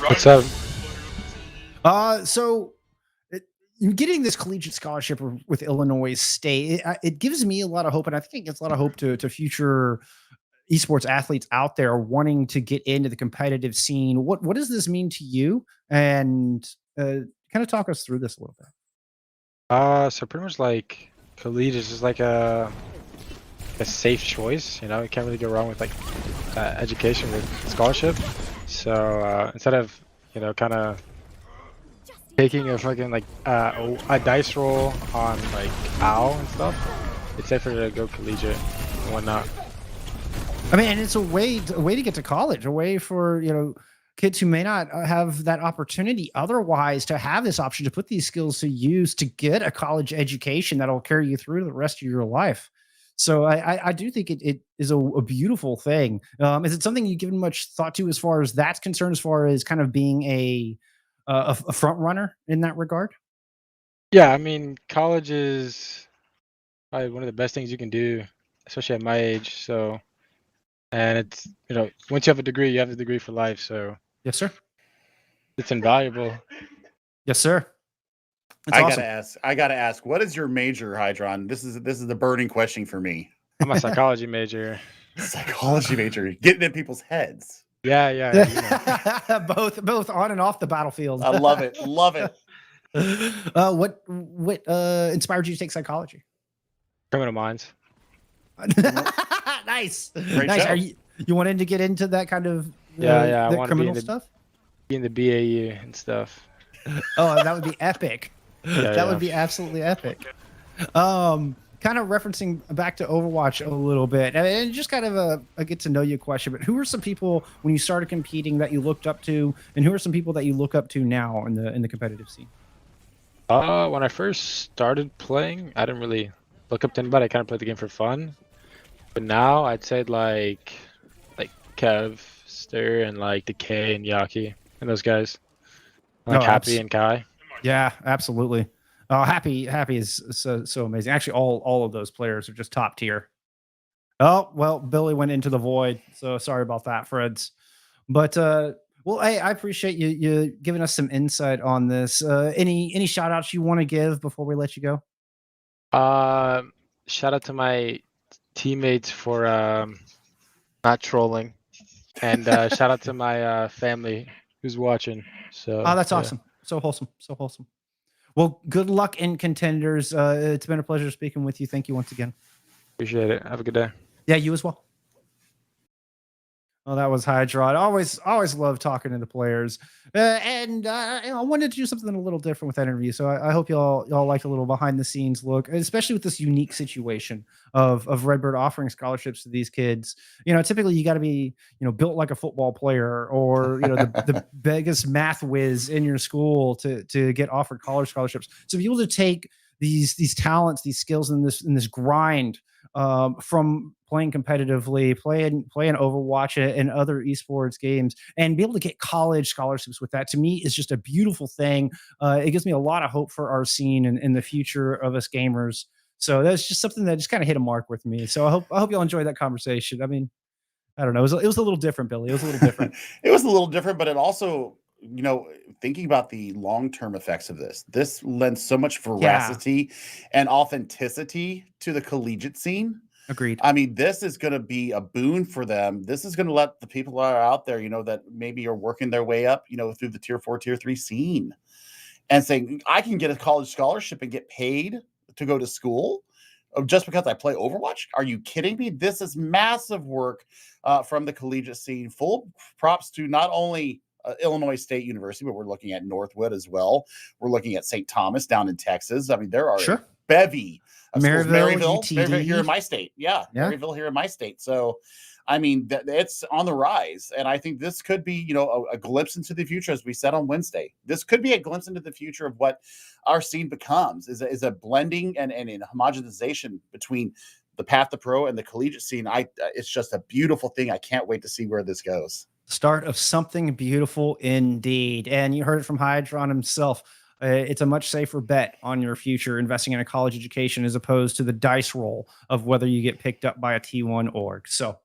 What's up? So you getting this collegiate scholarship with Illinois State, it gives me a lot of hope, and I think it gives a lot of hope to future esports athletes out there wanting to get into the competitive scene. What does this mean to you? And kind of talk us through this a little bit. So pretty much like collegiate is just like a safe choice. You know, you can't really go wrong with like education with scholarship. So instead of kind of taking a fucking like a dice roll on like OWL and stuff, it's safer to go collegiate and whatnot. I mean, and it's a way to get to college, a way for kids who may not have that opportunity otherwise to have this option to put these skills to use to get a college education that'll carry you through the rest of your life. So I do think it is a beautiful thing. Is it something you've given much thought to as far as that's concerned, as far as kind of being a front runner in that regard? Yeah, I mean, college is probably one of the best things you can do, especially at my age. So, and it's once you have a degree, you have a degree for life. So Yes, sir. it's invaluable. Yes, sir. That's I awesome. gotta ask, what is your major, Hydron? This is the burning question for me. I'm a psychology major. Psychology major, getting in people's heads. Yeah. both on and off the battlefield. I love it. Love it. What inspired you to take psychology? Criminal Minds. Nice. Great Nice. show. Are you wanted to get into that kind of I the want to be criminal in the stuff? BAU and stuff. Oh, that would be epic. That would be absolutely epic. Kind of referencing back to Overwatch a little bit, and just kind of a get to know you question. But who are some people when you started competing that you looked up to, and who are some people that you look up to now in the competitive scene? When I first started playing, I didn't really look up to anybody. I kind of played the game for fun. But now I'd say like Kev, Stir, and like the K and Yaki and those guys. Like Happy and Kai. Yeah, absolutely. Oh, Happy is so amazing. Actually, all of those players are just top tier. Oh, well, Billy went into the void, so sorry about that, Freds. But well, hey, I appreciate you giving us some insight on this. Any shout outs you want to give before we let you go? Shout out to my teammates for not trolling, and shout out to my family who's watching. So that's awesome. So wholesome. Well, good luck in Contenders. It's been a pleasure speaking with you. Thank you once again. Appreciate it. Have a good day. Yeah, you as well. Well, that was Hydron. Always love talking to the players, and I wanted to do something a little different with that interview. So I hope y'all liked a little behind the scenes look, especially with this unique situation of Redbird offering scholarships to these kids. Typically you got to be built like a football player, or the biggest math whiz in your school to get offered college scholarships. So be able to take these talents, these skills, in this grind. From playing competitively, playing Overwatch and other esports games, and be able to get college scholarships with that, to me, is just a beautiful thing. It gives me a lot of hope for our scene and the future of us gamers. So that's just something that just kind of hit a mark with me. So I hope y'all enjoyed that conversation. I mean, I don't know. It was a little different, Billy. It was a little different. It was a little different, but it also, thinking about the long-term effects of this lends so much veracity and authenticity to the collegiate scene. Agreed. I mean, this is going to be a boon for them. This is going to let the people that are out there, that maybe are working their way up, through the tier 4, tier 3 scene, and saying, I can get a college scholarship and get paid to go to school just because I play Overwatch. Are you kidding me? This is massive work from the collegiate scene. Full props to not only Illinois State University, but we're looking at Northwood as well. We're looking at St. Thomas down in Texas. I mean, there are a bevy of Maryville here in my state. Yeah, Maryville here in my state. So, I mean, it's on the rise. And I think this could be, a glimpse into the future, as we said on Wednesday. This could be a glimpse into the future of what our scene becomes, is a blending and homogenization between the path to pro and the collegiate scene. It's just a beautiful thing. I can't wait to see where this goes. Start of something beautiful indeed. And you heard it from Hydron himself. It's a much safer bet on your future investing in a college education as opposed to the dice roll of whether you get picked up by a T1 org. So,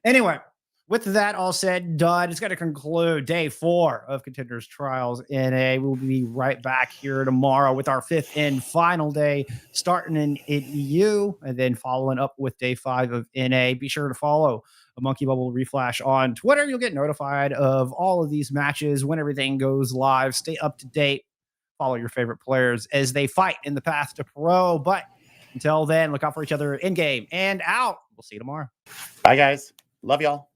anyway, with that all said and done, it's going to conclude day 4 of Contenders Trials NA. We'll be right back here tomorrow with our 5th and final day, starting in EU and then following up with day 5 of NA. Be sure to follow a Monkey Bubble Reflash on Twitter. You'll get notified of all of these matches when everything goes live. Stay up to date. Follow your favorite players as they fight in the path to pro. But until then, look out for each other in game and out. We'll see you tomorrow. Bye, guys. Love y'all.